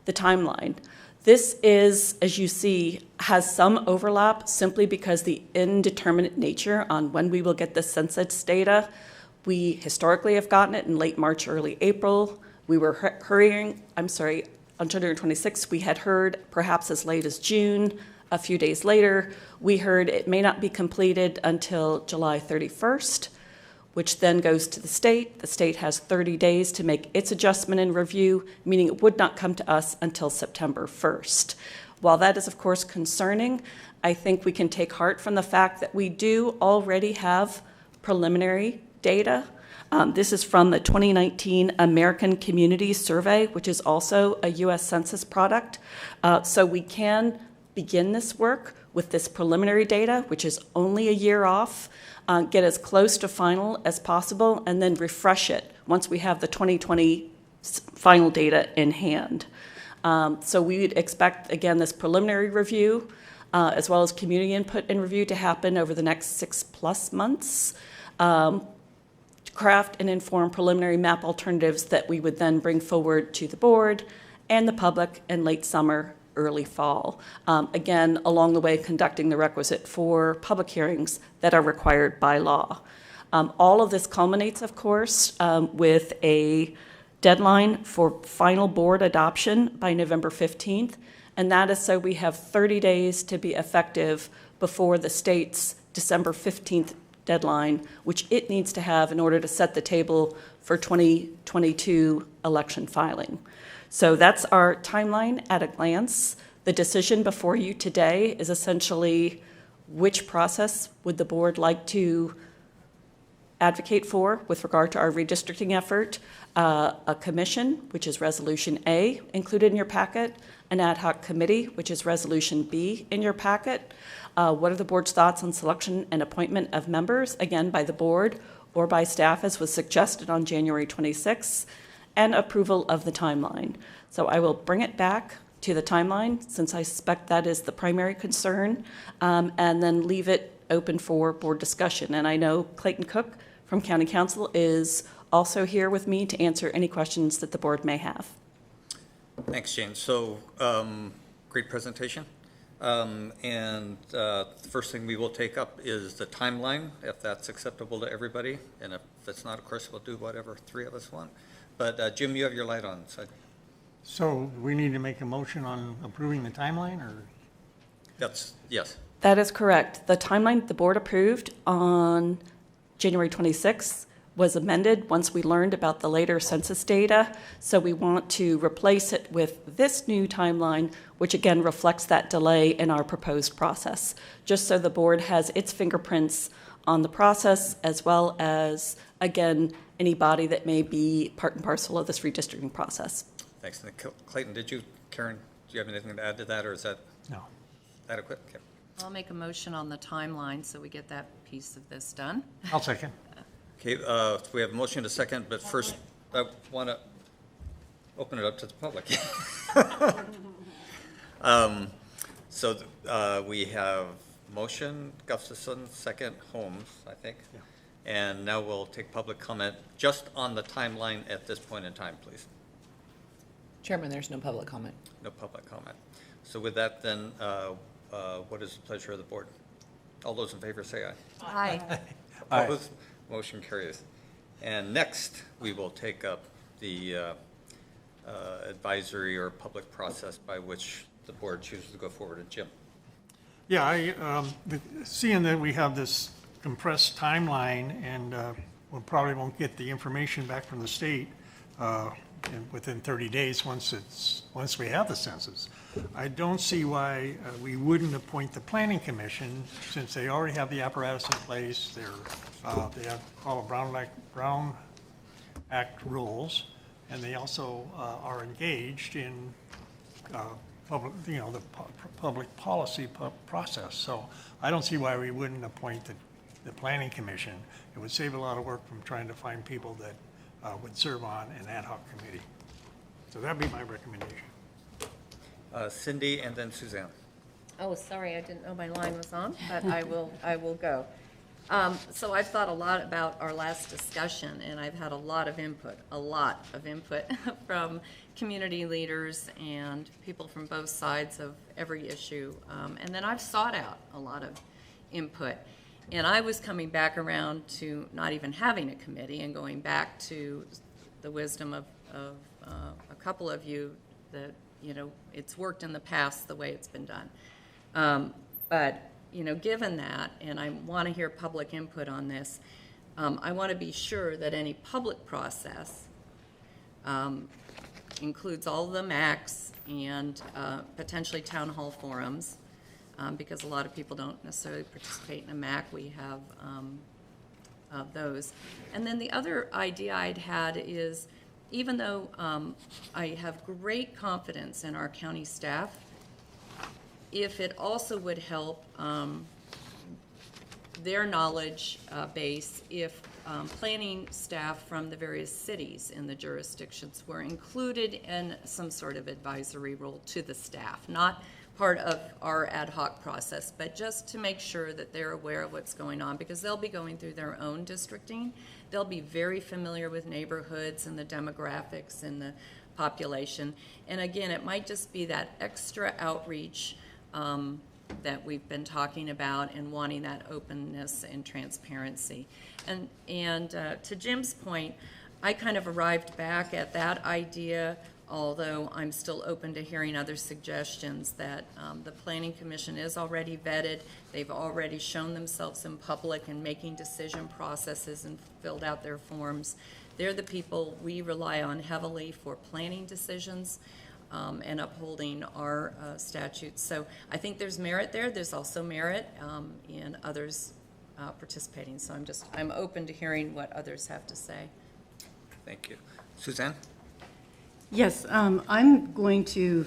The timeline. This is, as you see, has some overlap simply because the indeterminate nature on when we will get the census data. We historically have gotten it in late March, early April. We were on January 26th, we had heard perhaps as late as June. A few days later, we heard it may not be completed until July 31st, which then goes to the state. The state has 30 days to make its adjustment and review, meaning it would not come to us until September 1st. While that is, of course, concerning, I think we can take heart from the fact that we do already have preliminary data. This is from the 2019 American Community Survey, which is also a U.S. Census product. So we can begin this work with this preliminary data, which is only a year off, get as close to final as possible, and then refresh it once we have the 2020 final data in hand. So we would expect, again, this preliminary review, as well as community input and review to happen over the next 6+ months. Craft and inform preliminary map alternatives that we would then bring forward to the board and the public in late summer, early fall. Again, along the way, conducting the requisite for public hearings that are required by law. All of this culminates, of course, with a deadline for final board adoption by November 15th, and that is so we have 30 days to be effective before the state's December 15th deadline, which it needs to have in order to set the table for 2022 election filing. So that's our timeline at a glance. The decision before you today is essentially which process would the board like to advocate for with regard to our redistricting effort, a commission, which is Resolution A, included in your packet, an ad hoc committee, which is Resolution B in your packet. What are the board's thoughts on selection and appointment of members, again, by the board or by staff, as was suggested on January 26th, and approval of the timeline. So I will bring it back to the timeline, since I suspect that is the primary concern, and then leave it open for board discussion. And I know Clayton Cook from County Council is also here with me to answer any questions that the board may have. Thanks, Jane. So, great presentation. The first thing we will take up is the timeline, if that's acceptable to everybody. And if it's not, of course, we'll do whatever three of us want. But Jim, you have your light on. So we need to make a motion on approving the timeline, or? Yes. That is correct. The timeline the board approved on January 26th was amended once we learned about the later census data. So we want to replace it with this new timeline, which again reflects that delay in our proposed process, just so the board has its fingerprints on the process, as well as, again, any body that may be part and parcel of this redistricting process. Thanks. Clayton, Karen, do you have anything to add to that, or is that no adequate? Okay. I'll make a motion on the timeline so we get that piece of this done. I'll second. Okay, we have a motion to second, but first I want to open it up to the public. We have motion, Gustafson, second, Holmes, I think. Yeah. And now we'll take public comment just on the timeline at this point in time, please. Chairman, there's no public comment. No public comment. So with that, then, what is the pleasure of the board? All those in favor say aye. Aye. Opposed? Motion carries. And next, we will take up the advisory or public process by which the board chooses to go forward. And Jim. Yeah, seeing that we have this compressed timeline, and we probably won't get the information back from the state within 30 days once we have the census. I don't see why we wouldn't appoint the Planning Commission, since they already have the apparatus in place. They have all of Brown Act rules, and they also are engaged in the public policy process. So I don't see why we wouldn't appoint the Planning Commission. It would save a lot of work from trying to find people that would serve on an ad hoc committee. So that'd be my recommendation. Cindy and then Suzanne. Oh, sorry, I didn't know my line was on, but I will go. So I've thought a lot about our last discussion, and I've had a lot of input from community leaders and people from both sides of every issue. And then I've sought out a lot of input. And I was coming back around to not even having a committee and going back to the wisdom of a couple of you that, you know, it's worked in the past the way it's been done. But, you know, given that, and I want to hear public input on this, I want to be sure that any public process includes all of the MACs and potentially town hall forums, because a lot of people don't necessarily participate in a MAC. We have those. And then the other idea I'd had is, even though I have great confidence in our county staff, if it also would help their knowledge base if planning staff from the various cities in the jurisdictions were included in some sort of advisory role to the staff, not part of our ad hoc process, but just to make sure that they're aware of what's going on, because they'll be going through their own districting. They'll be very familiar with neighborhoods and the demographics and the population. And again, it might just be that extra outreach that we've been talking about and wanting that openness and transparency. And to Jim's point, I kind of arrived back at that idea, although I'm still open to hearing other suggestions, that the Planning Commission is already vetted. They've already shown themselves in public and making decision processes and filled out their forms. They're the people we rely on heavily for planning decisions and upholding our statutes. So I think there's merit there. There's also merit in others participating. So I'm open to hearing what others have to say. Thank you. Suzanne? Yes, I'm going to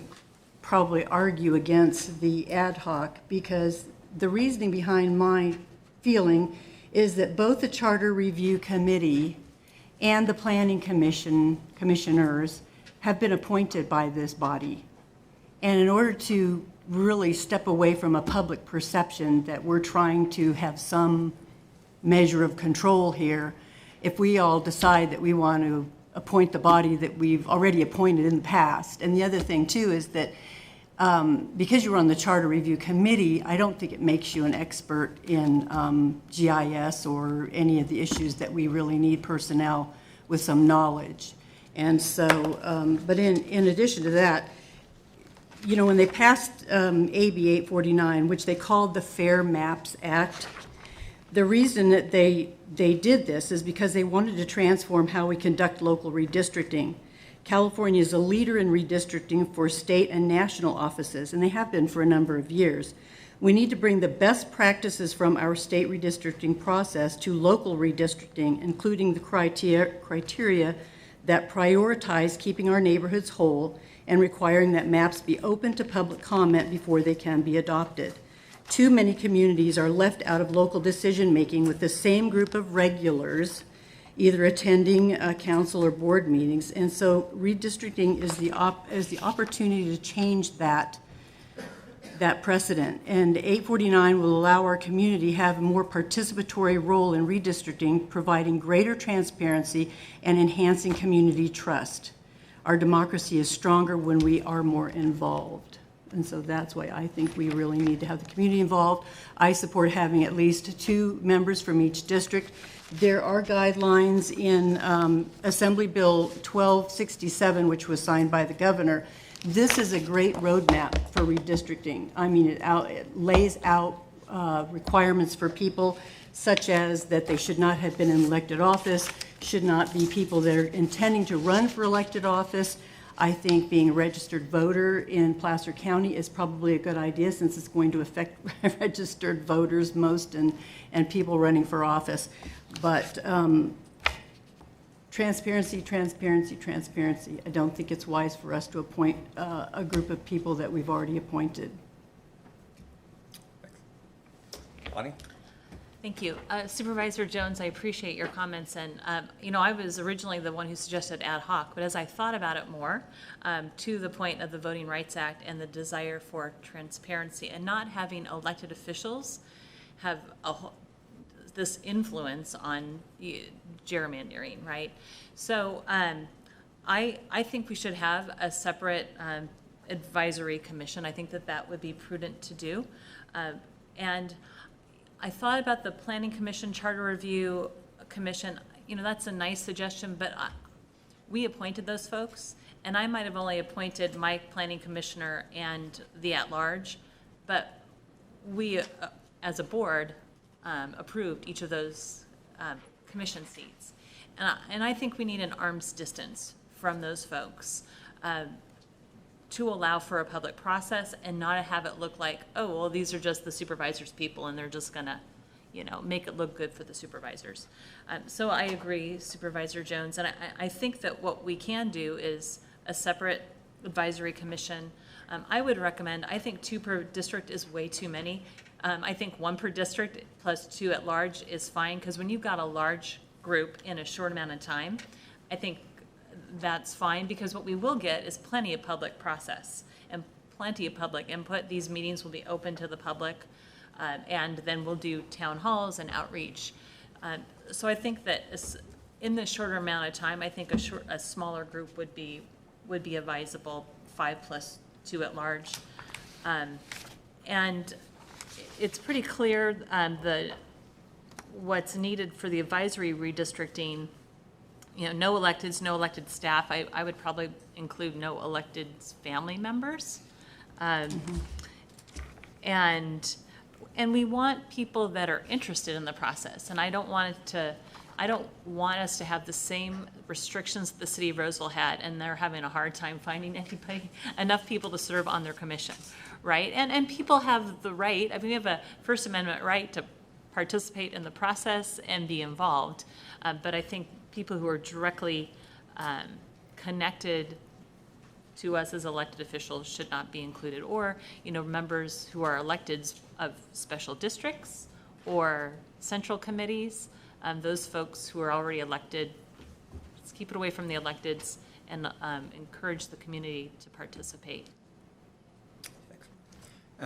probably argue against the ad hoc, because the reasoning behind my feeling is that both the Charter Review Committee and the Planning Commission commissioners have been appointed by this body. And in order to really step away from a public perception that we're trying to have some measure of control here, if we all decide that we want to appoint the body that we've already appointed in the past. And the other thing too is that because you're on the Charter Review Committee, I don't think it makes you an expert in GIS or any of the issues that we really need personnel with some knowledge. And so, but in addition to that, you know, when they passed AB 849, which they called the Fair Maps Act, the reason that they did this is because they wanted to transform how we conduct local redistricting. California is a leader in redistricting for state and national offices, and they have been for a number of years. We need to bring the best practices from our state redistricting process to local redistricting, including the criteria that prioritize keeping our neighborhoods whole and requiring that maps be open to public comment before they can be adopted. Too many communities are left out of local decision-making with the same group of regulars either attending council or board meetings. And so redistricting is the opportunity to change that precedent. And 849 will allow our community to have a more participatory role in redistricting, providing greater transparency and enhancing community trust. Our democracy is stronger when we are more involved. And so that's why I think we really need to have the community involved. I support having at least 2 members from each district. There are guidelines in Assembly Bill 1267, which was signed by the governor. This is a great roadmap for redistricting. I mean, it lays out requirements for people, such as that they should not have been in elected office, should not be people that are intending to run for elected office. I think being a registered voter in Placer County is probably a good idea, since it's going to affect registered voters most and people running for office. But transparency, transparency, transparency. I don't think it's wise for us to appoint a group of people that we've already appointed. Bonnie? Thank you. Supervisor Jones, I appreciate your comments. And, you know, I was originally the one who suggested ad hoc, but as I thought about it more, to the point of the Voting Rights Act and the desire for transparency and not having elected officials have this influence on gerrymandering, right? So I think we should have a separate advisory commission. I think that that would be prudent to do. And I thought about the Planning Commission, Charter Review Commission. You know, that's a nice suggestion, but we appointed those folks, and I might have only appointed my planning commissioner and the at-large, but we, as a board, approved each of those commission seats. And I think we need an arm's distance from those folks to allow for a public process and not have it look like, oh, well, these are just the supervisors' people and they're just gonna, you know, make it look good for the supervisors. So I agree, Supervisor Jones, and I think that what we can do is a separate advisory commission. I would recommend, I think 2 per district is way too many. I think 1 per district plus 2 at large is fine, because when you've got a large group in a short amount of time, I think that's fine, because what we will get is plenty of public process and plenty of public input. These meetings will be open to the public, and then we'll do town halls and outreach. So I think that in the shorter amount of time, I think a smaller group would be advisable, 5 plus 2 at large. And it's pretty clear what's needed for the advisory redistricting. You know, no electeds, no elected staff. I would probably include no elected family members. And we want people that are interested in the process. And I don't want us to have the same restrictions the city of Roseville had, and they're having a hard time finding enough people to serve on their commission, right? And people have the right, I mean, we have a First Amendment right to participate in the process and be involved. But I think people who are directly connected to us as elected officials should not be included, or, you know, members who are electeds of special districts or central committees, those folks who are already elected. Let's keep it away from the electeds and encourage the community to participate.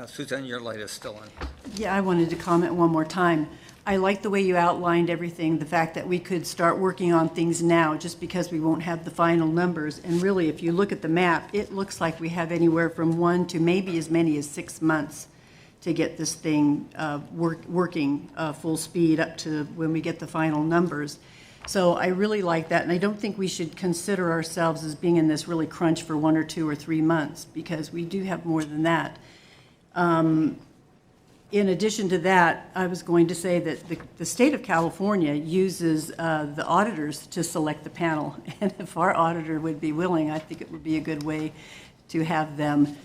Suzanne, your light is still on. Yeah, I wanted to comment one more time. I like the way you outlined everything, the fact that we could start working on things now just because we won't have the final numbers. And really, if you look at the map, it looks like we have anywhere from 1 to maybe as many as 6 months to get this thing working full speed up to when we get the final numbers. So I really like that, and I don't think we should consider ourselves as being in this really crunch for 1 or 2 or 3 months, because we do have more than that. In addition to that, I was going to say that the state of California uses the auditors to select the panel. And if our auditor would be willing, I think it would be a good way to have them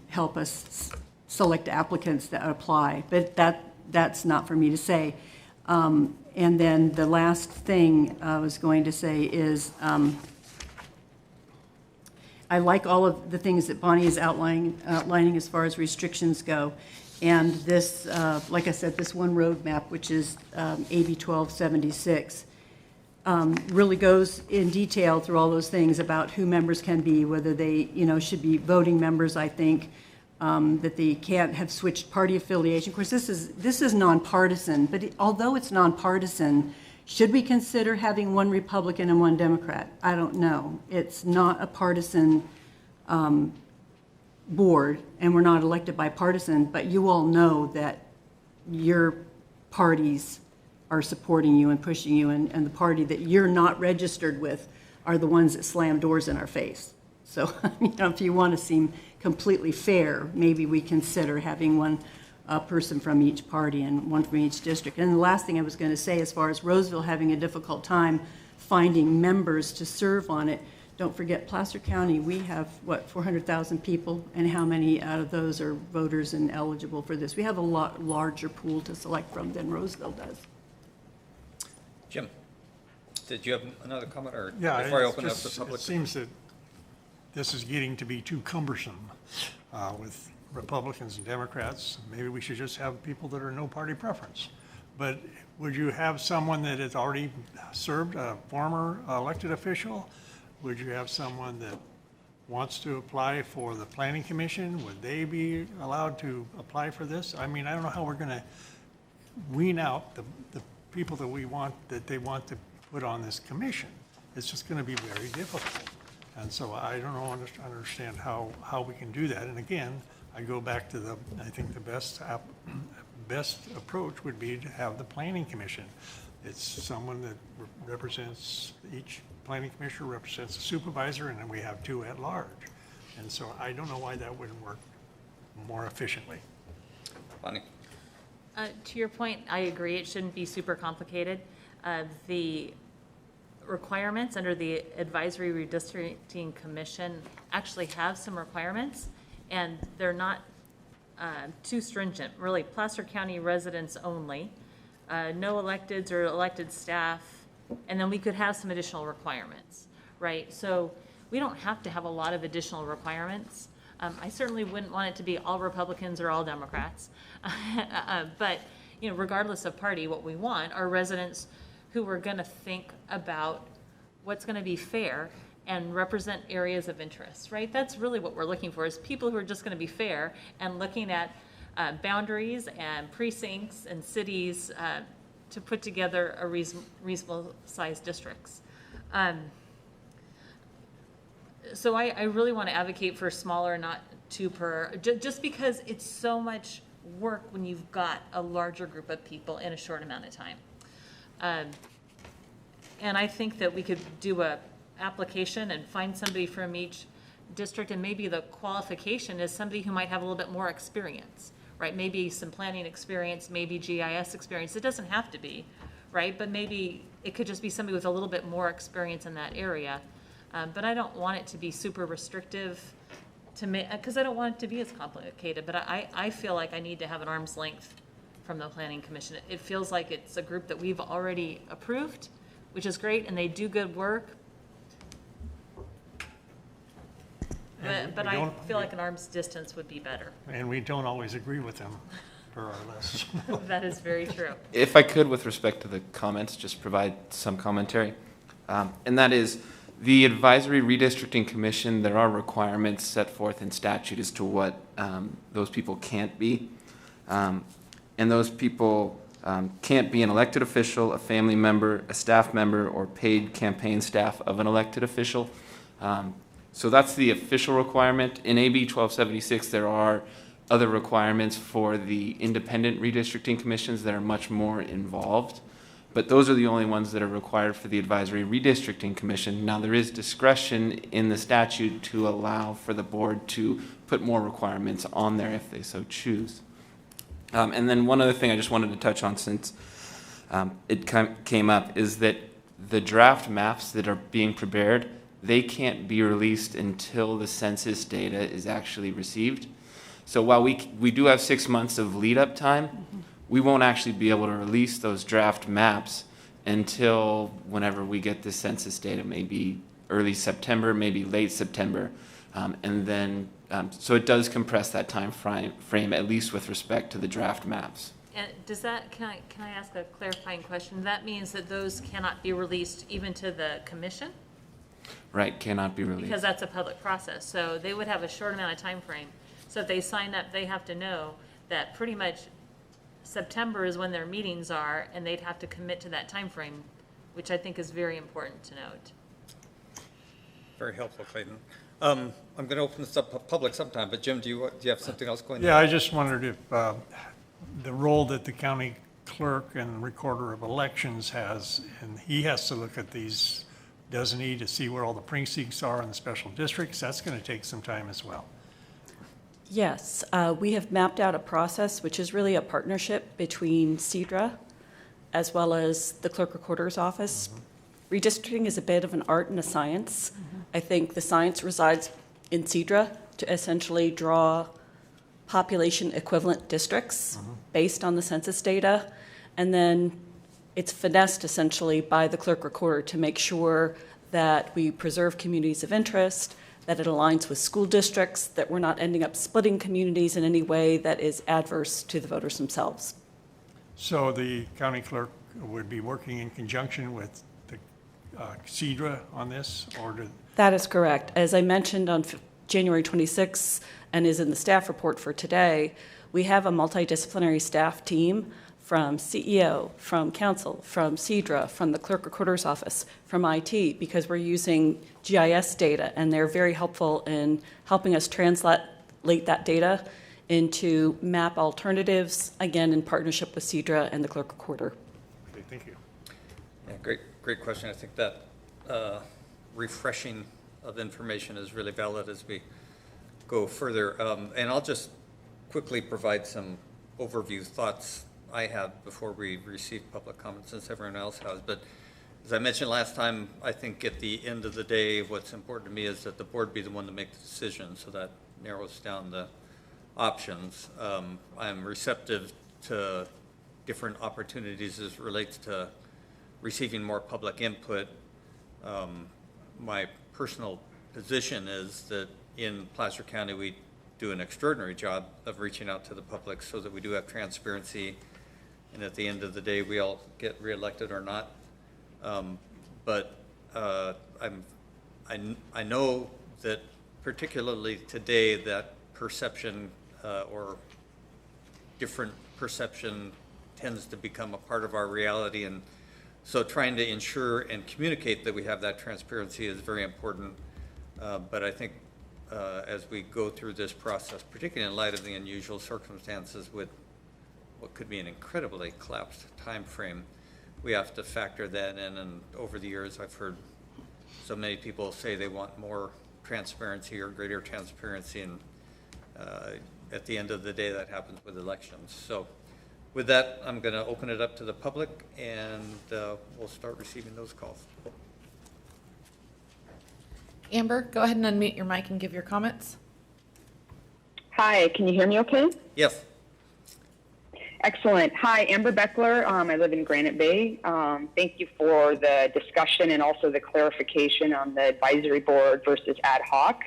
help us select applicants that apply. But that's not for me to say. And then the last thing I was going to say is I like all of the things that Bonnie is outlining as far as restrictions go. And this, like I said, this one roadmap, which is AB 1276, really goes in detail through all those things about who members can be, whether they, you know, should be voting members, I think, that they can't have switched party affiliation. Of course, this is nonpartisan, but although it's nonpartisan, should we consider having 1 Republican and 1 Democrat? I don't know. It's not a partisan board, and we're not elected by partisan, but you all know that your parties are supporting you and pushing you, and the party that you're not registered with are the ones that slam doors in our face. So, you know, if you want to seem completely fair, maybe we consider having 1 person from each party and 1 from each district. And the last thing I was going to say, as far as Roseville having a difficult time finding members to serve on it, don't forget Placer County, we have, what, 400,000 people, and how many out of those are voters and eligible for this? We have a lot larger pool to select from than Roseville does. Jim, did you have another comment, or Yeah, before I open up the public? It seems that this is getting to be too cumbersome with Republicans and Democrats. Maybe we should just have people that are no party preference. But would you have someone that has already served, a former elected official? Would you have someone that wants to apply for the Planning Commission? Would they be allowed to apply for this? I mean, I don't know how we're going to wean out the people that they want to put on this commission. It's just going to be very difficult. And so I don't understand how we can do that. And again, I go back to I think the best approach would be to have the planning commission. It's someone that represents, each planning commissioner represents a supervisor, and then we have 2 at large. And so I don't know why that wouldn't work more efficiently. Bonnie? To your point, I agree, it shouldn't be super complicated. The requirements under the Advisory Redistricting Commission actually have some requirements, and they're not too stringent. Really, Placer County residents only, no electeds or elected staff, and then we could have some additional requirements, right? So we don't have to have a lot of additional requirements. I certainly wouldn't want it to be all Republicans or all Democrats. But, you know, regardless of party, what we want are residents who are going to think about what's going to be fair and represent areas of interest, right? That's really what we're looking for, is people who are just going to be fair and looking at boundaries and precincts and cities to put together a reasonable sized districts. So I really want to advocate for smaller, not 2 per, just because it's so much work when you've got a larger group of people in a short amount of time. And I think that we could do a application and find somebody from each district, and maybe the qualification is somebody who might have a little bit more experience, right? Maybe some planning experience, maybe GIS experience. It doesn't have to be, right? But maybe it could just be somebody with a little bit more experience in that area. But I don't want it to be super restrictive to make, because I don't want it to be as complicated. But I feel like I need to have an arm's length from the Planning Commission. It feels like it's a group that we've already approved, which is great, and they do good work. But I feel like an arm's distance would be better. And we don't always agree with them per our list. That is very true. If I could, with respect to the comments, just provide some commentary. And that is, the Advisory Redistricting Commission, there are requirements set forth in statute as to what those people can't be. And those people can't be an elected official, a family member, a staff member, or paid campaign staff of an elected official. So that's the official requirement. In AB 1276, there are other requirements for the independent redistricting commissions that are much more involved. But those are the only ones that are required for the Advisory Redistricting Commission. Now, there is discretion in the statute to allow for the board to put more requirements on there if they so choose. And then one other thing I just wanted to touch on, since it came up, is that the draft maps that are being prepared, they can't be released until the census data is actually received. So while we do have 6 months of lead-up time, we won't actually be able to release those draft maps until whenever we get the census data, maybe early September, maybe late September. And then, so it does compress that time frame, at least with respect to the draft maps. And does that, can I ask a clarifying question? That means that those cannot be released even to the commission? Right, cannot be released. Because that's a public process. So they would have a short amount of time frame. So if they sign up, they have to know that pretty much September is when their meetings are, and they'd have to commit to that time frame, which I think is very important to note. Very helpful, Clayton. I'm going to open this up to public sometime, but Jim, do you have something else going on? Yeah, I just wondered if the role that the county clerk and recorder of elections has, and he has to look at these, doesn't he, to see where all the precincts are in the special districts? That's going to take some time as well. Yes, we have mapped out a process, which is really a partnership between CEDRA as well as the clerk recorder's office. Redistricting is a bit of an art and a science. I think the science resides in CEDRA to essentially draw population equivalent districts based on the census data. And then it's finessed essentially by the clerk recorder to make sure that we preserve communities of interest, that it aligns with school districts, that we're not ending up splitting communities in any way that is adverse to the voters themselves. So the county clerk would be working in conjunction with the CEDRA on this, or That is correct. As I mentioned on January 26th and is in the staff report for today, we have a multidisciplinary staff team from CEO, from council, from CEDRA, from the clerk recorder's office, from IT, because we're using GIS data, and they're very helpful in helping us translate that data into map alternatives, again, in partnership with CEDRA and the clerk recorder. Okay, thank you. Yeah, great question. I think that refreshing of information is really valid as we go further. And I'll just quickly provide some overview thoughts I had before we receive public comments, since everyone else has. But as I mentioned last time, I think at the end of the day, what's important to me is that the board be the one to make the decision, so that narrows down the options. I'm receptive to different opportunities as it relates to receiving more public input. My personal position is that in Placer County, we do an extraordinary job of reaching out to the public so that we do have transparency, and at the end of the day, we all get reelected or not. But I know that particularly today, that perception or different perception tends to become a part of our reality, and so trying to ensure and communicate that we have that transparency is very important. But I think as we go through this process, particularly in light of the unusual circumstances with what could be an incredibly collapsed time frame, we have to factor that in. And over the years, I've heard so many people say they want more transparency or greater transparency, and at the end of the day, that happens with elections. So with that, I'm going to open it up to the public, and we'll start receiving those calls. Amber, go ahead and unmute your mic and give your comments. Hi, can you hear me okay? Yes. Excellent. Hi, Amber Beckler. I live in Granite Bay. Thank you for the discussion and also the clarification on the advisory board versus ad hoc.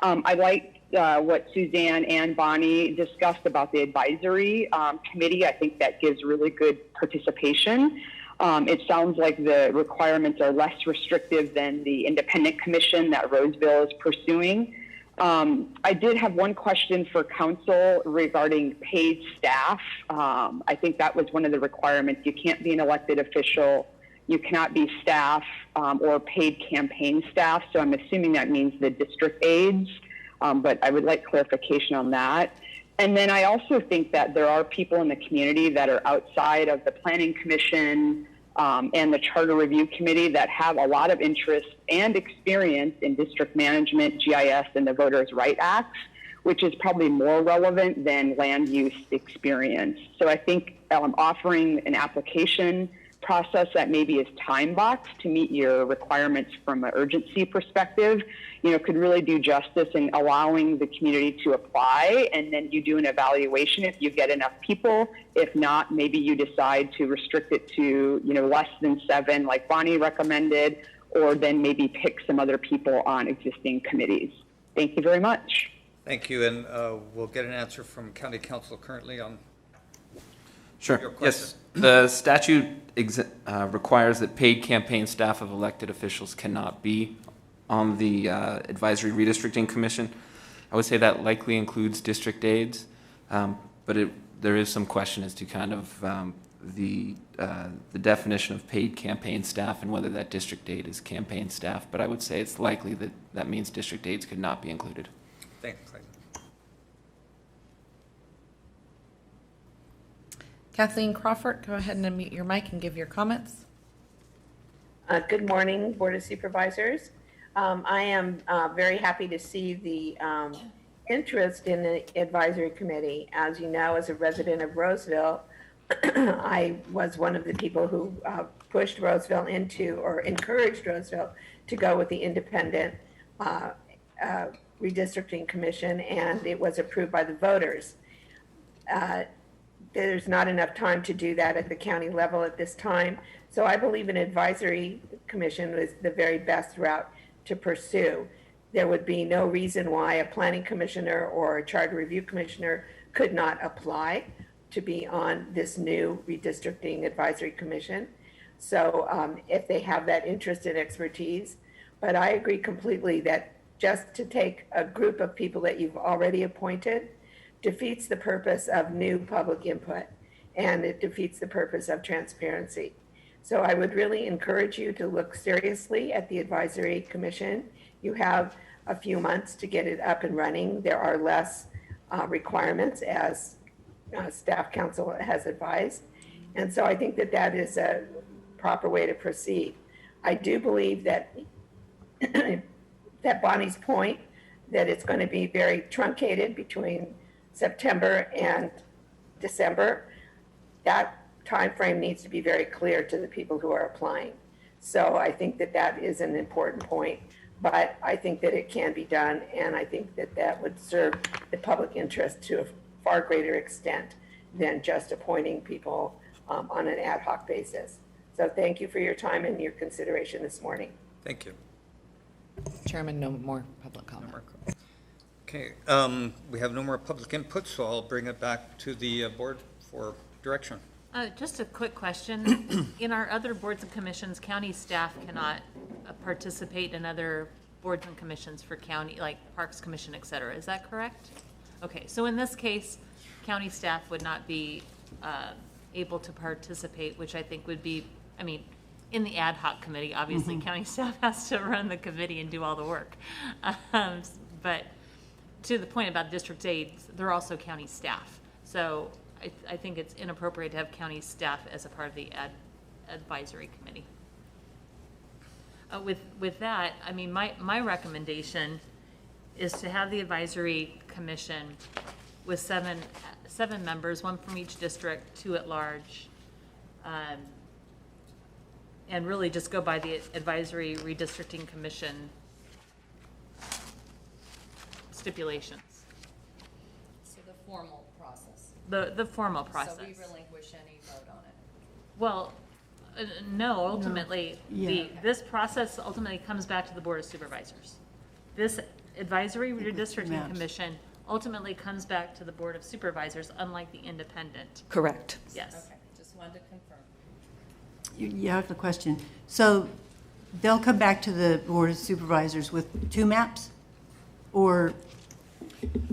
I liked what Suzanne and Bonnie discussed about the advisory committee. I think that gives really good participation. It sounds like the requirements are less restrictive than the independent commission that Roseville is pursuing. I did have one question for council regarding paid staff. I think that was one of the requirements. You can't be an elected official. You cannot be staff or paid campaign staff. So I'm assuming that means the district aides, but I would like clarification on that. And then I also think that there are people in the community that are outside of the Planning Commission and the Charter Review Committee that have a lot of interest and experience in district management, GIS, and the Voters' Right Acts, which is probably more relevant than land use experience. So I think offering an application process that maybe is time boxed to meet your requirements from an urgency perspective, could really do justice in allowing the community to apply, and then you do an evaluation if you get enough people. If not, maybe you decide to restrict it to, less than 7 like Bonnie recommended, or then maybe pick some other people on existing committees. Thank you very much. Thank you, and we'll get an answer from County Council currently on Sure. your question. Yes. The statute requires that paid campaign staff of elected officials cannot be on the Advisory Redistricting Commission. I would say that likely includes district aides, but there is some question as to kind of the definition of paid campaign staff and whether that district aide is campaign staff. But I would say it's likely that that means district aides could not be included. Thanks. Kathleen Crawford, go ahead and unmute your mic and give your comments. Good morning, Board of Supervisors. I am very happy to see the interest in the advisory committee. As you know, as a resident of Roseville, I was one of the people who pushed Roseville into, or encouraged Roseville to go with the independent redistricting commission, and it was approved by the voters. There's not enough time to do that at the county level at this time. So I believe an advisory commission is the very best route to pursue. There would be no reason why a planning commissioner or a charter review commissioner could not apply to be on this new redistricting advisory commission. So if they have that interest and expertise, but I agree completely that just to take a group of people that you've already appointed defeats the purpose of new public input. and it defeats the purpose of transparency. So I would really encourage you to look seriously at the advisory commission. You have a few months to get it up and running. There are less requirements, as staff counsel has advised. And so I think that that is a proper way to proceed. I do believe that that Bonnie's point, that it's going to be very truncated between September and December, that time frame needs to be very clear to the people who are applying. So I think that that is an important point, but I think that it can be done, and I think that that would serve the public interest to a far greater extent than just appointing people on an ad hoc basis. So thank you for your time and your consideration this morning. Thank you. Chairman, no more public comment. Okay, we have no more public input, so I'll bring it back to the board for direction. Just a quick question. In our other boards and commissions, county staff cannot participate in other boards and commissions for county, like Parks Commission, et cetera. Is that correct? Okay, so in this case, county staff would not be able to participate, which I think would be, I mean, in the ad hoc committee, obviously, county staff has to run the committee and do all the work. But to the point about district aides, they're also county staff. So I think it's inappropriate to have county staff as a part of the advisory committee. With that, I mean, my recommendation is to have the advisory commission with seven members, one from each district, 2 at large, and really just go by the advisory redistricting commission stipulations. So the formal process. The formal process. So we relinquish any vote on it. Well, no, ultimately, Yeah. this process ultimately comes back to the Board of Supervisors. This advisory redistricting maps. commission ultimately comes back to the Board of Supervisors, unlike the independent. Correct. Yes. Okay, just wanted to confirm. You have a question. So they'll come back to the Board of Supervisors with 2 maps? Or,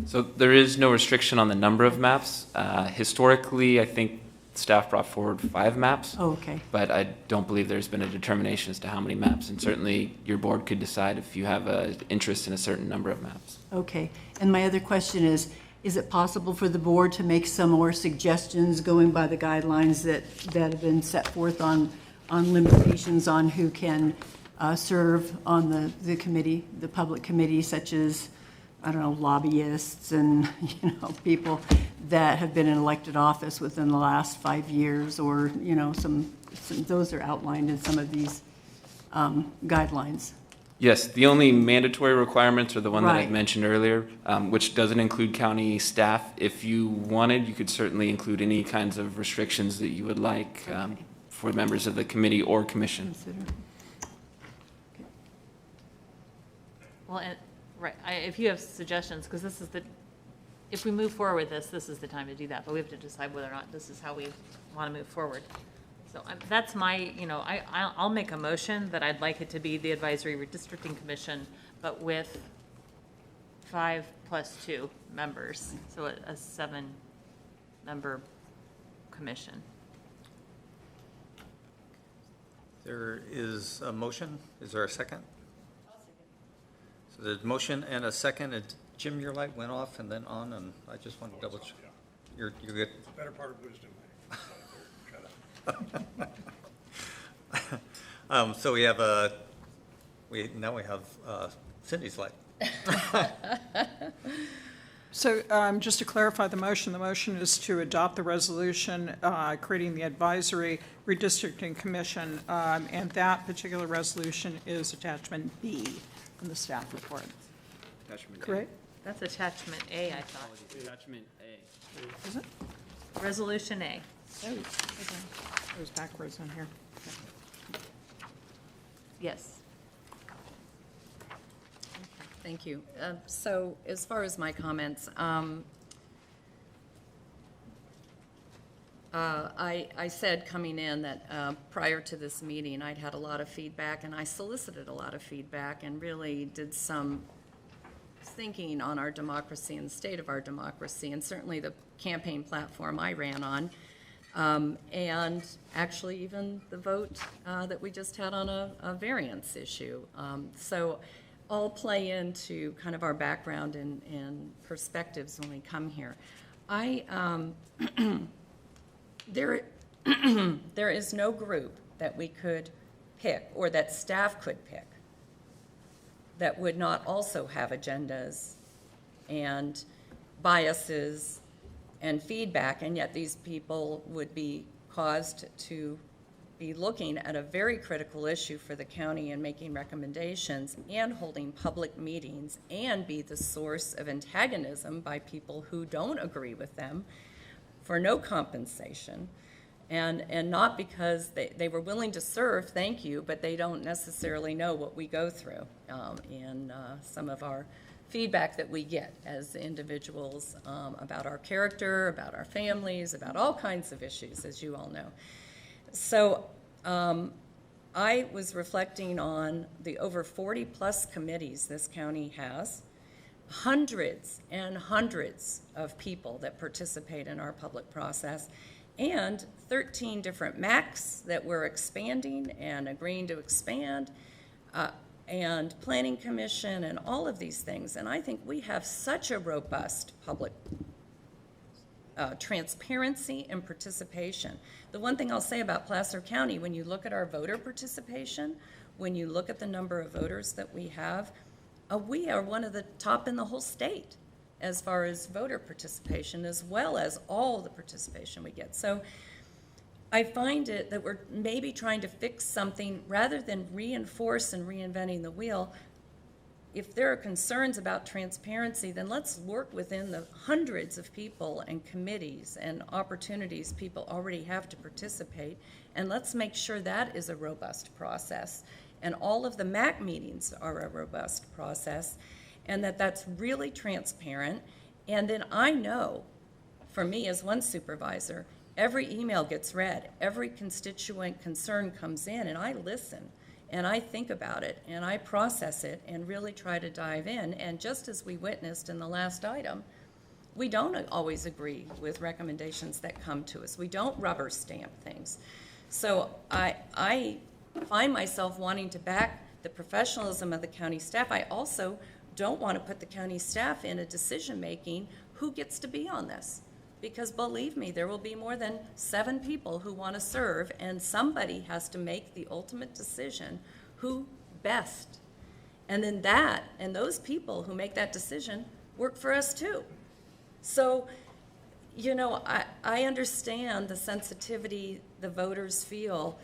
So there is no restriction on the number of maps. Historically, I think staff brought forward 5 maps. oh, okay. But I don't believe there's been a determination as to how many maps. And certainly your board could decide if you have an interest in a certain number of maps. Okay. And my other question is it possible for the board to make some more suggestions going by the guidelines that have been set forth on limitations on who can serve on the committee, the public committee, such as, I don't know, lobbyists and, people that have been in elected office within the last 5 years, or, some those are outlined in some of these guidelines. Yes, the only mandatory requirements are the one that I Right. mentioned earlier, which doesn't include county staff. If you wanted, you could certainly include any kinds of restrictions that you would like for members of the committee or commission. Consider. Well, and, right, if you have suggestions, because if we move forward with this is the time to do that, but we have to decide whether or not this is how we want to move forward. So that's my, I'll make a motion that I'd like it to be the Advisory Redistricting Commission, but with 5 + 2 members, so a 7-member commission. There is a motion. Is there a second? So there's a motion and a second. And Jim, your light went off and then on, and I just want to double check. You're good? It's the better part of wisdom. So we have now we have Cindy's light. So just to clarify the motion is to adopt the resolution creating the Advisory Redistricting Commission, and that particular resolution is attachment B in the staff report. Attachment A. Correct? That's attachment A, I thought. Attachment A. Is it? Resolution A. Oh, okay. It was backwards on here. Yes. Thank you. So as far as my comments, I said coming in that prior to this meeting, I'd had a lot of feedback, and I solicited a lot of feedback and really did some thinking on our democracy and the state of our democracy, and certainly the campaign platform I ran on, And actually even the vote that we just had on a variance issue. So all play into kind of our background and perspectives when we come here. There is no group that we could pick or that staff could pick that would not also have agendas and biases and feedback, and yet these people would be caused to be looking at a very critical issue for the county and making recommendations and holding public meetings and be the source of antagonism by people who don't agree with them for no compensation. And not because they were willing to serve, thank you, but they don't necessarily know what we go through in some of our feedback that we get as individuals about our character, about our families, about all kinds of issues, as you all know. So I was reflecting on the over 40-plus committees this county has, hundreds and hundreds of people that participate in our public process, and 13 different MACs that we're expanding and agreeing to expand, and Planning Commission and all of these things. And I think we have such a robust public transparency and participation. The one thing I'll say about Placer County, when you look at our voter participation, when you look at the number of voters that we have, we are one of the top in the whole state as far as voter participation, as well as all the participation we get. So I find it that we're maybe trying to fix something rather than reinforce and reinventing the wheel. If there are concerns about transparency, then let's work within the hundreds of people and committees and opportunities people already have to participate, and let's make sure that is a robust process. And all of the MAC meetings are a robust process, and that's really transparent. And then I know, for me as one supervisor, every email gets read, every constituent concern comes in, and I listen, and I think about it, and I process it, and really try to dive in. And just as we witnessed in the last item, we don't always agree with recommendations that come to us. We don't rubber stamp things. So I find myself wanting to back the professionalism of the county staff. I also don't want to put the county staff in a decision-making who gets to be on this. Because believe me, there will be more than 7 people who want to serve, and somebody has to make the ultimate decision who best. And then those people who make that decision work for us too. So, you know, I understand the sensitivity the voters feel,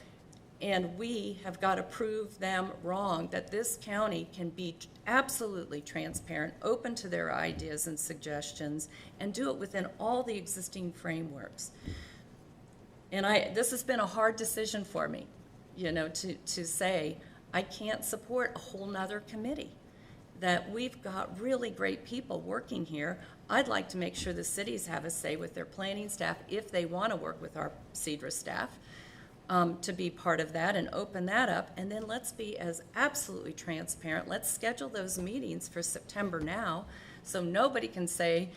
and we have got to prove them wrong, that this county can be absolutely transparent, open to their ideas and suggestions, and do it within all the existing frameworks. And this has been a hard decision for me, you know, to say I can't support a whole nother committee, that we've got really great people working here. I'd like to make sure the cities have a say with their planning staff if they want to work with our CEDRA staff. To be part of that and open that up, and then let's be as absolutely transparent. Let's schedule those meetings for September now, so nobody can say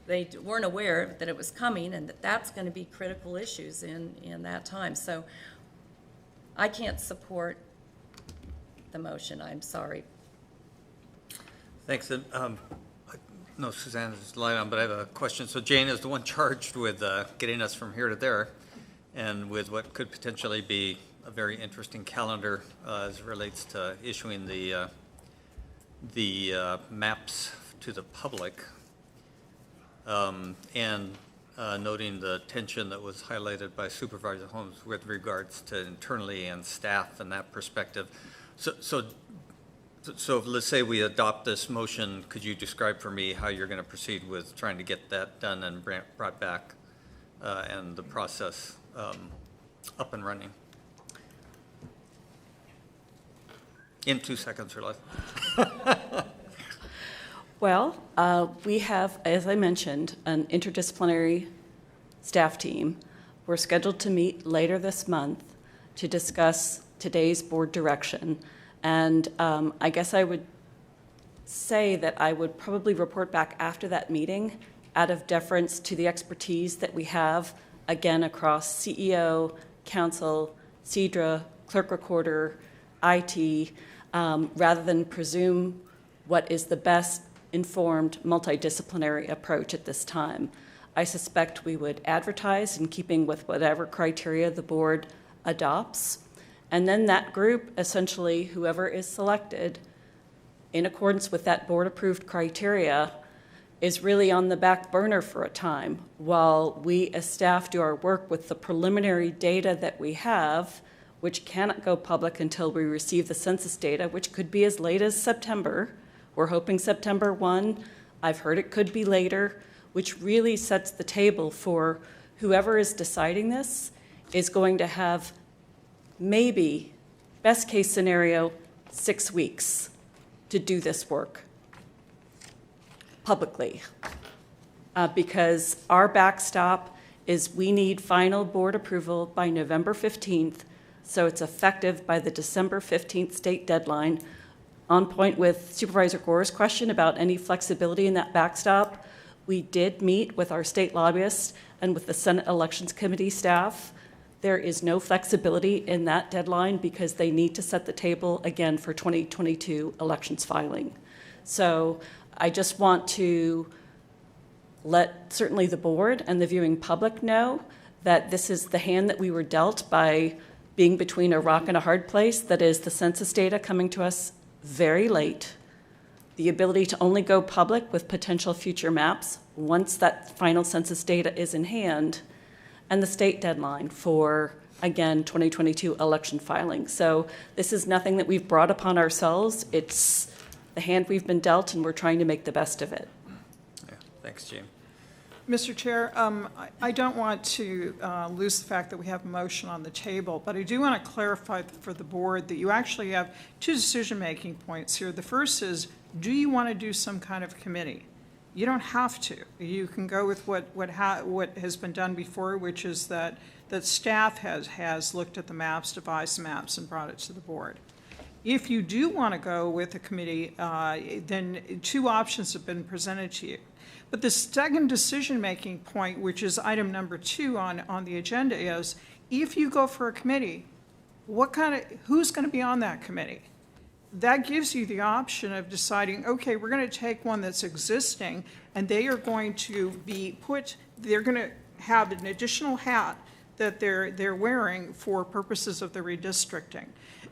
they weren't aware that it was coming, and that's going to be critical issues in that time. So I can't support the motion. I'm sorry. Thanks. And, no, Suzanne is light on, but I have a question. So Jane is the one charged with getting us from here to there, and with what could potentially be a very interesting calendar as it relates to issuing the maps to the public, and noting the tension that was highlighted by Supervisor Holmes with regards to internally and staff and that perspective. So let's say we adopt this motion, could you describe for me how you're going to proceed with trying to get that done and brought back and the process up and running? In 2 seconds or less. Well, we have, as I mentioned, an interdisciplinary staff team. We're scheduled to meet later this month to discuss today's board direction. And I guess I would say that I would probably report back after that meeting out of deference to the expertise that we have again, across CEO, council, CEDRA, clerk recorder, IT, rather than presume what is the best informed multidisciplinary approach at this time. I suspect we would advertise in keeping with whatever criteria the board adopts, and then that group, essentially whoever is selected in accordance with that board-approved criteria, is really on the back burner for a time while we as staff do our work with the preliminary data that we have, which cannot go public until we receive the census data, which could be as late as September. We're hoping September 1. I've heard it could be later, which really sets the table for whoever is deciding this is going to have maybe, best case scenario, 6 weeks to do this work publicly. Because our backstop is we need final board approval by November 15th, so it's effective by the December 15th state deadline. On point with Supervisor Gore's question about any flexibility in that backstop, we did meet with our state lobbyists and with the Senate Elections Committee staff. There is no flexibility in that deadline because they need to set the table again for 2022 elections filing. So I just want to let certainly the board and the viewing public know that this is the hand that we were dealt by being between a rock and a hard place, that is the census data coming to us very late, the ability to only go public with potential future maps once that final census data is in hand, and the state deadline for, again, 2022 election filing. So this is nothing that we've brought upon ourselves. It's the hand we've been dealt, and we're trying to make the best of it. Yeah, thanks, Jim. Mr. Chair, I don't want to lose the fact that we have a motion on the table, but I do want to clarify for the board that you actually have two decision-making points here. The first is, do you want to do some kind of committee? You don't have to. You can go with what has been done before, which is that staff has looked at the maps, devised maps, and brought it to the board. If you do want to go with a committee, then two options have been presented to you. But the second decision-making point, which is item number 2 on the agenda, is if you go for a committee, who's going to be on that committee? That gives you the option of deciding, okay, we're going to take one that's existing, and they are going to they're going to have an additional hat that they're wearing for purposes of the redistricting.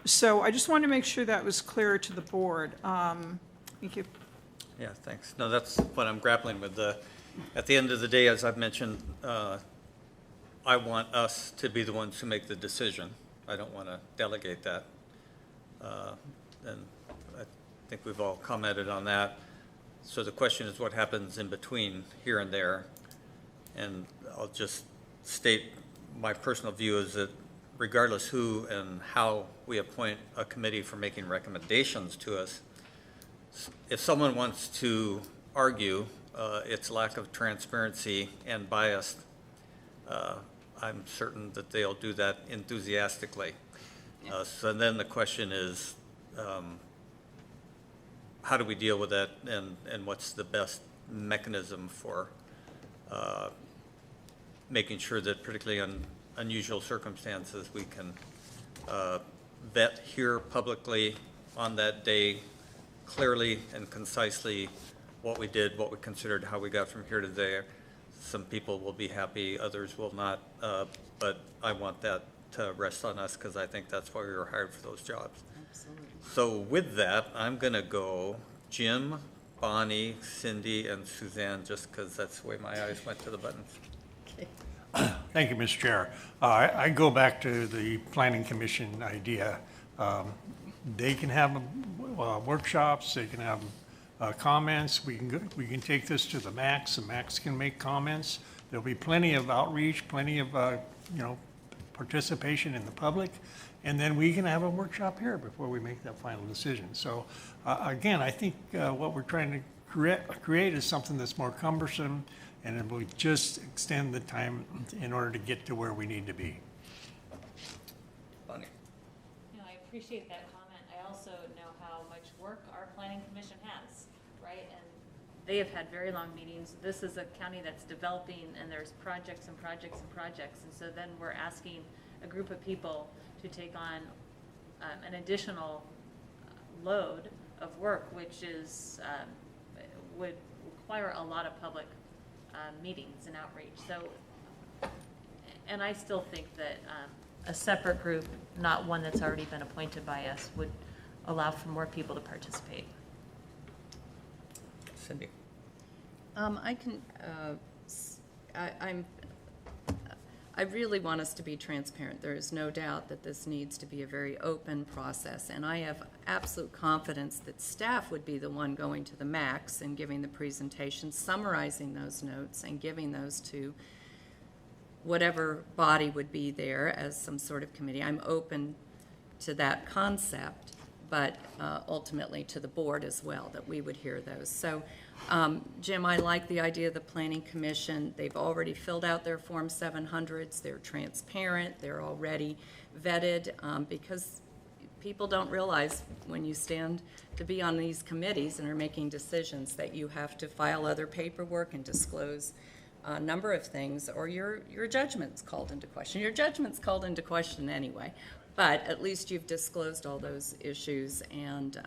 So I just wanted to make sure that was clear to the board. Thank you. Yeah, thanks. No, that's what I'm grappling with. At the end of the day, as I've mentioned, I want us to be the ones who make the decision. I don't want to delegate that. And I think we've all commented on that. So the question is what happens in between here and there. And I'll just state my personal view is that regardless who and how we appoint a committee for making recommendations to us, if someone wants to argue its lack of transparency and bias, I'm certain that they'll do that enthusiastically. So then the question is, how do we deal with that, and what's the best mechanism for making sure that, particularly in unusual circumstances, we can vet here publicly on that day clearly and concisely what we did, what we considered, how we got from here to there. Some people will be happy, others will not, but I want that to rest on us because I think that's why we were hired for those jobs. Absolutely. So with that, I'm going to go Jim, Bonnie, Cindy, and Suzanne, just because that's the way my eyes went to the buttons. Okay. Thank you, Mr. Chair. I go back to the Planning Commission idea. They can have workshops, they can have comments. We can take this to the Max. The Max can make comments. There'll be plenty of outreach, plenty of participation in the public, and then we can have a workshop here before we make that final decision. So again, I think what we're trying to create is something that's more cumbersome, and it will just extend the time in order to get to where we need to be. Bonnie. I appreciate that comment. I also know how much work our planning commission has, right? they have had very long meetings. This is a county that's developing, and there's projects and projects and projects. And so then we're asking a group of people to take on an additional load of work, which is, would require a lot of public meetings and outreach. So, and I still think that a separate group, not one that's already been appointed by us, would allow for more people to participate. Cindy? I really want us to be transparent. There is no doubt that this needs to be a very open process, and I have absolute confidence that staff would be the one going to the max and giving the presentation, summarizing those notes, and giving those to whatever body would be there as some sort of committee. I'm open to that concept, but ultimately to the board as well, that we would hear those. So, Jim, I like the idea of the Planning Commission. They've already filled out their Form 700s. They're transparent. They're already vetted, because people don't realize when you stand to be on these committees and are making decisions that you have to file other paperwork and disclose a number of things, or your judgment's called into question. Your judgment's called into question anyway, but at least you've disclosed all those issues, and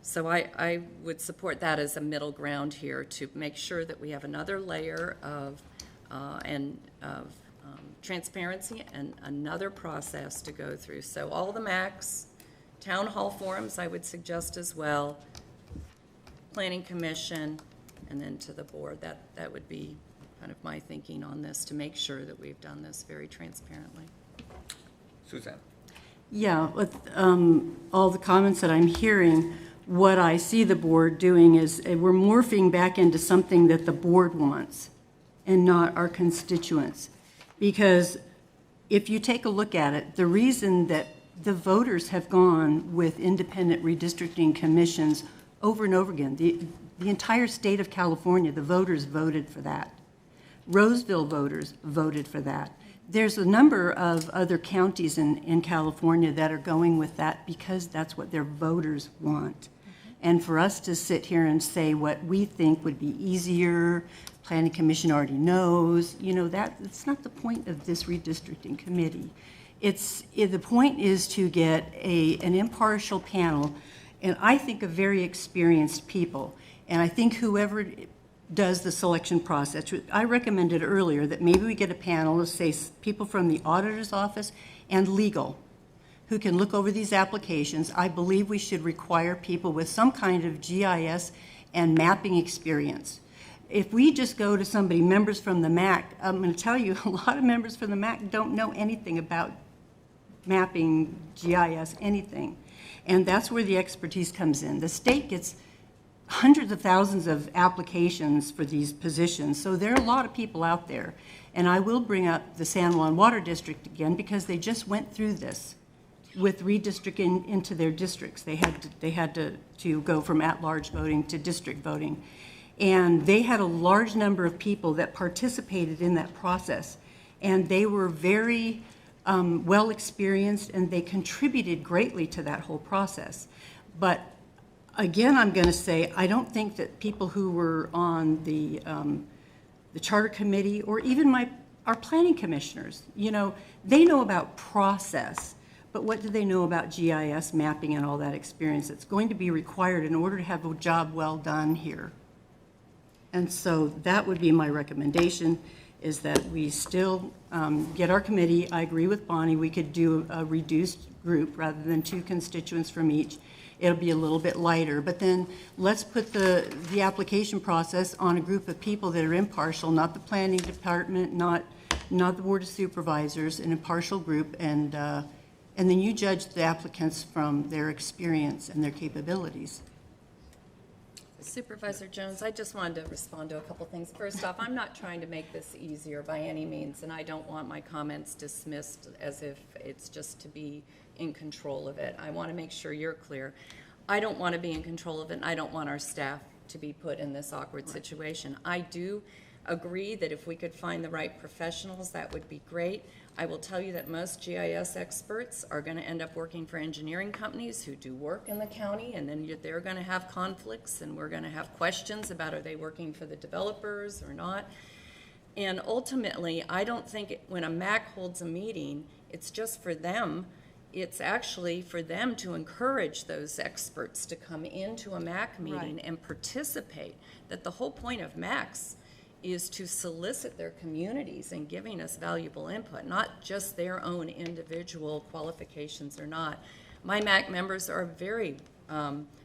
so I would support that as a middle ground here to make sure that we have another layer of transparency and another process to go through. So all the MACs, town hall forums I would suggest as well, Planning Commission, and then to the board. That would be kind of my thinking on this, to make sure that we've done this very transparently. Suzanne? Yeah, with all the comments that I'm hearing, what I see the board doing is we're morphing back into something that the board wants and not our constituents. Because if you take a look at it, the reason that the voters have gone with independent redistricting commissions over and over again, the entire state of California, the voters voted for that. Roseville voters voted for that. There's a number of other counties in California that are going with that because that's what their voters want. And for us to sit here and say what we think would be easier, Planning Commission already knows, that's not the point of this redistricting committee. The point is to get an impartial panel, and I think of very experienced people. And I think whoever does the selection process, I recommended earlier that maybe we get a panel of, say, people from the auditor's office and legal who can look over these applications. I believe we should require people with some kind of GIS and mapping experience. If we just go to somebody, members from the MAC, I'm going to tell you, a lot of members from the MAC don't know anything about mapping, GIS, anything. And that's where the expertise comes in. The state gets hundreds of thousands of applications for these positions, so there are a lot of people out there. And I will bring up the San Juan Water District again because they just went through this with redistricting into their districts. They had to go from at-large voting to district voting. And they had a large number of people that participated in that process. And they were very well experienced, and they contributed greatly to that whole process. But again, I'm going to say, I don't think that people who were on the charter committee or even our planning commissioners, they know about process, but what do they know about GIS mapping and all that experience that's going to be required in order to have a job well done here? And so that would be my recommendation, is that we still get our committee. I agree with Bonnie, we could do a reduced group rather than 2 constituents from each. It'll be a little bit lighter, but then let's put the application process on a group of people that are impartial, not the planning department, not the Board of Supervisors, an impartial group, and then you judge the applicants from their experience and their capabilities. Supervisor Jones, I just wanted to respond to a couple things. First off, I'm not trying to make this easier by any means, and I don't want my comments dismissed as if it's just to be in control of it. I want to make sure you're clear. I don't want to be in control of it, and I don't want our staff to be put in this awkward situation. I do agree that if we could find the right professionals, that would be great. I will tell you that most GIS experts are going to end up working for engineering companies who do work in the county, and then they're going to have conflicts, and we're going to have questions about are they working for the developers or not. And ultimately, I don't think when a MAC holds a meeting, it's just for them. It's actually for them to encourage those experts to come into a MAC meeting Right. and participate. That the whole point of MACs is to solicit their communities and giving us valuable input, not just their own individual qualifications or not. My MAC members are very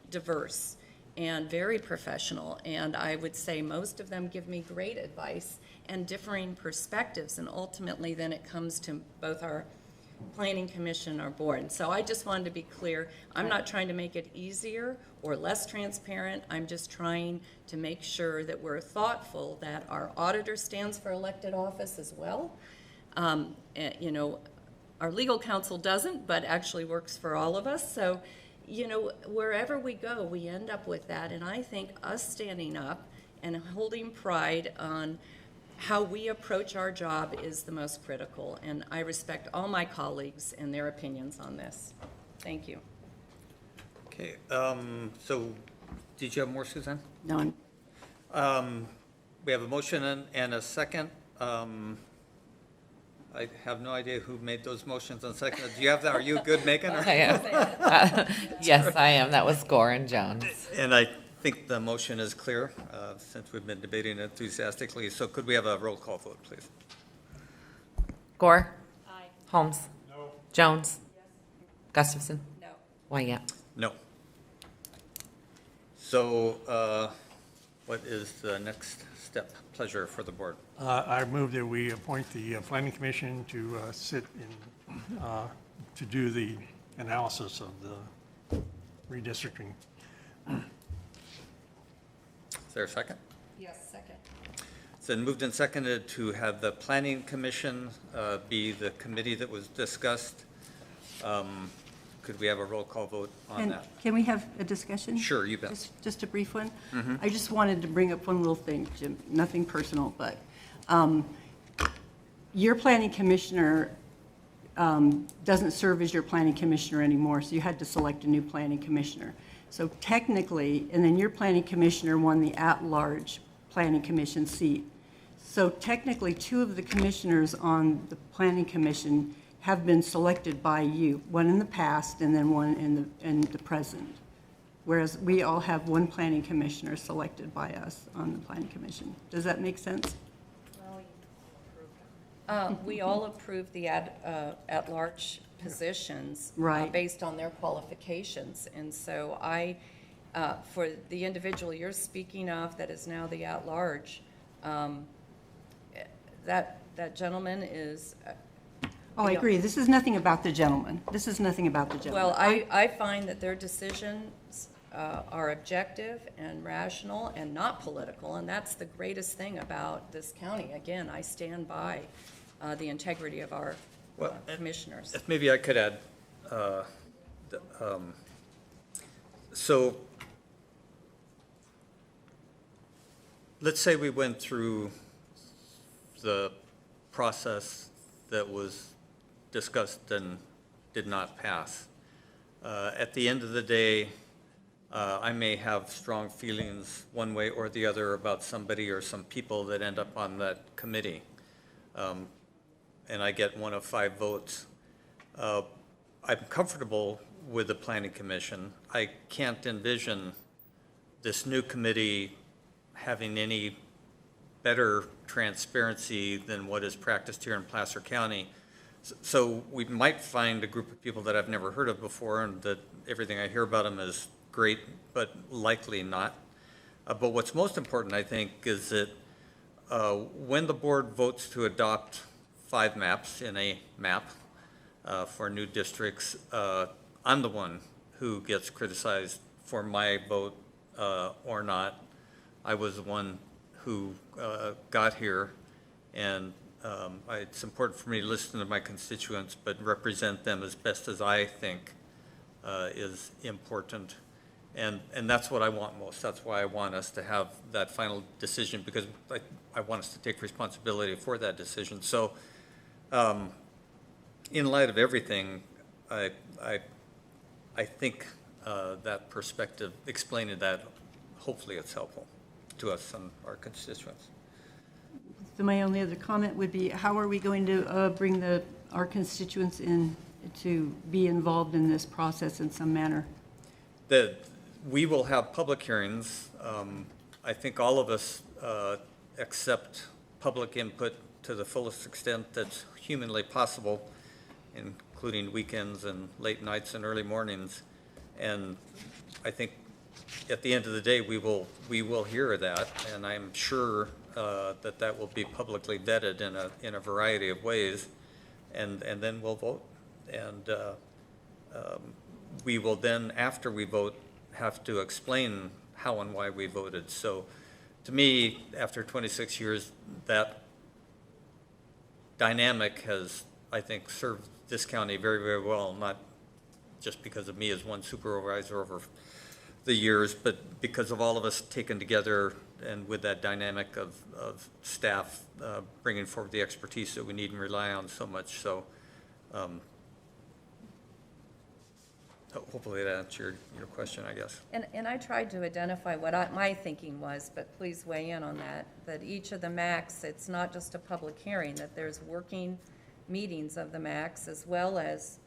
diverse and very professional, and I would say most of them give me great advice and differing perspectives, and ultimately then it comes to both our planning commission, our board. And so I just wanted to be clear, I'm not trying to make it easier or less transparent. I'm just trying to make sure that we're thoughtful, that our auditor stands for elected office as well. You know, our legal counsel doesn't, but actually works for all of us. So, you know, wherever we go, we end up with that. And I think us standing up and holding pride on how we approach our job is the most critical, and I respect all my colleagues and their opinions on this. Thank you. Okay, so did you have more, Suzanne? None. We have a motion and a second. I have no idea who made those motions and second. Do you have that? Are you good, Megan? Or? I am. Yes, I am. That was Gore and Jones. And I think the motion is clear, since we've been debating enthusiastically. So could we have a roll call vote, please? Gore? Aye. Holmes? No. Jones? Yes. Gustafson? No. Wyatt? No. So what is the next step? Pleasure for the board. I move that we appoint the planning commission to sit in, to do the analysis of the redistricting. Is there a second? Yes, second. It's been moved and seconded to have the planning commission be the committee that was discussed. Could we have a roll call vote on And that? can we have a discussion? Sure, you bet. Just a brief one? Mhm. I just wanted to bring up one little thing, Jim, nothing personal, but your planning commissioner doesn't serve as your planning commissioner anymore, so you had to select a new planning commissioner. So technically, and then your planning commissioner won the at-large planning commission seat. So technically, two of the commissioners on the planning commission have been selected by you, one in the past and then one in the present. Whereas we all have one planning commissioner selected by us on the planning commission. Does that make sense? We all approved the at-large positions. Right. Based on their qualifications. And so for the individual you're speaking of that is now the at-large, that gentleman is. Oh, I agree. This is nothing about the gentleman. This is nothing about the gentleman. Well, I find that their decisions are objective and rational and not political, and that's the greatest thing about this county. Again, I stand by the integrity of our commissioners. If maybe I could add, so let's say we went through the process that was discussed and did not pass. At the end of the day, I may have strong feelings one way or the other about somebody or some people that end up on that committee. And I get 1 of 5 votes. I'm comfortable with the planning commission. I can't envision this new committee having any better transparency than what is practiced here in Placer County. So we might find a group of people that I've never heard of before, and that everything I hear about them is great, but likely not. But what's most important, I think, is that when the board votes to adopt 5 maps in a map for new districts, I'm the one who gets criticized for my vote or not. I was the one who got here, and it's important for me to listen to my constituents, but represent them as best as I think is important. And that's what I want most. That's why I want us to have that final decision, because I want us to take responsibility for that decision. So in light of everything, I think that perspective, explaining that, hopefully it's helpful to us and our constituents. So my only other comment would be, how are we going to bring our constituents in to be involved in this process in some manner? We will have public hearings. I think all of us accept public input to the fullest extent that's humanly possible, including weekends and late nights and early mornings. And I think at the end of the day, we will hear that, and I'm sure that will be publicly vetted in a variety of ways, and then we'll vote. And we will then, after we vote, have to explain how and why we voted. So to me, after 26 years, that dynamic has, I think, served this county very, very well, not just because of me as one supervisor over the years, but because of all of us taken together and with that dynamic of staff bringing forward the expertise that we need and rely on so much. So hopefully that answered your question, I guess. And I tried to identify what my thinking was, but please weigh in on that each of the MACs, it's not just a public hearing, that there's working meetings of the MACs, as well as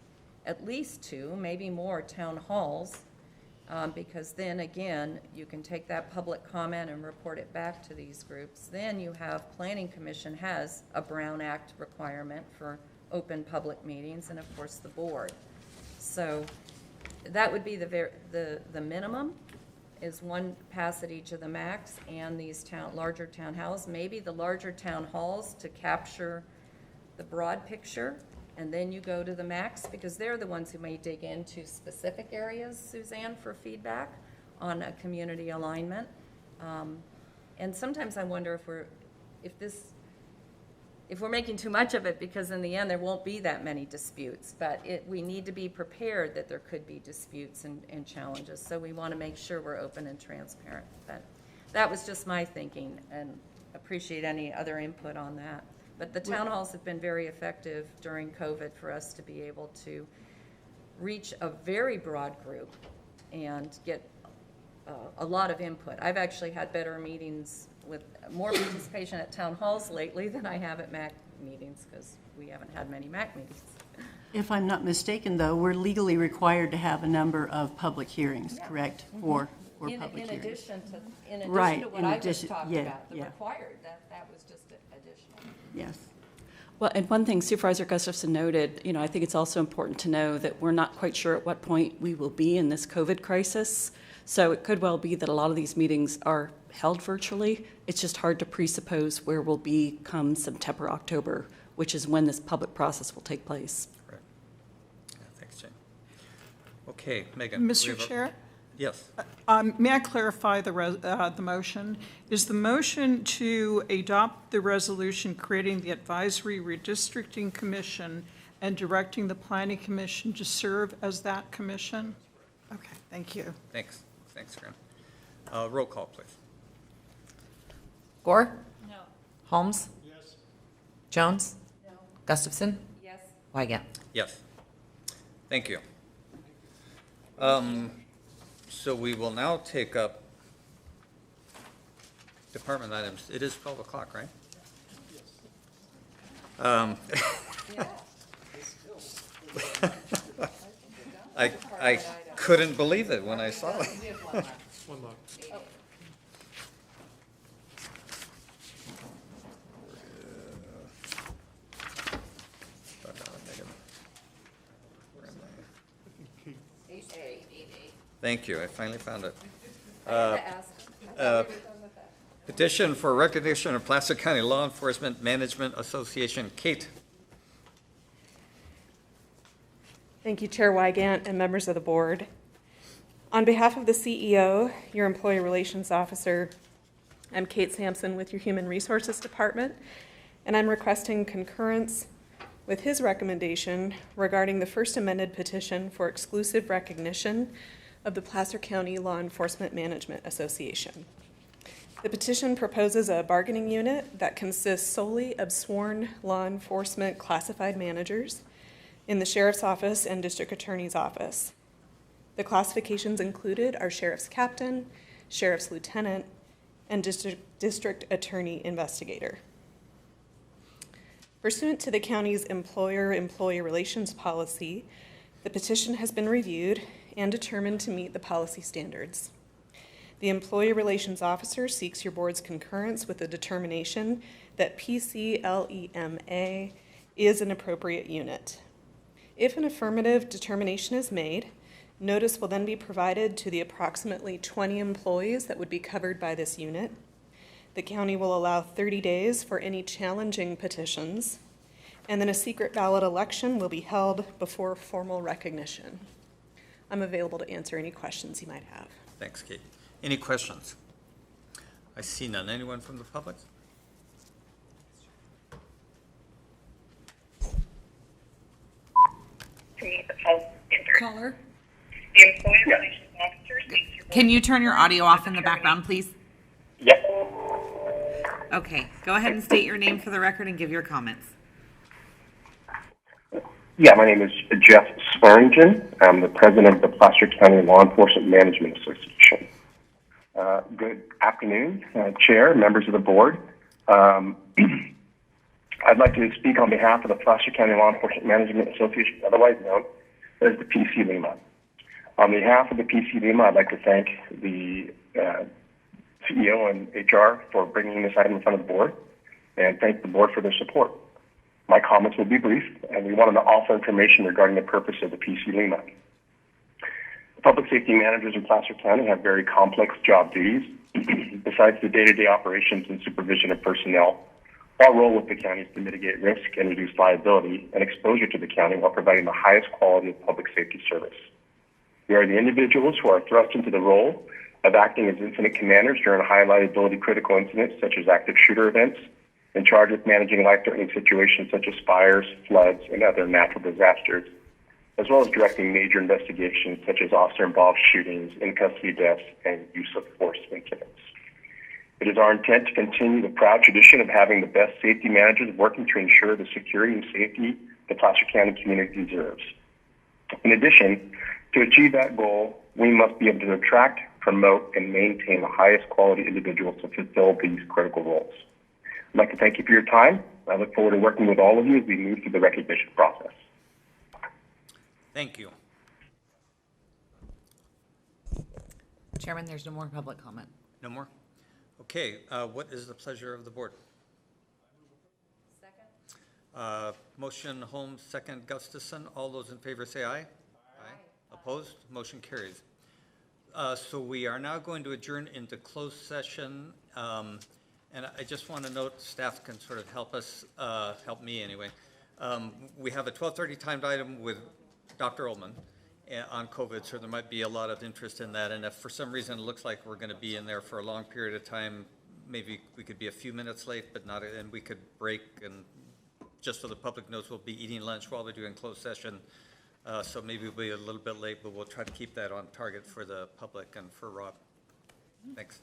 at least 2, maybe more town halls, because then again, you can take that public comment and report it back to these groups. Then you have Planning Commission has a Brown Act requirement for open public meetings, and of course the board. So that would be the minimum, is 1 pass at each of the MACs and these larger town halls. Maybe the larger town halls to capture the broad picture, and then you go to the MACs, because they're the ones who may dig into specific areas, Suzanne, for feedback on a community alignment. And sometimes I wonder if we're making too much of it, because in the end there won't be that many disputes, but we need to be prepared that there could be disputes and challenges. So we want to make sure we're open and transparent. But that was just my thinking, and appreciate any other input on that. But the town halls have been very effective during COVID for us to be able to reach a very broad group and get a lot of input. I've actually had better meetings with more participation at town halls lately than I have at MAC meetings, because we haven't had many MAC meetings. If I'm not mistaken, though, we're legally required to have a number of public hearings, correct? For public hearings. In addition to Right, what I just talked about, the required, that was just additional. Yes. Well, and one thing Supervisor Gustafson noted, I think it's also important to know that we're not quite sure at what point we will be in this COVID crisis. So it could well be that a lot of these meetings are held virtually. It's just hard to presuppose where we'll be come September, October, which is when this public process will take place. Right. Yeah, thanks, Jane. Okay, Megan. Mr. Chair? Yes. May I clarify the motion? Is the motion to adopt the resolution creating the Advisory Redistricting Commission and directing the Planning Commission to serve as that commission? Okay, thank you. Thanks. Thanks, Graham. Roll call, please. Gore? No. Holmes? Yes. Jones? No. Gustafson? Yes. Wygant? Yes. Thank you. So we will now take up department items. It is 12 o'clock, right? I couldn't believe it when I saw it. One more. Thank you, I finally found it. Petition for recognition of Placer County Law Enforcement Management Association. Kate. Thank you, Chair Wygant and members of the board. On behalf of the CEO, your Employee Relations Officer, I'm Kate Sampson with your Human Resources Department, and I'm requesting concurrence with his recommendation regarding the first amended petition for exclusive recognition of the Placer County Law Enforcement Management Association. The petition proposes a bargaining unit that consists solely of sworn law enforcement classified managers in the Sheriff's Office and District Attorney's Office. The classifications included are Sheriff's Captain, Sheriff's Lieutenant, and District Attorney Investigator. Pursuant to the county's employer-employee relations policy, the petition has been reviewed and determined to meet the policy standards. The Employee Relations Officer seeks your board's concurrence with the determination that PCLEMA is an appropriate unit. If an affirmative determination is made, notice will then be provided to the approximately 20 employees that would be covered by this unit. The county will allow 30 days for any challenging petitions, and then a secret ballot election will be held before formal recognition. I'm available to answer any questions you might have. Thanks, Kate. Any questions? I see none. Anyone from the public? Caller? Can you turn your audio off in the background, please? Yep. Okay, go ahead and state your name for the record and give your comments. Yeah, my name is Jeff Swearingen. I'm the president of the Placer County Law Enforcement Management Association. Good afternoon, Chair, members of the board. I'd like to speak on behalf of the Placer County Law Enforcement Management Association, otherwise known as the PC-LEMA. On behalf of the PC-LEMA, I'd like to thank the CEO and HR for bringing this item in front of the board, and thank the board for their support. My comments will be brief, and we wanted to offer information regarding the purpose of the PC-LEMA. Public safety managers in Placer County have very complex job duties. Besides the day-to-day operations and supervision of personnel, our role with the county is to mitigate risk and reduce liability and exposure to the county while providing the highest quality of public safety service. We are the individuals who are thrust into the role of acting as incident commanders during high liability critical incidents such as active shooter events, in charge of managing life-threatening situations such as fires, floods, and other natural disasters, as well as directing major investigations such as officer-involved shootings, in-custody deaths, and use of force incidents. It is our intent to continue the proud tradition of having the best safety managers working to ensure the security and safety the Placer County community deserves. In addition, to achieve that goal, we must be able to attract, promote, and maintain the highest quality individuals to fulfill these critical roles. I'd like to thank you for your time. I look forward to working with all of you as we move through the recognition process. Thank you. Chairman, there's no more public comment. No more? Okay, what is the pleasure of the board? Second. Motion Holmes, second Gustafson. All those in favor say aye. Aye. Opposed? Motion carries. So we are now going to adjourn into closed session. And I just want to note, staff can sort of help us, help me anyway. We have a 12:30 timed item with Dr. Ullman on COVID, so there might be a lot of interest in that. And if for some reason it looks like we're going to be in there for a long period of time, maybe we could be a few minutes late, but not, and we could break. And just so the public knows, we'll be eating lunch while we're doing closed session. So maybe we'll be a little bit late, but we'll try to keep that on target for the public and for Rob. Thanks.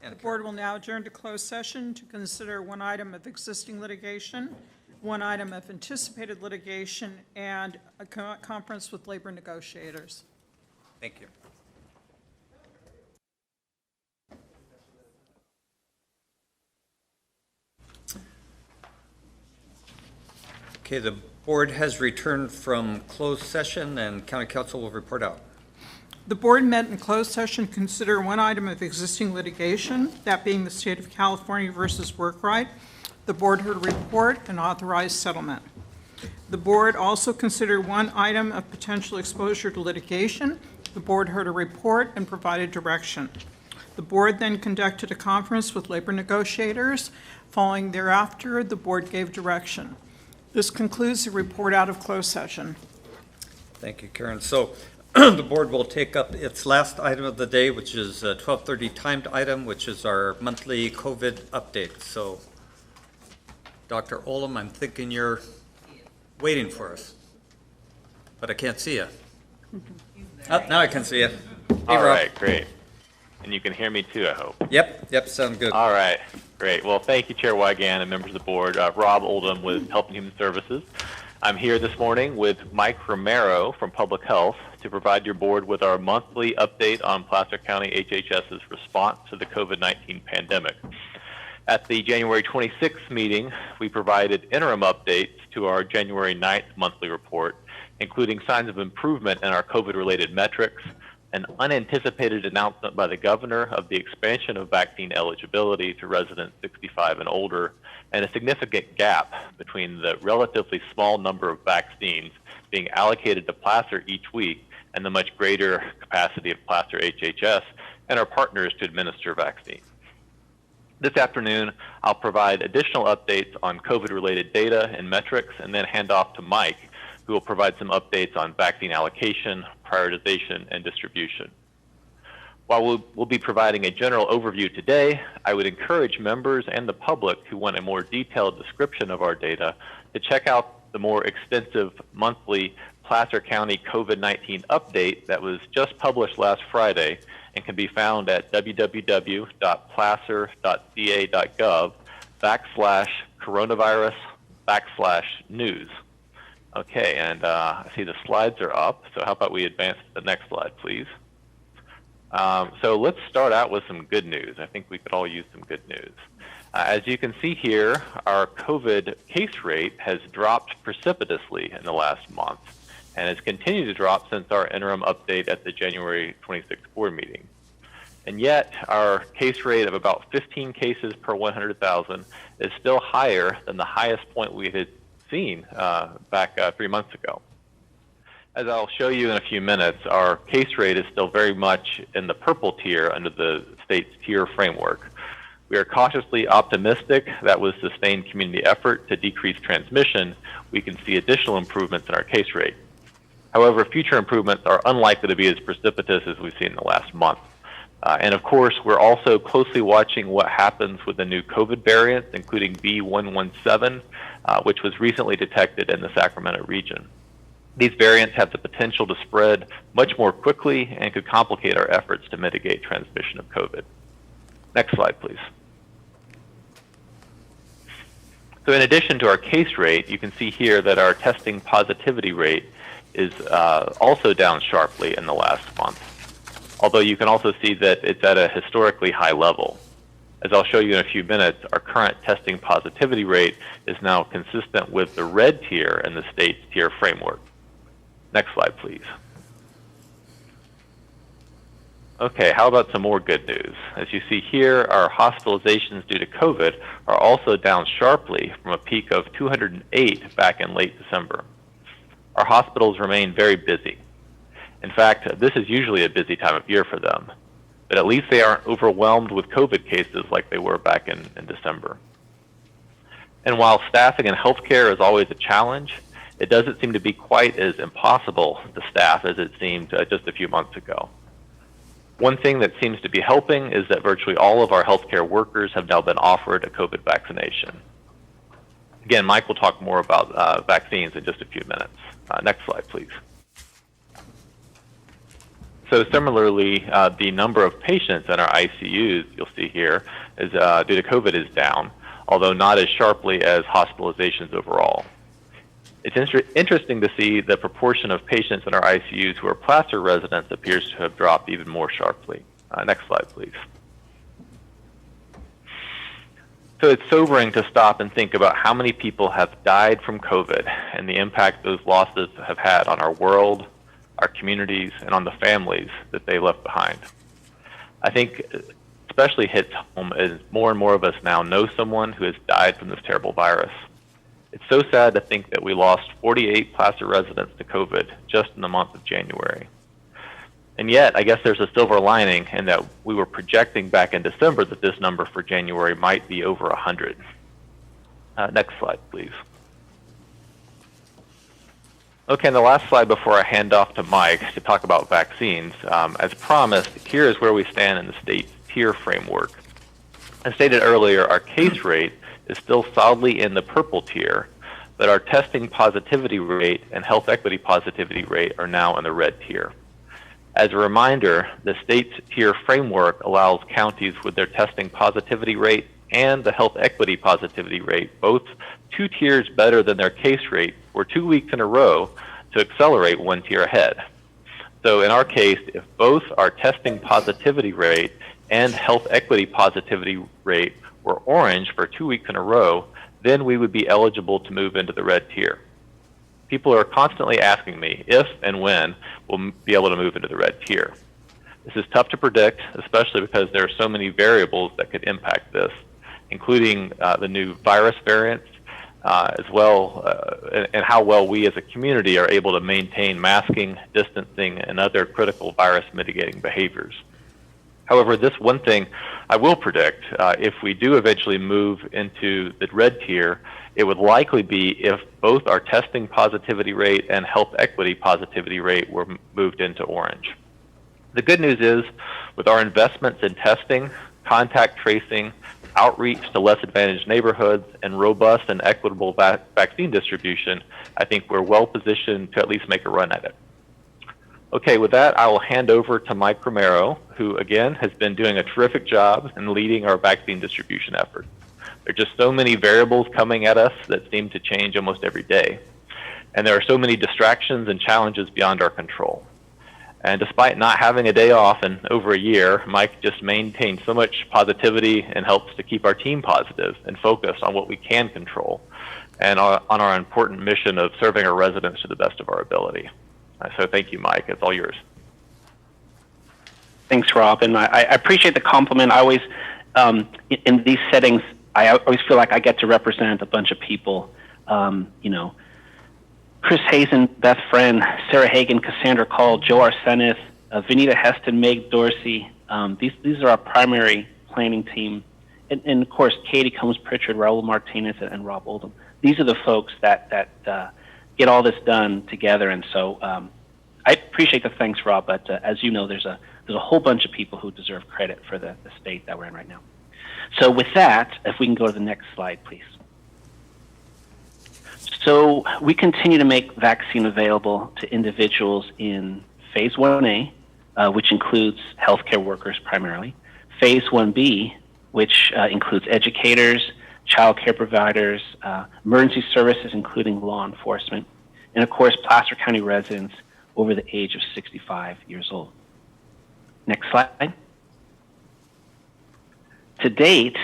The board will now adjourn to closed session to consider one item of existing litigation, one item of anticipated litigation, and a conference with labor negotiators. Thank you. Okay, the board has returned from closed session and county council will report out. The board met in closed session to consider one item of existing litigation, that being the State of California versus Workright. The board heard a report and authorized settlement. The board also considered one item of potential exposure to litigation. The board heard a report and provided direction. The board then conducted a conference with labor negotiators. Following thereafter, the board gave direction. This concludes the report out of closed session. Thank you, Karen. So the board will take up its last item of the day, which is a 12:30 timed item, which is our monthly COVID update. So Dr. Olam, I'm thinking you're waiting for us, but I can't see you. Oh, now I can see you. Hey, All Rob. right, great. And you can hear me too, I hope. Yep, sound good. All right, great. Well, thank you, Chair Wygant and members of the board. Rob Oldham with Health and Human Services. I'm here this morning with Mike Romero from Public Health to provide your board with our monthly update on Placer County HHS's response to the COVID-19 pandemic. At the January 26th meeting, we provided interim updates to our January 9th monthly report, including signs of improvement in our COVID-related metrics, an unanticipated announcement by the governor of the expansion of vaccine eligibility to residents 65 and older, and a significant gap between the relatively small number of vaccines being allocated to Placer each week and the much greater capacity of Placer HHS and our partners to administer vaccines. This afternoon, I'll provide additional updates on COVID-related data and metrics, and then hand off to Mike, who will provide some updates on vaccine allocation, prioritization, and distribution. While we'll be providing a general overview today, I would encourage members and the public who want a more detailed description of our data to check out the more extensive monthly Placer County COVID-19 update that was just published last Friday and can be found at www.placer.ca.gov/coronavirus/news. Okay, and I see the slides are up, so how about we advance to the next slide, please? So let's start out with some good news. I think we could all use some good news. As you can see here, our COVID case rate has dropped precipitously in the last month and has continued to drop since our interim update at the January 26th board meeting. And yet, our case rate of about 15 cases per 100,000 is still higher than the highest point we had seen back 3 months ago. As I'll show you in a few minutes, our case rate is still very much in the purple tier under the state's tier framework. We are cautiously optimistic that with sustained community effort to decrease transmission, we can see additional improvements in our case rate. However, future improvements are unlikely to be as precipitous as we've seen in the last month. And of course, we're also closely watching what happens with the new COVID variants, including B.1.1.7, which was recently detected in the Sacramento region. These variants have the potential to spread much more quickly and could complicate our efforts to mitigate transmission of COVID. Next slide, please. So in addition to our case rate, you can see here that our testing positivity rate is also down sharply in the last month, although you can also see that it's at a historically high level. As I'll show you in a few minutes, our current testing positivity rate is now consistent with the red tier in the state's tier framework. Next slide, please. Okay, how about some more good news? As you see here, our hospitalizations due to COVID are also down sharply from a peak of 208 back in late December. Our hospitals remain very busy. In fact, this is usually a busy time of year for them, but at least they aren't overwhelmed with COVID cases like they were back in December. And while staffing in healthcare is always a challenge, it doesn't seem to be quite as impossible to staff as it seemed just a few months ago. One thing that seems to be helping is that virtually all of our healthcare workers have now been offered a COVID vaccination. Again, Mike will talk more about vaccines in just a few minutes. Next slide, please. So similarly, the number of patients in our ICUs, you'll see here, is due to COVID is down, although not as sharply as hospitalizations overall. It's interesting to see the proportion of patients in our ICUs who are Placer residents appears to have dropped even more sharply. Next slide, please. So it's sobering to stop and think about how many people have died from COVID and the impact those losses have had on our world, our communities, and on the families that they left behind. I think especially hits home as more and more of us now know someone who has died from this terrible virus. It's so sad to think that we lost 48 Placer residents to COVID just in the month of January. And yet, I guess there's a silver lining in that we were projecting back in December that this number for January might be over 100. Next slide, please. Okay, and the last slide before I hand off to Mike to talk about vaccines. As promised, here is where we stand in the state's tier framework. As stated earlier, our case rate is still solidly in the purple tier, but our testing positivity rate and health equity positivity rate are now in the red tier. As a reminder, the state's tier framework allows counties with their testing positivity rate and the health equity positivity rate, both 2 tiers better than their case rate, for 2 weeks in a row to accelerate 1 tier ahead. So in our case, if both our testing positivity rate and health equity positivity rate were orange for 2 weeks in a row, then we would be eligible to move into the red tier. People are constantly asking me if and when we'll be able to move into the red tier. This is tough to predict, especially because there are so many variables that could impact this, including the new virus variants, as well, and how well we as a community are able to maintain masking, distancing, and other critical virus mitigating behaviors. However, this one thing I will predict, if we do eventually move into the red tier, it would likely be if both our testing positivity rate and health equity positivity rate were moved into orange. The good news is, with our investments in testing, contact tracing, outreach to less advantaged neighborhoods, and robust and equitable vaccine distribution, I think we're well positioned to at least make a run at it. Okay, with that, I will hand over to Mike Romero, who again has been doing a terrific job in leading our vaccine distribution effort. There are just so many variables coming at us that seem to change almost every day. And there are so many distractions and challenges beyond our control. And despite not having a day off in over a year, Mike just maintains so much positivity and helps to keep our team positive and focused on what we can control and on our important mission of serving our residents to the best of our ability. So thank you, Mike. It's all yours. Thanks, Rob. And I appreciate the compliment. I always, in these settings, I always feel like I get to represent a bunch of people, you know, Chris Hazen, Beth Friend, Sarah Hagan, Cassandra Call, Joe Arsenis, Vanita Heston, Meg Dorsey. These are our primary planning team. And of course, Katie Combs-Pritchard, Raul Martinez, and Rob Oldham. These are the folks that get all this done together. And so I appreciate the thanks, Rob, but as you know, there's a whole bunch of people who deserve credit for the state that we're in right now. So with that, if we can go to the next slide, please. So we continue to make vaccine available to individuals in Phase 1A, which includes healthcare workers primarily, Phase 1B, which includes educators, child care providers, emergency services, including law enforcement, and of course, Placer County residents over the age of 65 years old. Next slide. To date,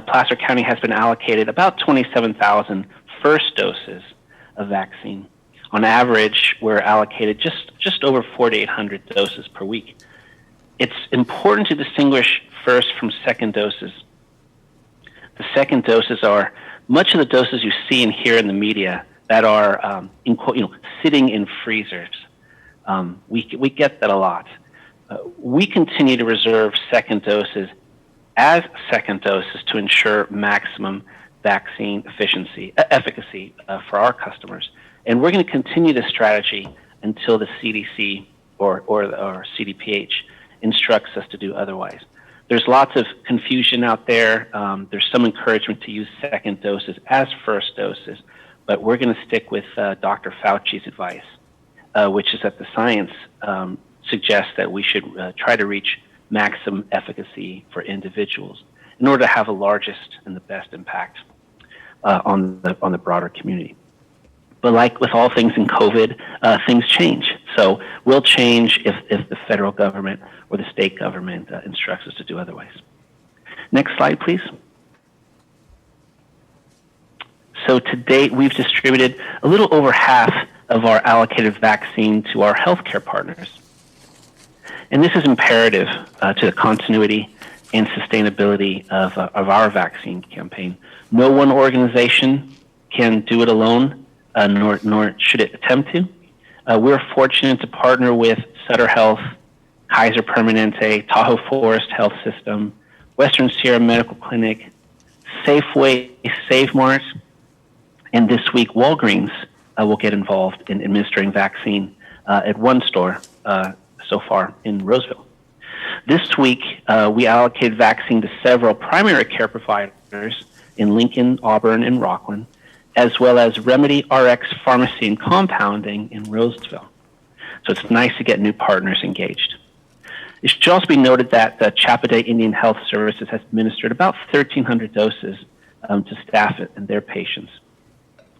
Placer County has been allocated about 27,000 first doses of vaccine. On average, we're allocated just over 4,800 doses per week. It's important to distinguish first from second doses. The second doses are much of the doses you see and hear in the media that are sitting in freezers. We get that a lot. We continue to reserve second doses as second doses to ensure maximum vaccine efficacy for our customers. And we're going to continue this strategy until the CDC or CDPH instructs us to do otherwise. There's lots of confusion out there. There's some encouragement to use second doses as first doses, but we're going to stick with Dr. Fauci's advice, which is that the science suggests that we should try to reach maximum efficacy for individuals in order to have the largest and the best impact on the broader community. But like with all things in COVID, things change. So we'll change if the federal government or the state government instructs us to do otherwise. Next slide, please. So to date, we've distributed a little over half of our allocated vaccine to our healthcare partners. And this is imperative to the continuity and sustainability of our vaccine campaign. No one organization can do it alone, nor should it attempt to. We're fortunate to partner with Sutter Health, Kaiser Permanente, Tahoe Forest Health System, Western Sierra Medical Clinic, Safeway, Save Mart, and this week Walgreens will get involved in administering vaccine at one store so far in Roseville. This week, we allocated vaccine to several primary care providers in Lincoln, Auburn, and Rockland, as well as Remedy RX Pharmacy and Compounding in Roseville. So it's nice to get new partners engaged. It should also be noted that the Chappaday Indian Health Services has administered about 1,300 doses to staff and their patients.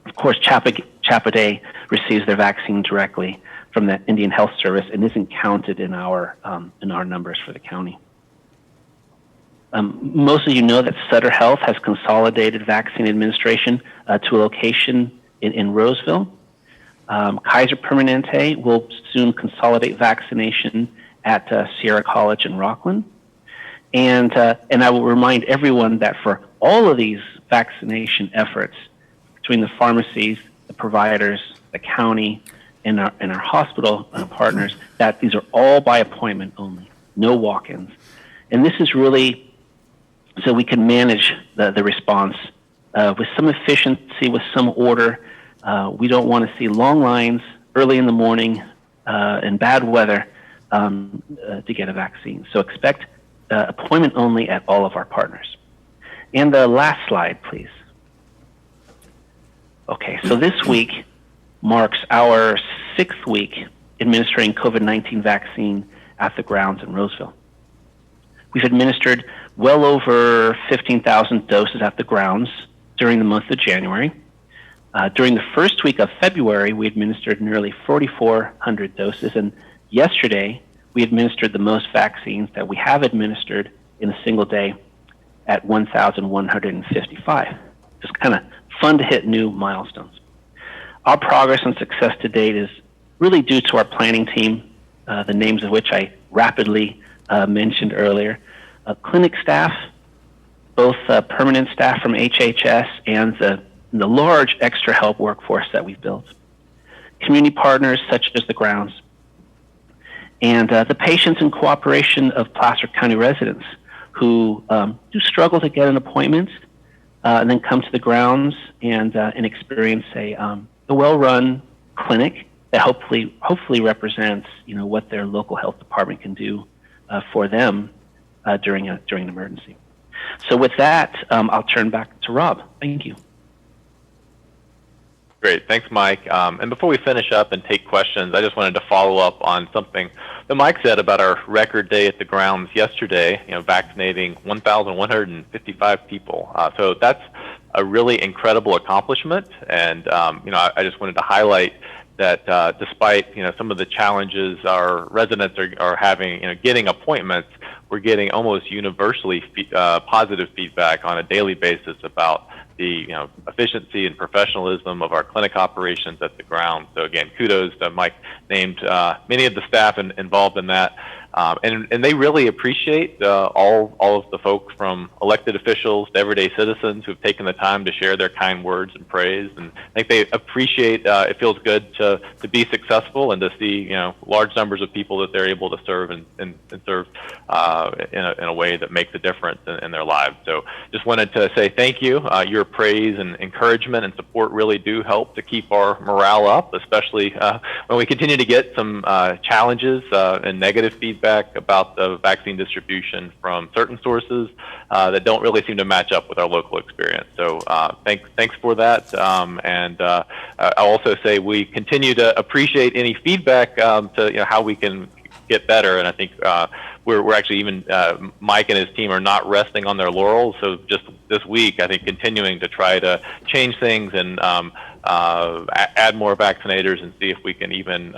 Of course, Chappaday receives their vaccine directly from the Indian Health Service and isn't counted in our numbers for the county. Most of you know that Sutter Health has consolidated vaccine administration to a location in Roseville. Kaiser Permanente will soon consolidate vaccination at Sierra College in Rockland. And I will remind everyone that for all of these vaccination efforts, between the pharmacies, the providers, the county, and our hospital partners, that these are all by appointment only, no walk-ins. And this is really so we can manage the response with some efficiency, with some order. We don't want to see long lines early in the morning in bad weather to get a vaccine. So expect appointment only at all of our partners. And the last slide, please. Okay, so this week marks our 6th week administering COVID-19 vaccine at the grounds in Roseville. We've administered well over 15,000 doses at the grounds during the month of January. During the first week of February, we administered nearly 4,400 doses, and yesterday we administered the most vaccines that we have administered in a single day at 1,155. Just kind of fun to hit new milestones. Our progress and success to date is really due to our planning team, the names of which I rapidly mentioned earlier, clinic staff, both permanent staff from HHS and the large extra help workforce that we've built, community partners such as the grounds, and the patience and cooperation of Placer County residents who do struggle to get an appointment and then come to the grounds and experience a well-run clinic that hopefully represents what their local health department can do for them during an emergency. So with that, I'll turn back to Rob. Thank you. Great. Thanks, Mike. And before we finish up and take questions, I just wanted to follow up on something that Mike said about our record day at the grounds yesterday, vaccinating 1,155 people. So that's a really incredible accomplishment. And, I just wanted to highlight that despite, some of the challenges our residents are having, getting appointments, we're getting almost universally positive feedback on a daily basis about the efficiency and professionalism of our clinic operations at the ground. So again, kudos to Mike named many of the staff involved in that. And they really appreciate all of the folks from elected officials to everyday citizens who've taken the time to share their kind words and praise. And I think they appreciate, it feels good to be successful and to see, large numbers of people that they're able to serve and serve in a way that makes a difference in their lives. So just wanted to say thank you. Your praise and encouragement and support really do help to keep our morale up, especially when we continue to get some challenges and negative feedback about the vaccine distribution from certain sources that don't really seem to match up with our local experience. So thanks for that. And I'll also say we continue to appreciate any feedback to how we can get better. And I think we're actually even Mike and his team are not resting on their laurels. So just this week, I think continuing to try to change things and add more vaccinators and see if we can even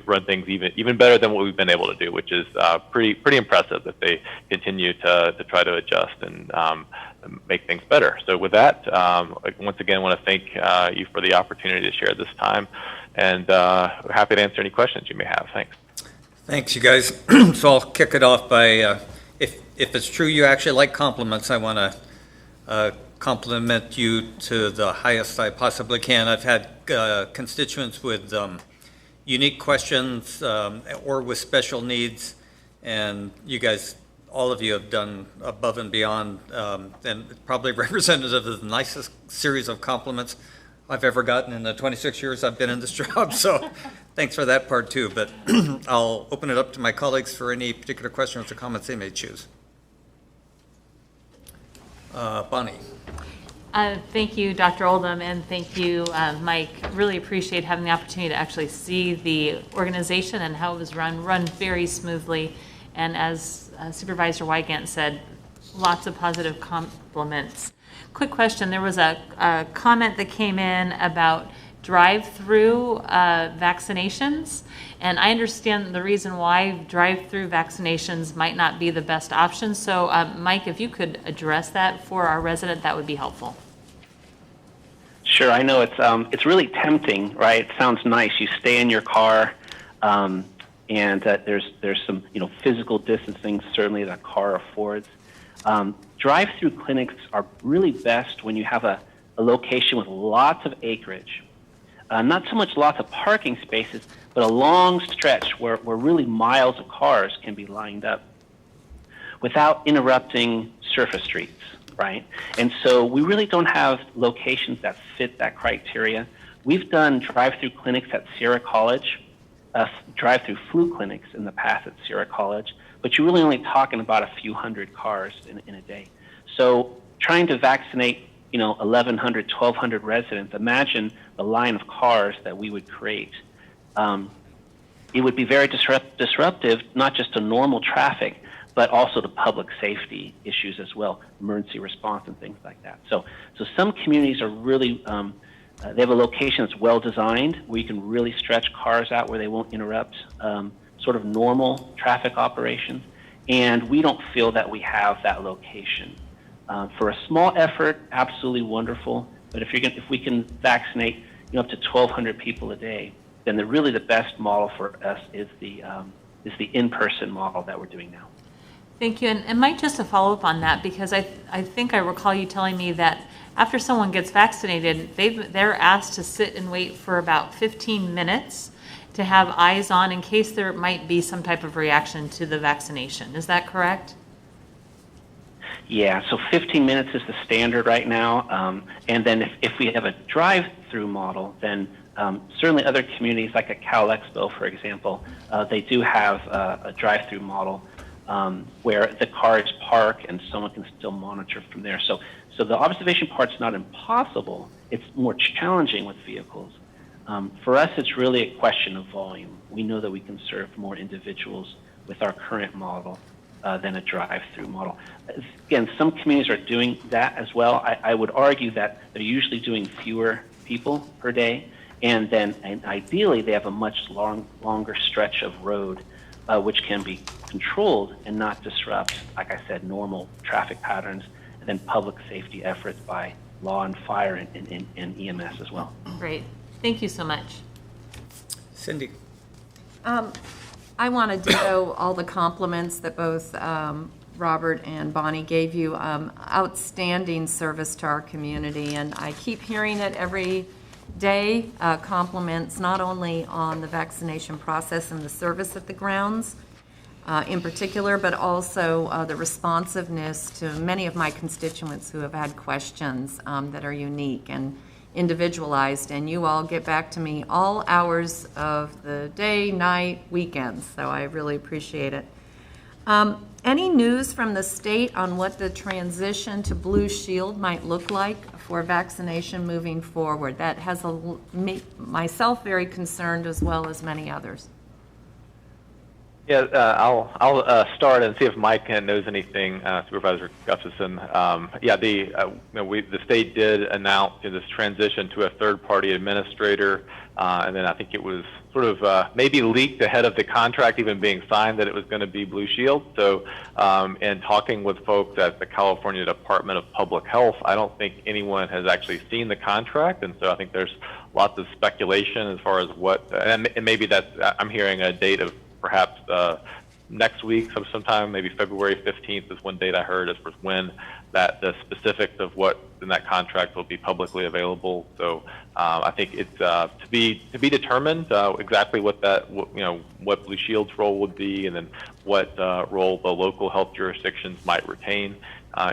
run things even better than what we've been able to do, which is pretty impressive that they continue to try to adjust and make things better. So with that, once again, I want to thank you for the opportunity to share this time, and happy to answer any questions you may have. Thanks. Thanks, you guys. So I'll kick it off by, if it's true you actually like compliments, I want to compliment you to the highest I possibly can. I've had constituents with unique questions or with special needs, and you guys, all of you have done above and beyond, and probably representative of the nicest series of compliments I've ever gotten in the 26 years I've been in this job. So thanks for that part too, but I'll open it up to my colleagues for any particular questions or comments they may choose. Bonnie. Thank you, Dr. Oldham, and thank you, Mike. Really appreciate having the opportunity to actually see the organization and how it was run very smoothly. And as Supervisor Wygant said, lots of positive compliments. Quick question, there was a comment that came in about drive-through vaccinations. And I understand the reason why drive-through vaccinations might not be the best option. So Mike, if you could address that for our resident, that would be helpful. Sure, I know it's really tempting, right? It sounds nice. You stay in your car, and there's some physical distancing certainly that car affords. Drive-through clinics are really best when you have a location with lots of acreage. Not so much lots of parking spaces, but a long stretch where really miles of cars can be lined up without interrupting surface streets, right? And so we really don't have locations that fit that criteria. We've done drive-through clinics at Sierra College, drive-through flu clinics in the past at Sierra College, but you're really only talking about a few hundred cars in a day. So trying to vaccinate 1,100, 1,200 residents, imagine the line of cars that we would create. It would be very disruptive, not just to normal traffic, but also to public safety issues as well, emergency response and things like that. So some communities are really, they have a location that's well designed where you can really stretch cars out where they won't interrupt sort of normal traffic operations. And we don't feel that we have that location. For a small effort, absolutely wonderful. But if we can vaccinate up to 1,200 people a day, then really the best model for us is the in-person model that we're doing now. Thank you. And Mike, just to follow up on that, because I think I recall you telling me that after someone gets vaccinated, they're asked to sit and wait for about 15 minutes to have eyes on in case there might be some type of reaction to the vaccination. Is that correct? Yeah, so 15 minutes is the standard right now. And then if we have a drive-through model, then certainly other communities like at Cal Expo, for example, they do have a drive-through model where the cars park and someone can still monitor from there. So the observation part's not impossible. It's more challenging with vehicles. For us, it's really a question of volume. We know that we can serve more individuals with our current model than a drive-through model. Again, some communities are doing that as well. I would argue that they're usually doing fewer people per day, and ideally they have a much longer stretch of road which can be controlled and not disrupt, like I said, normal traffic patterns, and then public safety efforts by law and fire and EMS as well. Great. Thank you so much. Cindy. I want to ditto all the compliments that both Robert and Bonnie gave you. Outstanding service to our community, and I keep hearing it every day, compliments not only on the vaccination process and the service at the grounds in particular, but also the responsiveness to many of my constituents who have had questions that are unique and individualized, and you all get back to me all hours of the day, night, weekends, so I really appreciate it. Any news from the state on what the transition to Blue Shield might look like for vaccination moving forward? That has myself very concerned, as well as many others. Yeah, I'll start and see if Mike knows anything, Supervisor Gustafson. The state did announce this transition to a third-party administrator, and then I think it was sort of maybe leaked ahead of the contract even being signed that it was going to be Blue Shield. So, in talking with folks at the California Department of Public Health, I don't think anyone has actually seen the contract, and so I think there's lots of speculation as far as what, and maybe I'm hearing a date of perhaps next week, sometime, maybe February 15th is one date I heard as far as when the specifics of what in that contract will be publicly available. So I think it's to be determined exactly what what Blue Shield's role would be, and then what role the local health jurisdictions might retain.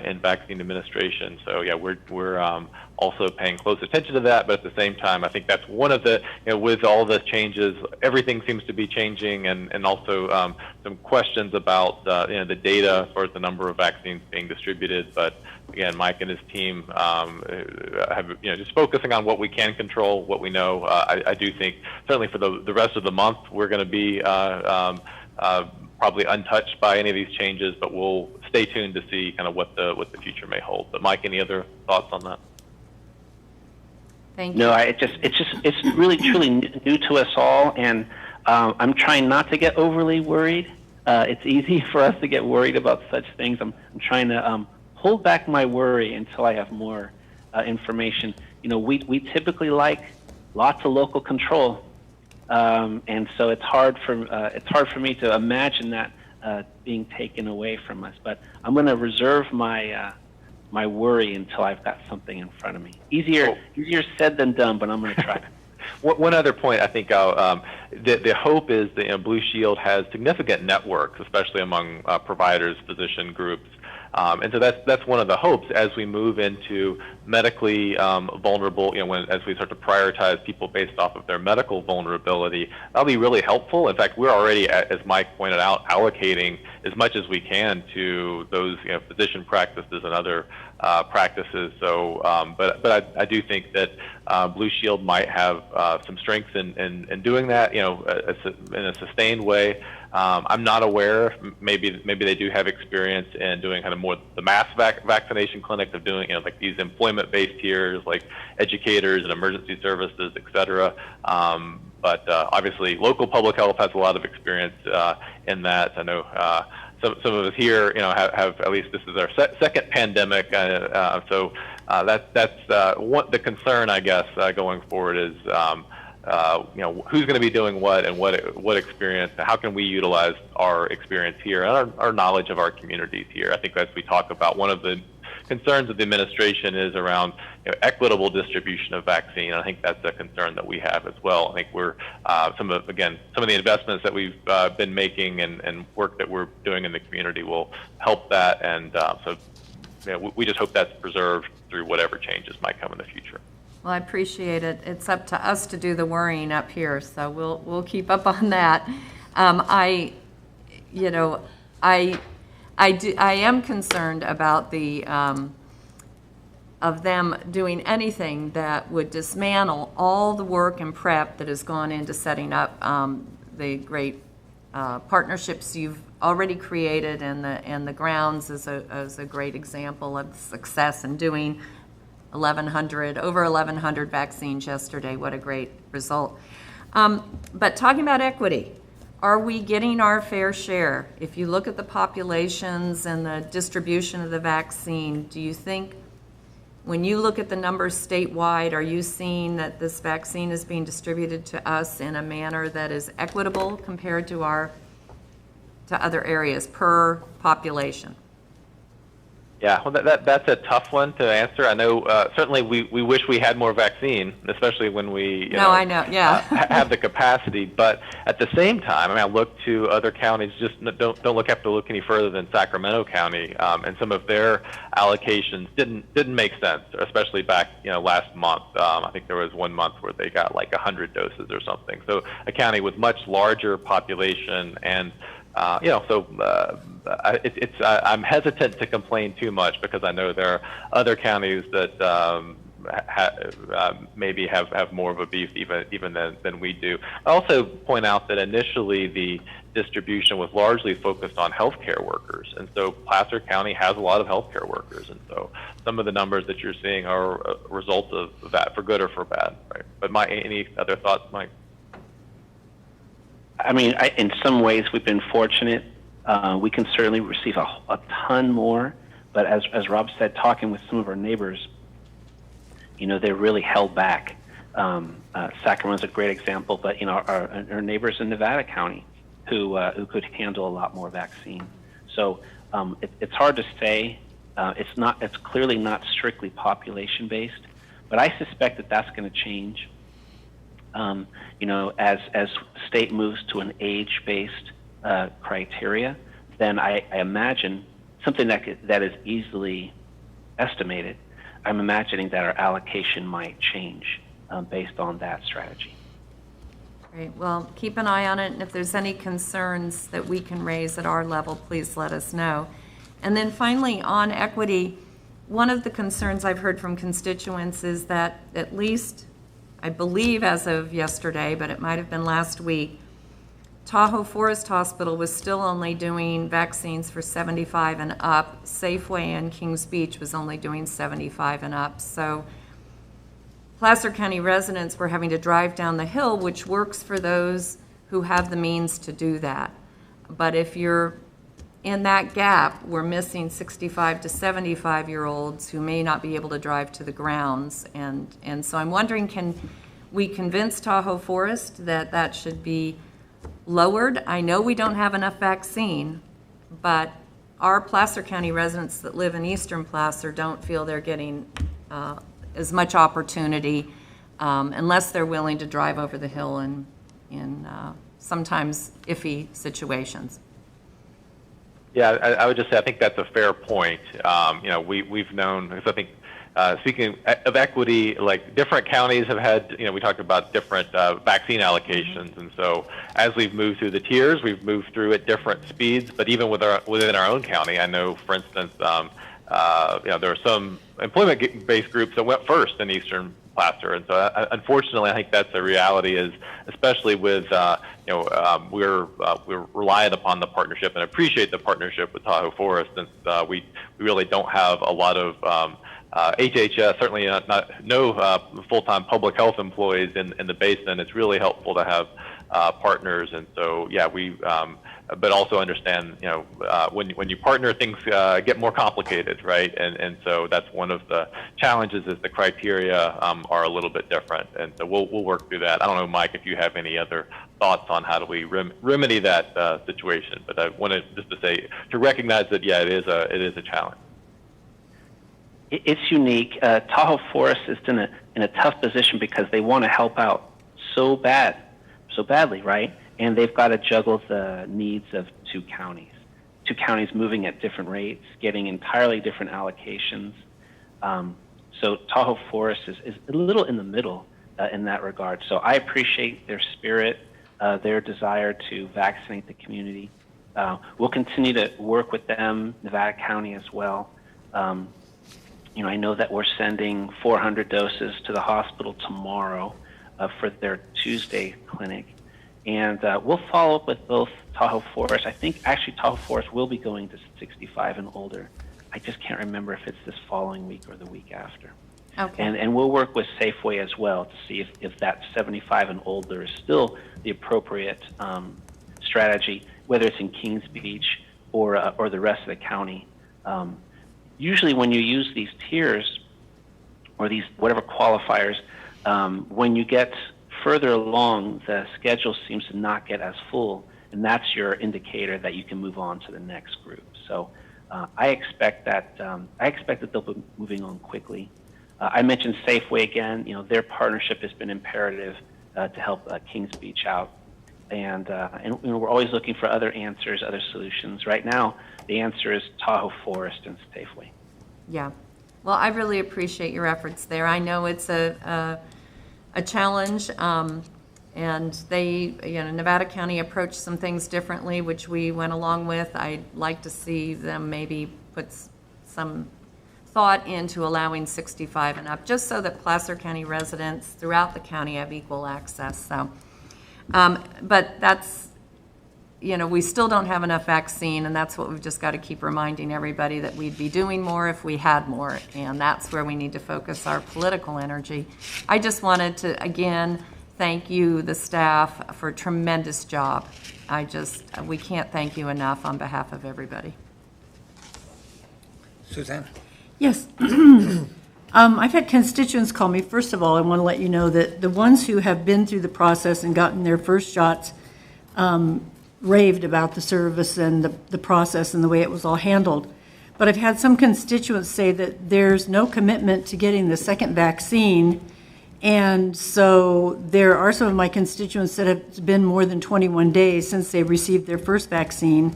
in vaccine administration. So yeah, we're also paying close attention to that, but at the same time, I think that's one of the, with all the changes, everything seems to be changing, and also some questions about the data for the number of vaccines being distributed. But again, Mike and his team have, just focusing on what we can control, what we know. I do think certainly for the rest of the month, we're going to be probably untouched by any of these changes, but we'll stay tuned to see kind of what the future may hold. But Mike, any other thoughts on that? Thank you. No, it's really truly new to us all, and I'm trying not to get overly worried. It's easy for us to get worried about such things. I'm trying to hold back my worry until I have more information. We typically like lots of local control, and so it's hard for me to imagine that being taken away from us. But I'm going to reserve my my worry until I've got something in front of me. Easier said than done, but I'm going to try. One other point, I think the hope is that Blue Shield has significant networks, especially among providers, physician groups. And so that's one of the hopes as we move into medically vulnerable, as we start to prioritize people based off of their medical vulnerability. That'll be really helpful. In fact, we're already, as Mike pointed out, allocating as much as we can to those physician practices and other practices. So, but I do think that Blue Shield might have some strengths in doing that, in a sustained way. I'm not aware. Maybe they do have experience in doing kind of more the mass vaccination clinics of doing like these employment-based tiers, like educators and emergency services, et cetera. But obviously, local public health has a lot of experience in that. I know some of us here, have at least this is our second pandemic. So that's what the concern, I guess, going forward is. Who's going to be doing what and what experience, how can we utilize our experience here and our knowledge of our communities here. I think as we talk about, one of the concerns of the administration is around equitable distribution of vaccine. I think that's a concern that we have as well. I think we're some of the investments that we've been making and work that we're doing in the community will help that, and we just hope that's preserved through whatever changes might come in the future. Well, I appreciate it. It's up to us to do the worrying up here, so we'll keep up on that. I am concerned about the of them doing anything that would dismantle all the work and prep that has gone into setting up the great partnerships you've already created, and the grounds is a great example of success in doing over 1,100 vaccines yesterday. What a great result. But talking about equity, are we getting our fair share? If you look at the populations and the distribution of the vaccine, do you think, when you look at the numbers statewide, are you seeing that this vaccine is being distributed to us in a manner that is equitable compared to other areas per population? Yeah, well, that's a tough one to answer. I know certainly we wish we had more vaccine, especially when we I know, yeah. have the capacity. But at the same time, I look to other counties. Just don't have to look any further than Sacramento County, and some of their allocations didn't make sense, especially back last month. I think there was one month where they got like 100 doses or something. So a county with much larger population and I'm hesitant to complain too much because I know there are other counties that maybe have more of a beef even than we do. I also point out that initially the distribution was largely focused on healthcare workers, and so Placer County has a lot of healthcare workers, and so some of the numbers that you're seeing are a result of that, for good or for bad. Right? But any other thoughts, Mike? In some ways, we've been fortunate. We can certainly receive a ton more, but as Rob said, talking with some of our neighbors, they're really held back. Sacramento's a great example, but our neighbors in Nevada County who could handle a lot more vaccine. So it's hard to say. It's clearly not strictly population based, but I suspect that that's going to change. As state moves to an age-based criteria, then I imagine something that is easily estimated, I'm imagining that our allocation might change based on that strategy. Great. Well, keep an eye on it, and if there's any concerns that we can raise at our level, please let us know. And then finally, on equity, one of the concerns I've heard from constituents is that, at least, I believe as of yesterday, but it might have been last week, Tahoe Forest Hospital was still only doing vaccines for 75 and up. Safeway in Kings Beach was only doing 75 and up. So Placer County residents were having to drive down the hill, which works for those who have the means to do that. But if you're in that gap, we're missing 65 to 75-year-olds who may not be able to drive to the grounds. And so I'm wondering, can we convince Tahoe Forest that that should be lowered? I know we don't have enough vaccine, but our Placer County residents that live in Eastern Placer don't feel they're getting as much opportunity unless they're willing to drive over the hill in sometimes iffy situations. Yeah, I would just say I think that's a fair point. We've known, because I think speaking of equity, like different counties have had, we talked about different vaccine allocations, and so as we've moved through the tiers, we've moved through at different speeds. But even within our own county, I know, for instance, there are some employment-based groups that went first in Eastern Placer, and so unfortunately, I think that's a reality. Is especially with we're reliant upon the partnership and appreciate the partnership with Tahoe Forest, and we really don't have a lot of HHS, certainly no full-time public health employees in the basin. It's really helpful to have partners, and so yeah, but also understand, when you partner, things get more complicated, right? And so that's one of the challenges, is the criteria are a little bit different, and so we'll work through that. I don't know, Mike, if you have any other thoughts on how do we remedy that situation, but I wanted just to say, to recognize that, yeah, it is a challenge. It's unique. Tahoe Forest is in a tough position because they want to help out so badly, right? And they've got to juggle the needs of two counties moving at different rates, getting entirely different allocations. So Tahoe Forest is a little in the middle in that regard. So I appreciate their spirit, their desire to vaccinate the community. We'll continue to work with them, Nevada County as well. I know that we're sending 400 doses to the hospital tomorrow for their Tuesday clinic. And we'll follow up with both Tahoe Forest. I think actually Tahoe Forest will be going to 65 and older. I just can't remember if it's this following week or the week after. Okay. And we'll work with Safeway as well to see if that 75 and older is still the appropriate strategy, whether it's in Kings Beach or the rest of the county. Usually when you use these tiers or these whatever qualifiers, when you get further along, the schedule seems to not get as full, and that's your indicator that you can move on to the next group. So I expect that they'll be moving on quickly. I mentioned Safeway again. Their partnership has been imperative to help Kings Beach out, and we're always looking for other answers, other solutions. Right now, the answer is Tahoe Forest and Safeway. Yeah. Well, I really appreciate your efforts there. I know it's a challenge, and they, Nevada County approached some things differently, which we went along with. I'd like to see them maybe put some thought into allowing 65 and up, just so that Placer County residents throughout the county have equal access. So, but that's, we still don't have enough vaccine, and that's what we've just got to keep reminding everybody, that we'd be doing more if we had more, and that's where we need to focus our political energy. I just wanted to, again, thank you, the staff, for a tremendous job. We can't thank you enough on behalf of everybody. Suzanne? Yes. I've had constituents call me. First of all, I want to let you know that the ones who have been through the process and gotten their first shots raved about the service and the process and the way it was all handled. But I've had some constituents say that there's no commitment to getting the second vaccine. And so there are some of my constituents that have been more than 21 days since they received their first vaccine.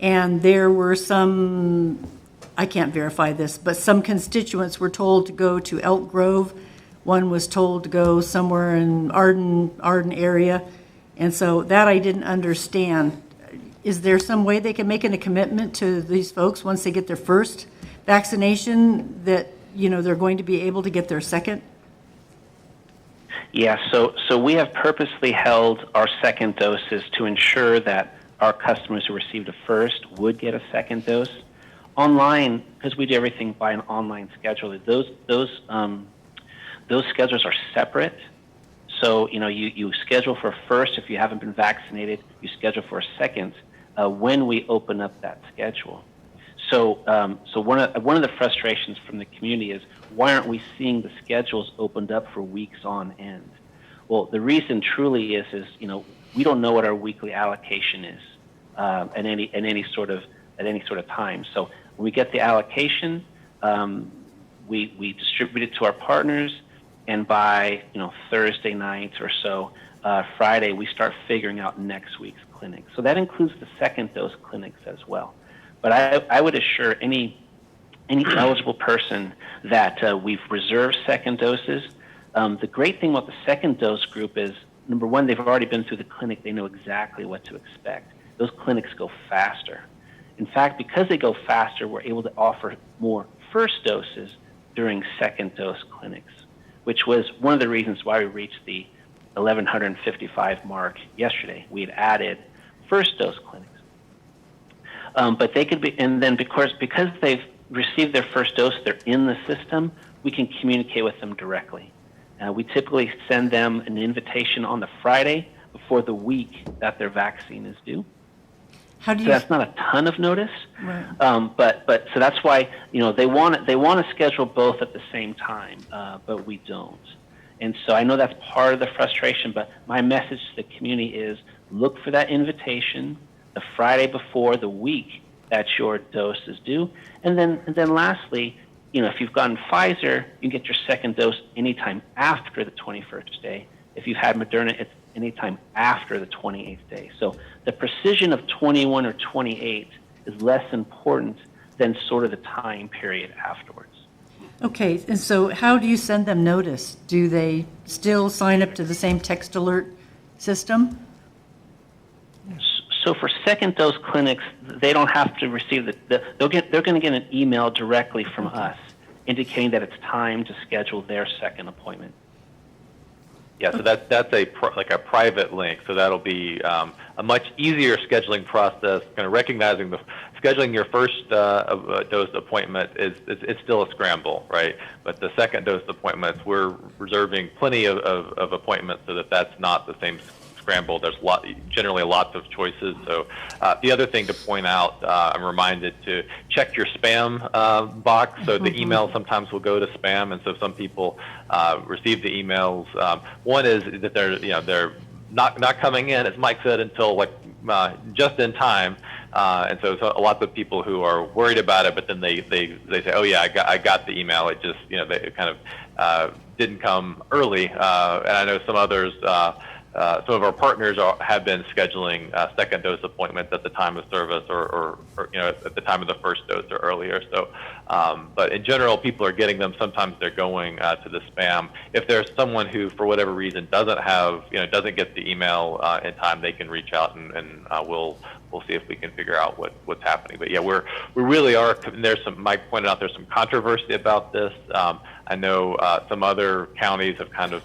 And there were some, I can't verify this, but some constituents were told to go to Elk Grove. One was told to go somewhere in Arden area. And so that I didn't understand. Is there some way they can make a commitment to these folks once they get their first vaccination that, you know, they're going to be able to get their second? Yeah, so we have purposely held our second doses to ensure that our customers who received a first would get a second dose. Online, because we do everything by an online schedule, those schedules are separate. So, you know, you schedule for a first if you haven't been vaccinated, you schedule for a second when we open up that schedule. So one of the frustrations from the community is, why aren't we seeing the schedules opened up for weeks on end? Well, the reason truly is you know, we don't know what our weekly allocation is at any sort of time. So when we get the allocation, we distribute it to our partners, and by, you know, Thursday night or so, Friday, we start figuring out next week's clinic. So that includes the second dose clinics as well. But I would assure any eligible person that we've reserved second doses. The great thing about the second dose group is, number one, they've already been through the clinic. They know exactly what to expect. Those clinics go faster. In fact, because they go faster, we're able to offer more first doses during second dose clinics, which was one of the reasons why we reached the 1,155 mark yesterday. We had added first dose clinics. But they could be, and then because they've received their first dose, they're in the system, we can communicate with them directly. We typically send them an invitation on the Friday before the week that their vaccine is due. How do you? So that's not a ton of notice, Right. but so that's why, you know, they want to schedule both at the same time, but we don't. And so I know that's part of the frustration, but my message to the community is, look for that invitation the Friday before the week that your dose is due. And then lastly, you know, if you've gotten Pfizer, you can get your second dose anytime after the 21st day. If you've had Moderna, it's anytime after the 28th day. So the precision of 21 or 28 is less important than sort of the time period afterwards. Okay, and so how do you send them notice? Do they still sign up to the same text alert system? So for second dose clinics, they don't have to receive they're going to get an email directly from us indicating that it's time to schedule their second appointment. Yeah, so that's like a private link. So that'll be a much easier scheduling process. Kind of recognizing scheduling your first dose appointment it's still a scramble, right? But the second dose appointments, we're reserving plenty of appointments so that's not the same scramble. There's generally lots of choices. So the other thing to point out, I'm reminded to check your spam box. So the email sometimes will go to spam, and so some people receive the emails. One is that they're not coming in, as Mike said, until like just in time. And so lots of people who are worried about it, but then they say, oh yeah, I got the email. It just, you know, they kind of didn't come early. And I know some others. Some of our partners have been scheduling second dose appointments at the time of service or you know, at the time of the first dose or earlier. So, but in general, people are getting them. Sometimes they're going to the spam. If there's someone who, for whatever reason, doesn't get the email in time, they can reach out and we'll see if we can figure out what's happening. But yeah, we really are. Mike pointed out there's some controversy about this. I know some other counties have kind of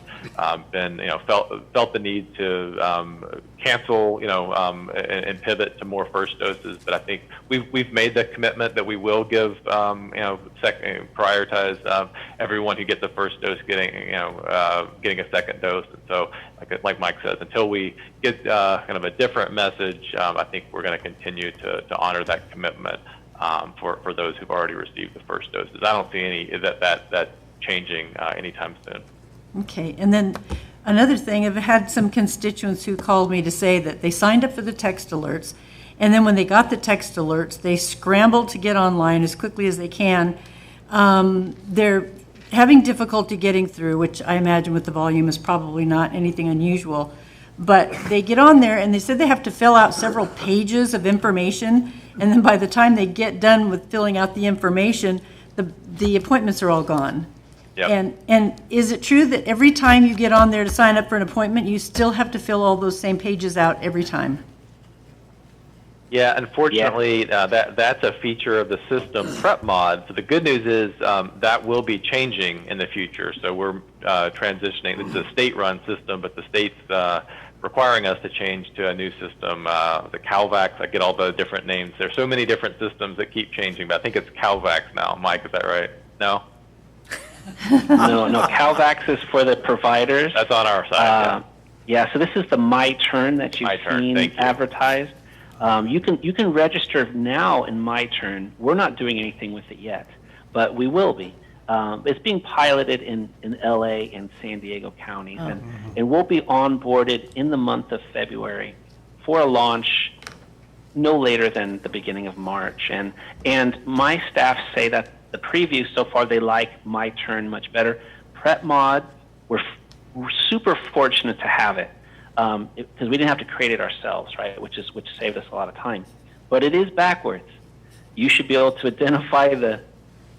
been, you know, felt the need to cancel, you know, and pivot to more first doses. But I think we've made the commitment that we will give, you know, prioritize everyone who gets the first dose getting a second dose. And so, like Mike says, until we get kind of a different message, I think we're going to continue to honor that commitment for those who've already received the first doses. I don't see any that changing anytime soon. Okay, and then another thing, I've had some constituents who called me to say that they signed up for the text alerts, and then when they got the text alerts, they scrambled to get online as quickly as they can. They're having difficulty getting through, which I imagine with the volume is probably not anything unusual, but they get on there and they said they have to fill out several pages of information, And then by the time they get done with filling out the information, the appointments are all gone. Yep. And is it true that every time you get on there to sign up for an appointment, you still have to fill all those same pages out every time? Yeah, unfortunately, that's a feature of the system prep mod. So the good news is that will be changing in the future. So we're transitioning. This is a state-run system, but the state's requiring us to change to a new system, the CalVax. I get all the different names. There's so many different systems that keep changing, but I think it's CalVax now. Mike, is that right? No? No, CalVax is for the providers. That's on our side, yeah, so this is the My Turn that you've seen advertised. You can register now in My Turn. We're not doing anything with it yet, but we will be. It's being piloted in LA and San Diego counties, and we'll be onboarded in the month of February for a launch no later than the beginning of March. And my staff say that the preview so far, they like My Turn much better. Prep Mod, we're super fortunate to have it because we didn't have to create it ourselves, right? Which saved us a lot of time. But it is backwards. You should be able to identify the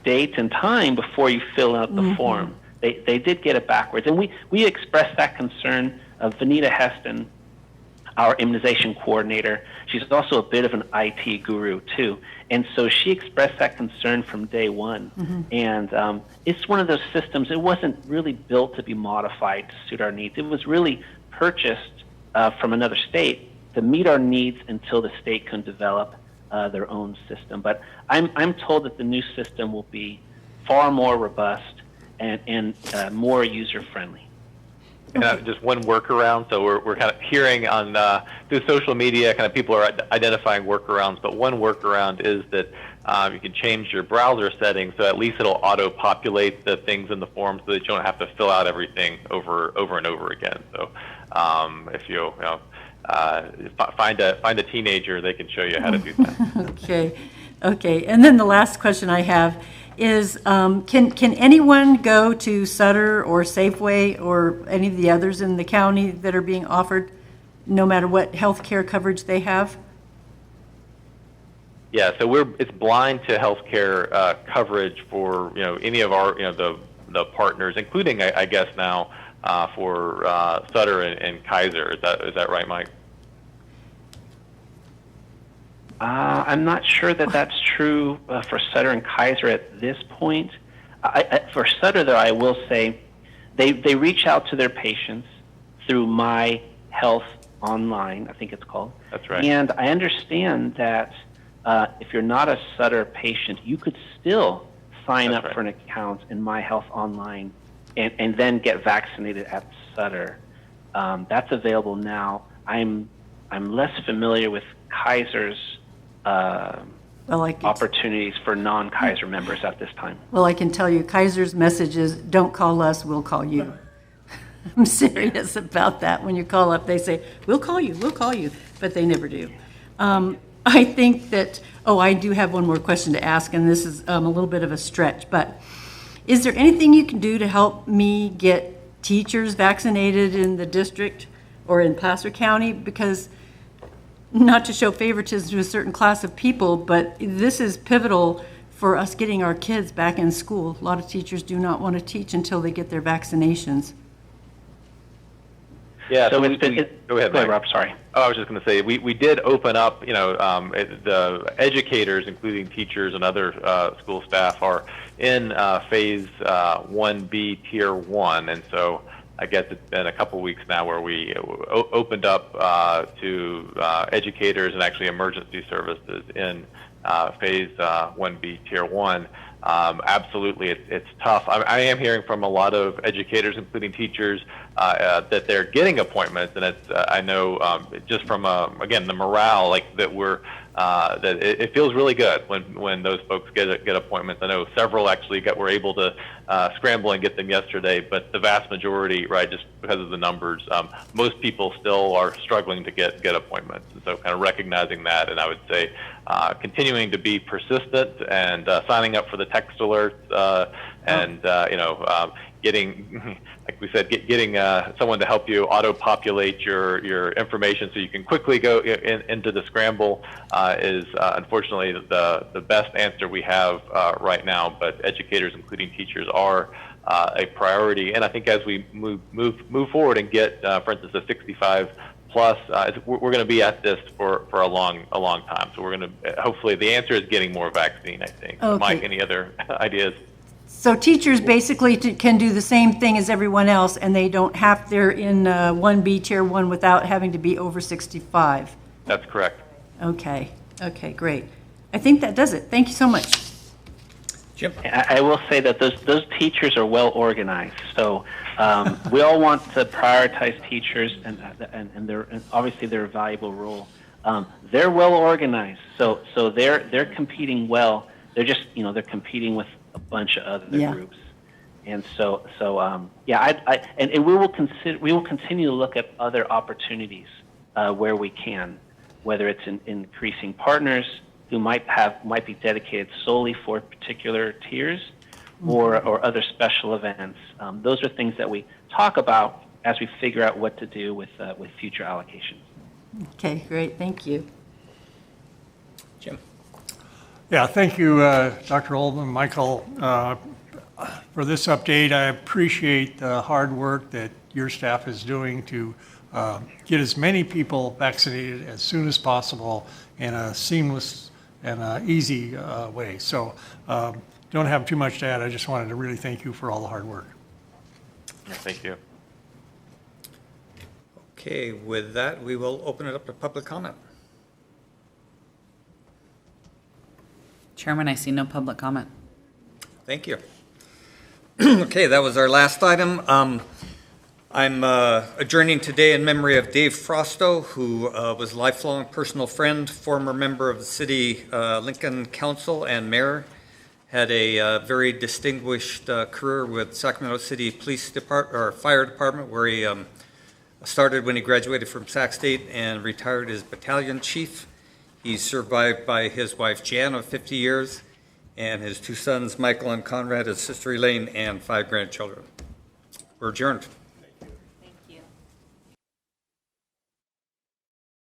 date and time before you fill out the form. They did get it backwards, and we expressed that concern of Vanita Heston, our immunization coordinator. She's also a bit of an IT guru too, and so she expressed that concern from day one. And it's one of those systems, it wasn't really built to be modified to suit our needs. It was really purchased from another state to meet our needs until the state can develop their own system. But I'm told that the new system will be far more robust and more user-friendly. And just one workaround. So we're kind of hearing on through social media, kind of people are identifying workarounds. But one workaround is that you can change your browser settings so at least it'll auto-populate the things in the form so that you don't have to fill out everything over and over again. So if you find a teenager, they can show you how to do that. Okay. And then the last question I have is, can anyone go to Sutter or Safeway or any of the others in the county that are being offered, no matter what health care coverage they have? Yeah, so it's blind to healthcare coverage for any of our the partners, including I guess now for Sutter and Kaiser. Is that right, Mike? I'm not sure that that's true for Sutter and Kaiser at this point. For Sutter, though, I will say they reach out to their patients through My Health Online, I think it's called. That's right. And I understand that if you're not a Sutter patient, you could still sign up for an account in My Health Online and then get vaccinated at Sutter. That's available now. I'm less familiar with Kaiser's opportunities for non-Kaiser members at this time. Well, I can tell you, Kaiser's message is, don't call us, we'll call you. I'm serious about that. When you call up, they say, we'll call you, but they never do. I think that, I do have one more question to ask, and this is a little bit of a stretch, but is there anything you can do to help me get teachers vaccinated in the district or in Placer County? Because not to show favoritism to a certain class of people, but this is pivotal for us getting our kids back in school. A lot of teachers do not want to teach until they get their vaccinations. Yeah, So go Go ahead, ahead, Rob, sorry. Oh, I was just going to say, we did open up, the educators, including teachers and other school staff, are in phase 1B, tier 1. And so I guess it's been a couple weeks now where we opened up to educators and actually emergency services in phase 1B, tier 1. Absolutely, it's tough. I am hearing from a lot of educators, including teachers, that they're getting appointments, and it's I know just from again the morale, like that that it feels really good when those folks get appointments. I know several actually were able to scramble and get them yesterday, but the vast majority, right, just because of the numbers, most people still are struggling to get appointments. And so kind of recognizing that, and I would say continuing to be persistent and signing up for the text alerts and getting, like we said, getting someone to help you auto-populate your information so you can quickly go into the scramble is unfortunately the best answer we have right now. But educators, including teachers, are a priority. And I think as we move forward and get, for instance, a 65 plus, we're going to be at this for a long time. So we're going to, hopefully the answer is getting more vaccine, I think. Okay. Mike, any other ideas? So teachers basically can do the same thing as everyone else, and they don't have, they're in 1B, Tier 1, without having to be over 65. That's correct. Okay, great. I think that does it. Thank you so much. Jim? I will say that those teachers are well organized. So we all want to prioritize teachers, and obviously they're a valuable role. They're well organized, so they're competing well. They're just they're competing with a bunch of other groups, and and we will continue to look at other opportunities where we can, whether it's in increasing partners who might be dedicated solely for particular tiers, or other special events. Those are things that we talk about as we figure out what to do with future allocations. Okay, great. Thank you. Jim? Yeah, thank you, Dr. Oldham, Michael, for this update. I appreciate the hard work that your staff is doing to get as many people vaccinated as soon as possible in a seamless and easy way. So don't have too much to add. I just wanted to really thank you for all the hard work. Thank you. Okay, with that, we will open it up to public comment. Chairman, I see no public comment. Thank you. Okay, that was our last item. I'm adjourning today in memory of Dave Frosto, who was a lifelong personal friend, former member of the City Lincoln Council and mayor, had a very distinguished career with Sacramento City Police Department or Fire Department, where he started when he graduated from Sac State and retired as battalion chief. He's survived by his wife Jan of 50 years and his two sons Michael and Conrad, his sister Elaine, and 5 grandchildren. We're adjourned.